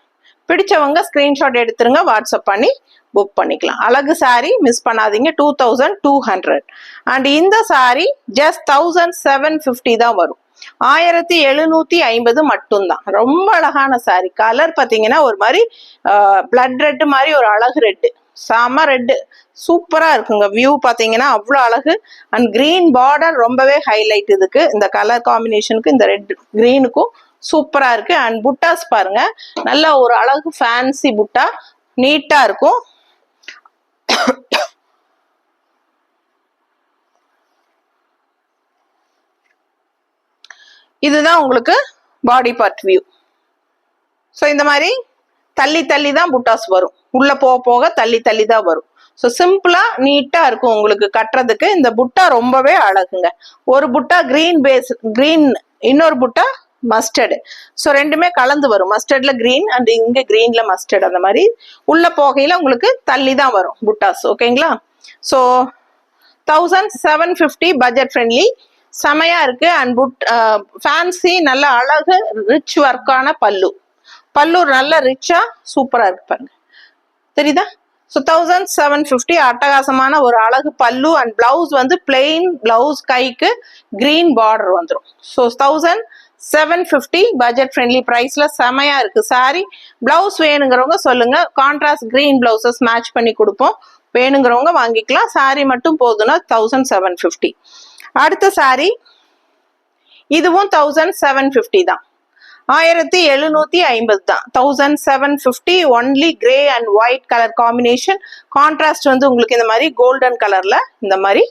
பிடிச்சவங்க ஸ்கிரீன்ஷாட் எடுத்துருங்க, வாட்ஸ்அப் பண்ணி புக் பண்ணிக்கலாம். அழகு சாரி, மிஸ் பண்ணாதீங்க. 2200. அண்ட் இந்த சாரி ஜஸ்ட் 1750 தான் வரும். 1750 மட்டும்தான். ரொம்ப அழகான சாரி. கலர் பாத்தீங்கன்னா ஒரு மாதிரி பிளட் ரெட் மாதிரி ஒரு அழகு ரெட்டு, செம ரெட்டு, சூப்பரா இருக்குங்க. வியூ பாத்தீங்கன்னா அவ்வளோ அழகு. அண்ட் கிரீன் பார்டர் ரொம்பவே ஹைலைட் இதுக்கு, இந்த கலர் காம்பினேஷனுக்கு, இந்த ரெட் கிரீனுக்கும் சூப்பரா இருக்கு. அண்ட் புட்டாஸ் பாருங்க, நல்ல ஒரு அழகு ஃபேன்சி புட்டா, நீட்டா இருக்கும். இதுதான் உங்களுக்கு பாடி பார்ட் வியூ. ஸோ இந்த மாதிரி தள்ளி தள்ளி தான் புட்டாஸ் வரும், உள்ள போக போக தள்ளி தள்ளி தான் வரும். ஸோ சிம்பிளா நீட்டா இருக்கும் உங்களுக்கு கட்டுறதுக்கு. இந்த புட்டா ரொம்பவே அழகுங்க. ஒரு புட்டா கிரீன் பேஸ் கிரீன், இன்னொரு புட்டா மஸ்டர்டு. ஸோ ரெண்டுமே கலந்து வரும். மஸ்டர்ட்ல கிரீன் அண்ட் இங்க கிரீன்ல மஸ்டர்ட். அந்த மாதிரி உள்ள போகையில உங்களுக்கு தள்ளி தான் வரும் புட்டாஸ். ஓகேங்களா? ஸோ 1750 பட்ஜெட் ஃப்ரெண்ட்லி, செமையா இருக்கு. அண்ட் ஃபேன்சி, நல்ல அழகு ரிச் ஒர்க்கான பல்லு. பல்லு நல்ல ரிச்சா சூப்பரா இருக்கு பாருங்க, தெரியுதா? ஸோ 1750 அட்டகாசமான ஒரு அழகு பல்லு. அண்ட் பிளவுஸ் வந்து பிளெயின் பிளவுஸ், கைக்கு கிரீன் பார்டர் வந்துடும். ஸோ 1750 பட்ஜெட் ஃப்ரெண்ட்லி பிரைஸ்ல செமையா இருக்கு சாரி. பிளவுஸ் வேணுங்கிறவங்க சொல்லுங்க, கான்ட்ராஸ்ட் கிரீன் பிளவுசஸ் மேட்ச் பண்ணி கொடுப்போம். வேணுங்கிறவங்க வாங்கிக்கலாம். சாரி மட்டும் போதுன்னா 1750. அடுத்த சாரி இதுவும் 1750 தான். 1750 தான். 1750 only grey and white colour combination. Contrast வந்து உங்களுக்கு இந்த மாதிரி கோல்டன் கலர்ல இந்த மாதிரி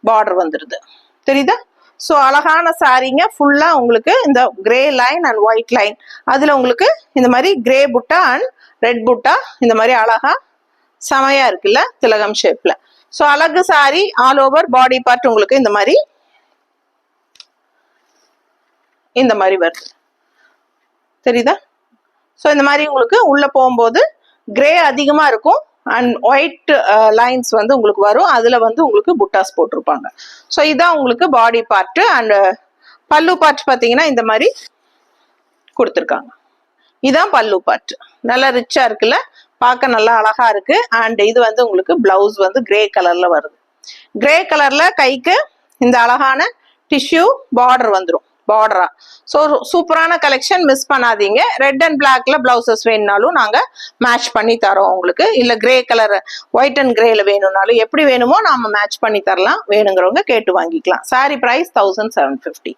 பார்டர் வந்துருது, தெரியுதா? ஸோ அழகான சாரீங்க. ஃபுல்லா உங்களுக்கு இந்த grey line and white line, அதுல உங்களுக்கு இந்த மாதிரி கிரே புட்டா அண்ட் ரெட் புட்டா இந்த மாதிரி அழகா செமையா இருக்குல்ல, திலகம் ஷேப்ல. ஸோ அழகு sorry. All over body part உங்களுக்கு இந்த மாதிரி வருது, தெரியுதா? ஸோ இந்த மாதிரி உங்களுக்கு உள்ள போகும்போது கிரே அதிகமா இருக்கும் அண்ட் ஒயிட் லைன்ஸ் வந்து உங்களுக்கு வரும். அதுல வந்து உங்களுக்கு புட்டாஸ் போட்டிருப்பாங்க. ஸோ இதான் உங்களுக்கு பாடி பார்ட். அண்ட் பல்லு பார்ட் பாத்தீங்கன்னா இந்த மாதிரி கொடுத்துருக்காங்க. இதான் பல்லு பார்ட். நல்லா ரிச்சா இருக்குல்ல, பார்க்க நல்லா அழகா இருக்கு. அண்ட் இது வந்து உங்களுக்கு பிளவுஸ் வந்து கிரே கலர்ல வருது. கிரே கலர்ல கைக்கு இந்த அழகான டிஷ்யூ பார்டர் வந்துடும், பார்டரா. ஸோ சூப்பரான கலெக்ஷன், மிஸ் பண்ணாதீங்க. ரெட் அண்ட் பிளாக்ல பிளவுசஸ் வேணும்னாலும் நாங்க மேட்ச் பண்ணி தரோம் உங்களுக்கு. இல்ல கிரே கலர் ஒயிட் அண்ட் கிரேல வேணும்னாலும் எப்படி வேணுமோ நாம மேட்ச் பண்ணி தரலாம். வேணுங்கிறவங்க கேட்டு வாங்கிக்கலாம். சாரி பிரைஸ் 1750.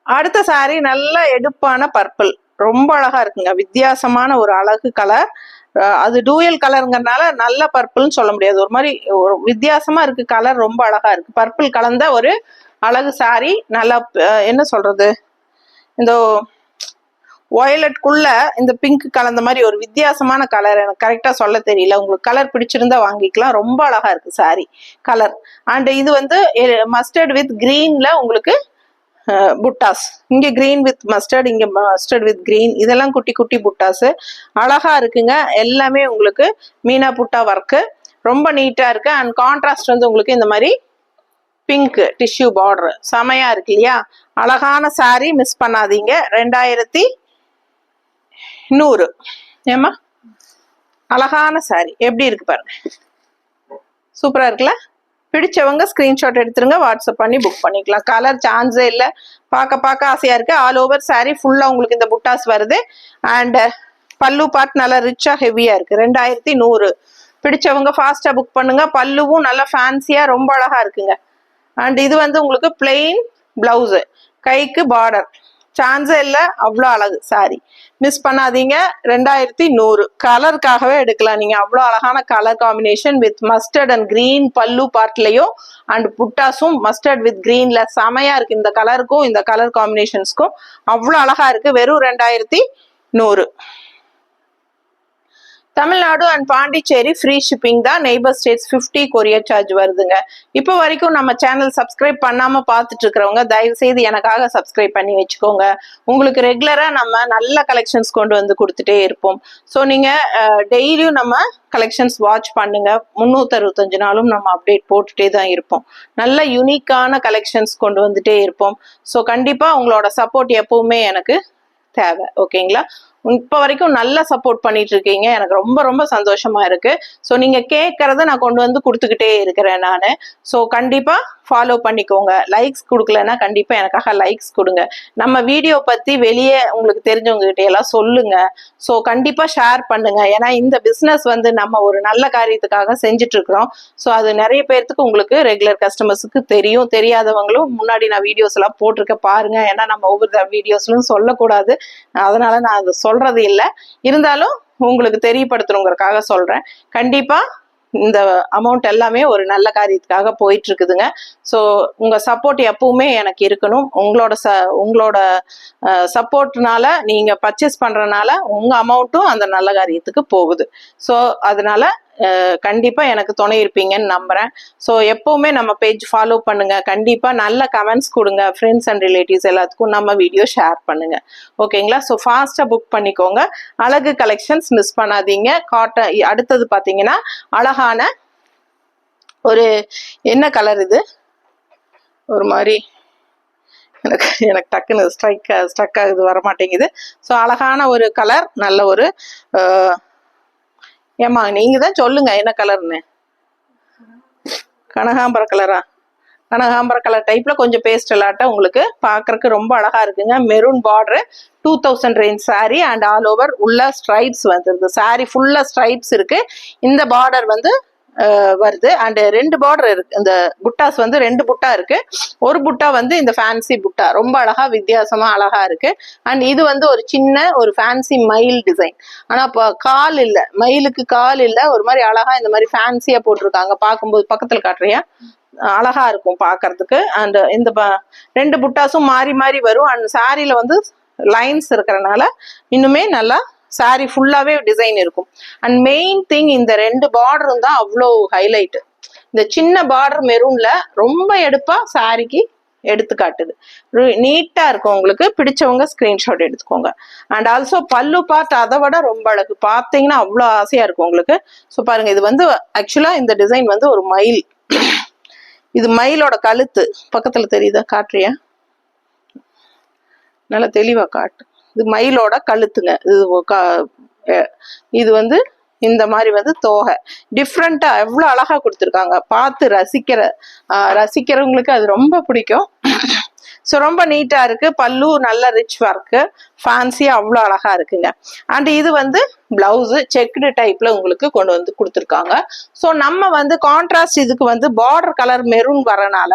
அடுத்த சாரி நல்ல எடுப்பான பர்பிள், ரொம்ப அழகா இருக்குங்க. வித்தியாசமான ஒரு அழகு கலர். அது டூயல் கலருங்கிறதுனால நல்ல பர்பிள்னு சொல்ல முடியாது, ஒரு மாதிரி ஒரு வித்தியாசமா இருக்கு கலர். ரொம்ப அழகா இருக்கு. பர்பிள் கலந்த ஒரு அழகு சாரி. நல்லா என்ன சொல்றது, இந்த வயலட்குள்ள இந்த பிங்க் கலந்த மாதிரி ஒரு வித்தியாசமான கலர். எனக்கு கரெக்டா சொல்ல தெரியல. உங்களுக்கு கலர் பிடிச்சிருந்தா வாங்கிக்கலாம். ரொம்ப அழகா இருக்கு சாரி கலர். அண்ட் இது வந்து மஸ்டர்ட் வித் கிரீன்ல உங்களுக்கு புட்டாஸ். இங்க கிரீன் வித் மஸ்டர்ட், இங்க மஸ்டர்ட் வித் கிரீன். இதெல்லாம் குட்டி குட்டி புட்டாஸ், அழகா இருக்குங்க. எல்லாமே உங்களுக்கு மீனா புட்டா ஒர்க்கு, ரொம்ப நீட்டா இருக்கு. அண்ட் கான்ட்ராஸ்ட் வந்து உங்களுக்கு இந்த மாதிரி பிங்க் டிஷ்யூ பார்டர், செமையா இருக்கு இல்லையா? அழகான சாரி, மிஸ் பண்ணாதீங்க. 2100. ஏமா அழகான சாரி எப்படி இருக்கு பாருங்க, சூப்பரா இருக்குல்ல? பிடிச்சவங்க ஸ்கிரீன்ஷாட் எடுத்துருங்க, வாட்ஸ்அப் பண்ணி புக் பண்ணிக்கலாம். கலர் சான்ஸே இல்லை, பார்க்க ஆசையா இருக்கு. ஆல் ஓவர் சாரி ஃபுல்லா உங்களுக்கு இந்த புட்டாஸ் வருது. அண்ட் பல்லு பார்ட் நல்லா ரிச்சா ஹெவியா இருக்கு. 2100. பிடிச்சவங்க ஃபாஸ்டா புக் பண்ணுங்க. பல்லுவும் நல்லா ஃபேன்சியா ரொம்ப அழகா இருக்குங்க. அண்ட் இது வந்து உங்களுக்கு பிளெயின் பிளவுஸ், கைக்கு பார்டர், சான்ஸே இல்லை, அவ்வளோ அழகு சாரி. மிஸ் பண்ணாதீங்க. 2100. கலருக்காகவே எடுக்கலாம் நீங்க. அவ்வளோ அழகான colour combination with mustard and green பல்லு பார்ட்லயும் அண்ட் புட்டாஸும் மஸ்டர்ட் வித் கிரீன்ல செமையா இருக்கு. இந்த கலருக்கும் இந்த கலர் காம்பினேஷன்ஸ்க்கும் அவ்வளோ அழகா இருக்கு. வெறும் 2100. Tamil Nadu and Pondicherry free shipping தான். நெய்பர் ஸ்டேட்ஸ் 50 கொரியர் சார்ஜ் வருதுங்க. இப்போ வரைக்கும் நம்ம சேனல் சப்ஸ்கிரைப் பண்ணாம பார்த்துட்டு இருக்கிறவங்க தயவு செய்து எனக்காக சப்ஸ்கிரைப் பண்ணி வச்சுக்கோங்க. உங்களுக்கு ரெகுலரா நம்ம நல்ல கலெக்ஷன்ஸ் கொண்டு வந்து கொடுத்துட்டே இருப்போம். ஸோ நீங்க டெய்லியும் நம்ம கலெக்ஷன்ஸ் வாட்ச் பண்ணுங்க. 365 நாளும் நம்ம அப்டேட் போட்டுட்டே தான் இருப்போம். நல்ல யூனிக்கான கலெக்ஷன்ஸ் கொண்டு வந்துட்டே இருப்போம். ஸோ கண்டிப்பா உங்களோட சப்போர்ட் எப்பவுமே எனக்கு தேவை. ஓகேங்களா? இப்போ வரைக்கும் நல்லா சப்போர்ட் பண்ணிட்டு இருக்கீங்க. எனக்கு ரொம்ப ரொம்ப சந்தோஷமா இருக்கு. ஸோ நீங்க கேட்கறத நான் கொண்டு வந்து கொடுத்துக்கிட்டே இருக்கிறேன் நான். ஸோ கண்டிப்பா ஃபாலோ பண்ணிக்கோங்க. லைக்ஸ் கொடுக்கலன்னா கண்டிப்பா எனக்காக லைக்ஸ் கொடுங்க. நம்ம வீடியோ பத்தி வெளியே உங்களுக்கு தெரிஞ்சவங்க கிட்ட எல்லாம் சொல்லுங்க. ஸோ கண்டிப்பா ஷேர் பண்ணுங்க. ஏன்னா இந்த பிசினஸ் வந்து நம்ம ஒரு நல்ல காரியத்துக்காக செஞ்சுட்டு இருக்கிறோம். ஸோ அது நிறைய பேர்த்துக்கு உங்களுக்கு ரெகுலர் கஸ்டமர்ஸுக்கு தெரியும். தெரியாதவங்களும் முன்னாடி நான் வீடியோஸ் எல்லாம் போட்டிருக்க பாருங்க. ஏன்னா நம்ம ஒவ்வொரு வீடியோஸ்லும் சொல்லக்கூடாது. அதனால நான் அதை சொல்றது இல்லை. இருந்தாலும் உங்களுக்கு தெரியப்படுத்தணுங்கிறதுக்காக சொல்றேன். கண்டிப்பா இந்த அமௌண்ட் எல்லாமே ஒரு நல்ல காரியத்துக்காக போயிட்டு இருக்குதுங்க. ஸோ உங்க சப்போர்ட் எப்பவுமே எனக்கு இருக்கணும். உங்களோட சப்போர்ட்னால நீங்க பர்ச்சேஸ் பண்றதுனால உங்க அமௌண்ட்டும் அந்த நல்ல காரியத்துக்கு போகுது. ஸோ அதனால கண்டிப்பா எனக்கு துணை இருப்பீங்கன்னு நம்புறேன். ஸோ எப்பவுமே நம்ம பேஜ் ஃபாலோ பண்ணுங்க. கண்டிப்பா நல்ல கமெண்ட்ஸ் கொடுங்க. ஃப்ரெண்ட்ஸ் அண்ட் ரிலேட்டிவ்ஸ் எல்லாத்துக்கும் நம்ம வீடியோ ஷேர் பண்ணுங்க. ஓகேங்களா? ஸோ ஃபாஸ்டா புக் பண்ணிக்கோங்க. அழகு கலெக்ஷன்ஸ் மிஸ் பண்ணாதீங்க. காட்டன் அடுத்தது பாத்தீங்கன்னா அழகான ஒரு என்ன கலர் இது, ஒரு மாதிரி எனக்கு டக்குன்னு ஸ்ட்ரக் ஆகுது, வர மாட்டேங்குது. ஸோ அழகான ஒரு கலர், நல்ல ஒரு ஏமா நீங்க தான் சொல்லுங்க என்ன கலர்னு. கனகாம்பர கலரா? கனகாம்பர கலர் டைப்ல கொஞ்சம் பேஸ்டலாட்ட உங்களுக்கு பாக்குறதுக்கு ரொம்ப அழகா இருக்குங்க. Maroon border, 2000 range sorry and all over உள்ள ஸ்ட்ரைப்ஸ் வந்துருது. சாரி ஃபுல்லா ஸ்ட்ரைப்ஸ் இருக்கு. இந்த பார்டர் வந்து வருது அண்ட் 2 பார்டர் இருக்கு. இந்த புட்டாஸ் வந்து 2 புட்டா இருக்கு. ஒரு புட்டா வந்து இந்த ஃபேன்சி புட்டா ரொம்ப அழகா வித்தியாசமா அழகா இருக்கு. அண்ட் இது வந்து ஒரு சின்ன ஒரு ஃபேன்சி மயில் டிசைன். ஆனா கால் இல்ல, மயிலுக்கு கால் இல்ல. ஒரு மாதிரி அழகா இந்த மாதிரி ஃபேன்சியா போட்டிருக்காங்க. பார்க்கும்போது பக்கத்துல காட்டுறியா, அழகா இருக்கும் பாக்குறதுக்கு. அண்ட் இந்த 2 புட்டாஸும் மாறி மாறி வரும். அண்ட் சாரியில வந்து லைன்ஸ் இருக்கிறதுனால இன்னுமே நல்லா சாரி ஃபுல்லாவே டிசைன் இருக்கும். அண்ட் மெயின் திங் இந்த 2 பார்டரும் தான் அவ்வளோ ஹைலைட். இந்த சின்ன பார்டர் மெரூன்ல ரொம்ப எடுப்பா சாரிக்கு எடுத்து காட்டுது. நீட்டா இருக்கும். உங்களுக்கு பிடிச்சவங்க ஸ்கிரீன்ஷாட் எடுத்துக்கோங்க. அண்ட் ஆல்சோ பல்லு பார்ட் அதை விட ரொம்ப அழகு. பார்த்தீங்கன்னா அவ்வளோ ஆசையா இருக்கும் உங்களுக்கு. ஸோ பாருங்க, இது வந்து ஆக்சுவலா இந்த டிசைன் வந்து ஒரு மயில். இது மயிலோட கழுத்து. பக்கத்துல தெரியுதா, காட்டுறியா? நல்லா தெளிவா காட்டு. இது மயிலோட கழுத்துங்க. இது வந்து இந்த மாதிரி வந்து தோகை டிஃப்ரெண்டா எவ்வளவு அழகா கொடுத்துருக்காங்க. பார்த்து ரசிக்கிறவங்களுக்கு அது ரொம்ப பிடிக்கும். ஸோ ரொம்ப நீட்டா இருக்கு. பல்லு நல்ல ரிச் ஒர்க்கு, ஃபேன்சியா அவ்வளோ அழகா இருக்குங்க. அண்ட் இது வந்து பிளவுஸ் செக்குடு டைப்ல உங்களுக்கு கொண்டு வந்து கொடுத்துருக்காங்க. ஸோ நம்ம வந்து கான்ட்ராஸ்ட் இதுக்கு வந்து பார்டர் கலர் மெரூன் வரனால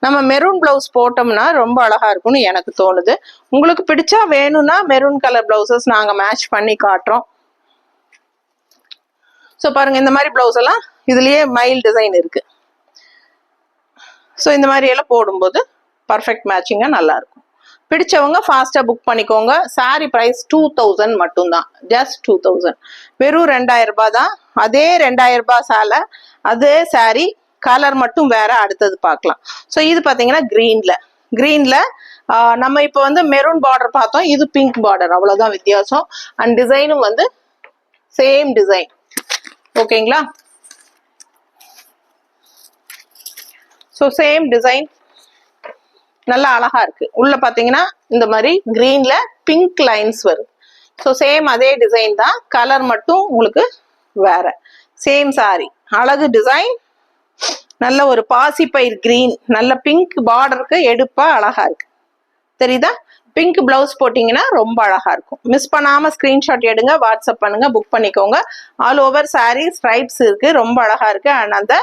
நம்ம மெரூன் பிளவுஸ் போட்டோம்னா ரொம்ப அழகா இருக்கும்னு எனக்கு தோணுது. உங்களுக்கு பிடிச்சா வேணும்னா மெரூன் கலர் பிளவுசஸ் நாங்க மேட்ச் பண்ணி காட்டுறோம். ஸோ பாருங்க, இந்த மாதிரி பிளவுஸ் எல்லாம் இதுலயே மயில் டிசைன் இருக்கு. ஸோ இந்த மாதிரி எல்லாம் போடும்போது பர்ஃபெக்ட் மேட்சிங்கா நல்லா இருக்கும். பிடிச்சவங்க ஃபாஸ்டா புக் பண்ணிக்கோங்க. சாரி பிரைஸ் 2000 மட்டும்தான், ஜஸ்ட் 2000. வெறும் 2000 ரூபாய் தான். அதே 2000 ரூபாய் சாலை, அதே சாரி, கலர் மட்டும் வேற. அடுத்தது பார்க்கலாம். ஸோ இது பாத்தீங்கன்னா கிரீன்ல நம்ம இப்போ வந்து மெரூன் பார்டர் பார்த்தோம். இது பிங்க் பார்டர், அவ்வளவுதான் வித்தியாசம். அண்ட் டிசைனும் வந்து சேம் டிசைன். ஓகேங்களா? ஸோ சேம் டிசைன் நல்லா அழகா இருக்கு. உள்ள பாத்தீங்கன்னா இந்த மாதிரி கிரீன்ல பிங்க் லைன்ஸ் வருது. ஸோ சேம் அதே டிசைன் தான், கலர் மட்டும் உங்களுக்கு வேற. சேம் சாரி, அழகு டிசைன், நல்ல ஒரு பாசிப்பயிர் கிரீன், நல்ல பிங்க் பார்டருக்கு எடுப்பா அழகா இருக்கு. தெரியுதா? பிங்க் பிளவுஸ் போட்டீங்கன்னா ரொம்ப அழகா இருக்கும். மிஸ் பண்ணாம ஸ்கிரீன்ஷாட் எடுங்க, வாட்ஸ்அப் பண்ணுங்க, புக் பண்ணிக்கோங்க. ஆல் ஓவர் சாரி ஸ்ட்ரைப்ஸ் இருக்கு, ரொம்ப அழகா இருக்கு. அண்ட் அந்த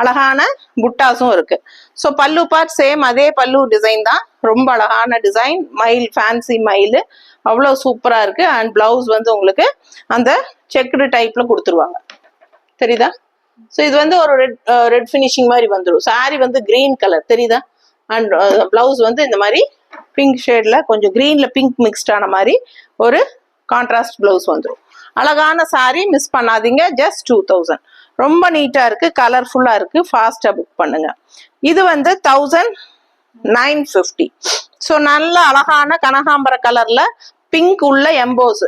அழகான புட்டாஸும் இருக்கு. ஸோ பல்லு பார்ட் சேம் அதே பல்லு டிசைன் தான், ரொம்ப அழகான டிசைன். மயில், ஃபேன்சி மயில், அவ்வளோ சூப்பரா இருக்கு. அண்ட் பிளவுஸ் வந்து உங்களுக்கு அந்த செக்குடு டைப்ல கொடுத்துருவாங்க. தெரியுதா? ஸோ இது வந்து ஒரு ரெட் ஃபினிஷிங் மாதிரி வந்துடும். சாரி வந்து கிரீன் கலர், தெரியுதா? அண்ட் பிளவுஸ் வந்து இந்த மாதிரி பிங்க் ஷேட்ல கொஞ்சம் கிரீன்ல பிங்க் மிக்ஸ்ட் ஆன மாதிரி ஒரு கான்ட்ராஸ்ட் பிளவுஸ் வந்துடும். அழகான சாரி மிஸ் பண்ணாதீங்க. ஜஸ்ட் 2000. ரொம்ப நீட்டா இருக்கு, கலர்ஃபுல்லா இருக்கு. ஃபாஸ்டா புக் பண்ணுங்க. இது வந்து 1950. ஸோ நல்ல அழகான கனகாம்பர கலர்ல பிங்க் உள்ள எம்போஸ்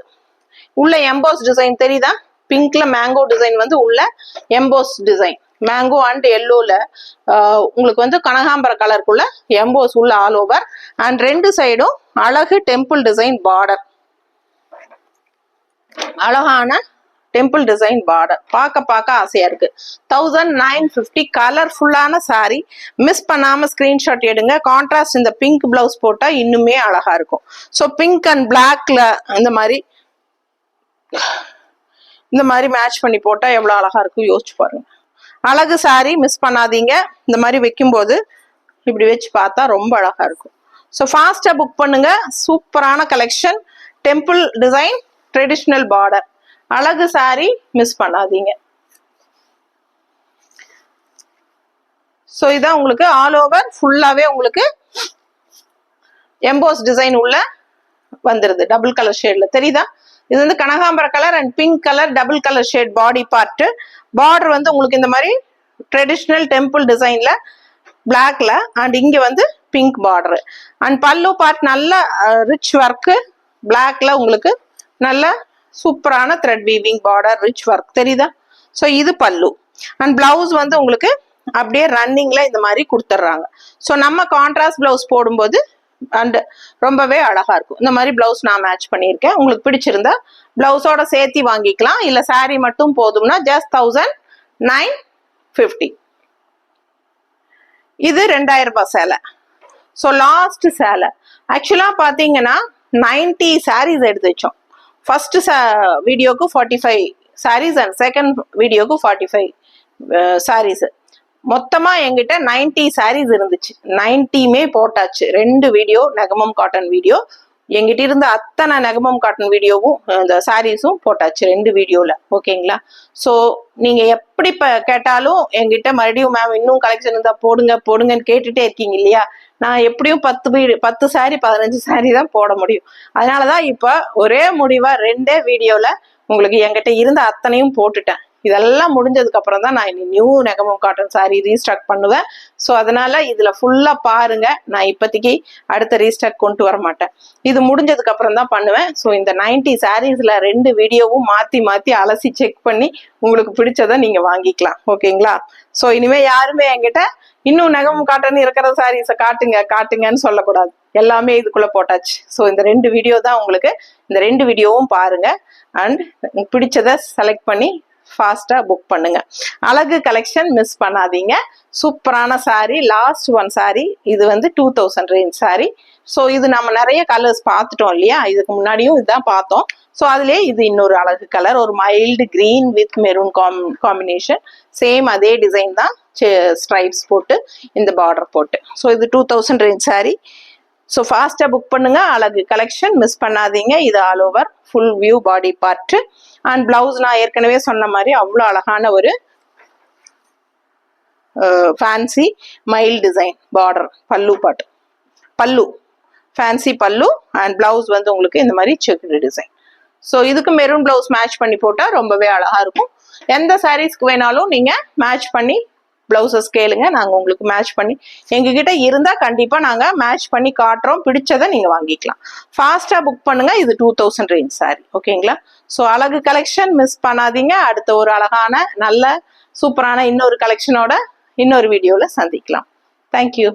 டிசைன் தெரியுதா? பிங்க்ல மேங்கோ டிசைன் வந்து உள்ள எம்போஸ் டிசைன், மேங்கோ அண்ட் எல்லோல உங்களுக்கு வந்து கனகாம்பர கலருக்குள்ள எம்போஸ் உள்ள ஆல் ஓவர். அண்ட் ரெண்டு சைடும் அழகு டெம்பிள் டிசைன் பார்டர், அழகான டெம்பிள் டிசைன் பார்டர், பார்க்க ஆசையா இருக்கு. 1950 கலர்ஃபுல்லான சாரி. மிஸ் பண்ணாம ஸ்கிரீன்ஷாட் எடுங்க. கான்ட்ராஸ்ட் இந்த பிங்க் பிளவுஸ் போட்டா இன்னுமே அழகா இருக்கும். ஸோ பிங்க் அண்ட் பிளாக்ல இந்த மாதிரி மேட்ச் பண்ணி போட்டா எவ்வளவு அழகா இருக்கும் யோசிச்சு பாருங்க. அழகு சாரி மிஸ் பண்ணாதீங்க. இந்த மாதிரி வைக்கும்போது இப்படி வச்சு பார்த்தா ரொம்ப அழகா இருக்கும். ஸோ ஃபாஸ்டா புக் பண்ணுங்க. சூப்பரான collection, temple design, traditional border, அழகு சாரி மிஸ் பண்ணாதீங்க. ஸோ இதான் உங்களுக்கு ஆல் ஓவர் ஃபுல்லாவே உங்களுக்கு எம்போஸ் டிசைன் உள்ள வந்துருது. டபுள் கலர் ஷேட்ல தெரியுதா? இது வந்து கனகாம்பர colour and pink colour double colour shade body part. Border வந்து உங்களுக்கு இந்த மாதிரி ட்ரெடிஷ்னல் டெம்பிள் டிசைன்ல பிளாக்ல அண்ட் இங்க வந்து பிங்க் பார்டர். அண்ட் பல்லு பார்ட் நல்ல ரிச் ஒர்க்கு பிளாக்ல உங்களுக்கு நல்ல சூப்பரான thread weaving border, rich work தெரியுதா? ஸோ இது பல்லு. அண்ட் பிளவுஸ் வந்து உங்களுக்கு அப்படியே ரன்னிங்ல இந்த மாதிரி கொடுத்துட்றாங்க. ஸோ நம்ம கான்ட்ராஸ்ட் பிளவுஸ் போடும்போது அண்ட் ரொம்பவே அழகா இருக்கும். இந்த மாதிரி பிளவுஸ் நான் மேட்ச் பண்ணியிருக்கேன். உங்களுக்கு பிடிச்சிருந்தா பிளவுஸோட சேர்த்து வாங்கிக்கலாம். இல்ல சாரி மட்டும் போதும்னா ஜஸ்ட் 1950. இது 2000 ரூபாய் சேலை. ஸோ லாஸ்ட் சேலை ஆக்சுவலா பாத்தீங்கன்னா 90 சாரீஸ் எடுத்து வச்சோம். ஃபர்ஸ்ட் வீடியோக்கு 45 சாரீஸ் அண்ட் செகண்ட் வீடியோக்கு 45 சாரீஸ். மொத்தமா என்கிட்ட 90 சாரீஸ் இருந்துச்சு. 90மே போட்டாச்சு. 2 வீடியோ நெகமம் காட்டன் வீடியோ, எங்கிட்ட இருந்த அத்தனை நெகமம் காட்டன் வீடியோவும் இந்த சாரீஸும் போட்டாச்சு 2 வீடியோல. ஓகேங்களா? ஸோ நீங்க எப்படி கேட்டாலும் என்கிட்ட மறுபடியும் மேம் இன்னும் கலெக்ஷன் இருந்தா போடுங்கன்னு கேட்டுட்டே இருக்கீங்க இல்லையா? நான் எப்படியும் 10 சாரி 15 சாரி தான் போட முடியும். அதனாலதான் இப்ப ஒரே முடிவா 2 வீடியோல உங்களுக்கு என்கிட்ட இருந்த அத்தனையும் போட்டுட்டேன். இதெல்லாம் முடிஞ்சதுக்கு அப்புறம் தான் நான் new Negamam cotton sorry restock பண்ணுவேன். ஸோ அதனால இதுல ஃபுல்லா பாருங்க. நான் இப்போதைக்கு அடுத்த ரீஸ்டாக் கொண்டு வர மாட்டேன். இது முடிஞ்சதுக்கு அப்புறம் தான் பண்ணுவேன். ஸோ இந்த 90 சாரீஸ்ல 2 வீடியோவும் மாத்தி அலசி செக் பண்ணி உங்களுக்கு பிடிச்சதை நீங்க வாங்கிக்கலாம். ஓகேங்களா? ஸோ இனிமே யாருமே என்கிட்ட இன்னும் நெகமம் காட்டன் இருக்கிற சாரீஸை காட்டுங்கன்னு சொல்லக்கூடாது. எல்லாமே இதுக்குள்ள போட்டாச்சு. ஸோ இந்த 2 வீடியோ தான் உங்களுக்கு. இந்த 2 வீடியோவும் பாருங்க அண்ட் பிடிச்சதை செலக்ட் பண்ணி ஃபாஸ்டா புக் பண்ணுங்க. அழகு கலெக்ஷன் மிஸ் பண்ணாதீங்க. சூப்பரான சாரி, லாஸ்ட் ஒன் சாரி. இது வந்து 2000 ரேஞ்ச் சாரி. ஸோ இது நம்ம நிறைய கலர்ஸ் பார்த்துட்டோம் இல்லையா? இதுக்கு முன்னாடியும் இதுதான் பார்த்தோம். ஸோ அதுலேயே இது இன்னொரு அழகு கலர், ஒரு mild green with maroon combination. Same அதே டிசைன் தான், ஸ்ட்ரைப்ஸ் போட்டு இந்த பார்டர் போட்டு. ஸோ இது 2000 ரேஞ்ச் சாரி. ஸோ ஃபாஸ்டா புக் பண்ணுங்க. அழகு கலெக்ஷன் மிஸ் பண்ணாதீங்க. இது all over full view body part and blouse நான் ஏற்கனவே சொன்ன மாதிரி அவ்வளோ அழகான ஒரு ஃபேன்சி மைல்டு டிசைன் பார்டர். பல்லு ஃபேன்சி பல்லு அண்ட் பிளவுஸ் வந்து உங்களுக்கு இந்த மாதிரி செக்குடு டிசைன். ஸோ இதுக்கு மெரூன் பிளவுஸ் மேட்ச் பண்ணி போட்டால் ரொம்பவே அழகா இருக்கும். எந்த சாரீஸ்க்கு வேணாலும் நீங்க மேட்ச் பண்ணி பிளவுசஸ் கேளுங்க, நாங்க உங்களுக்கு மேட்ச் பண்ணி எங்ககிட்ட இருந்தா கண்டிப்பா நாங்க மேட்ச் பண்ணி காட்டுறோம். பிடிச்சதை நீங்க வாங்கிக்கலாம். ஃபாஸ்டா புக் பண்ணுங்க. இது 2000 ரேஞ்ச் சாரி. ஓகேங்களா? ஸோ அழகு கலெக்ஷன் மிஸ் பண்ணாதீங்க. அடுத்த ஒரு அழகான நல்ல சூப்பரான இன்னொரு கலெக்ஷனோட இன்னொரு வீடியோல சந்திக்கலாம். தேங்க்யூ.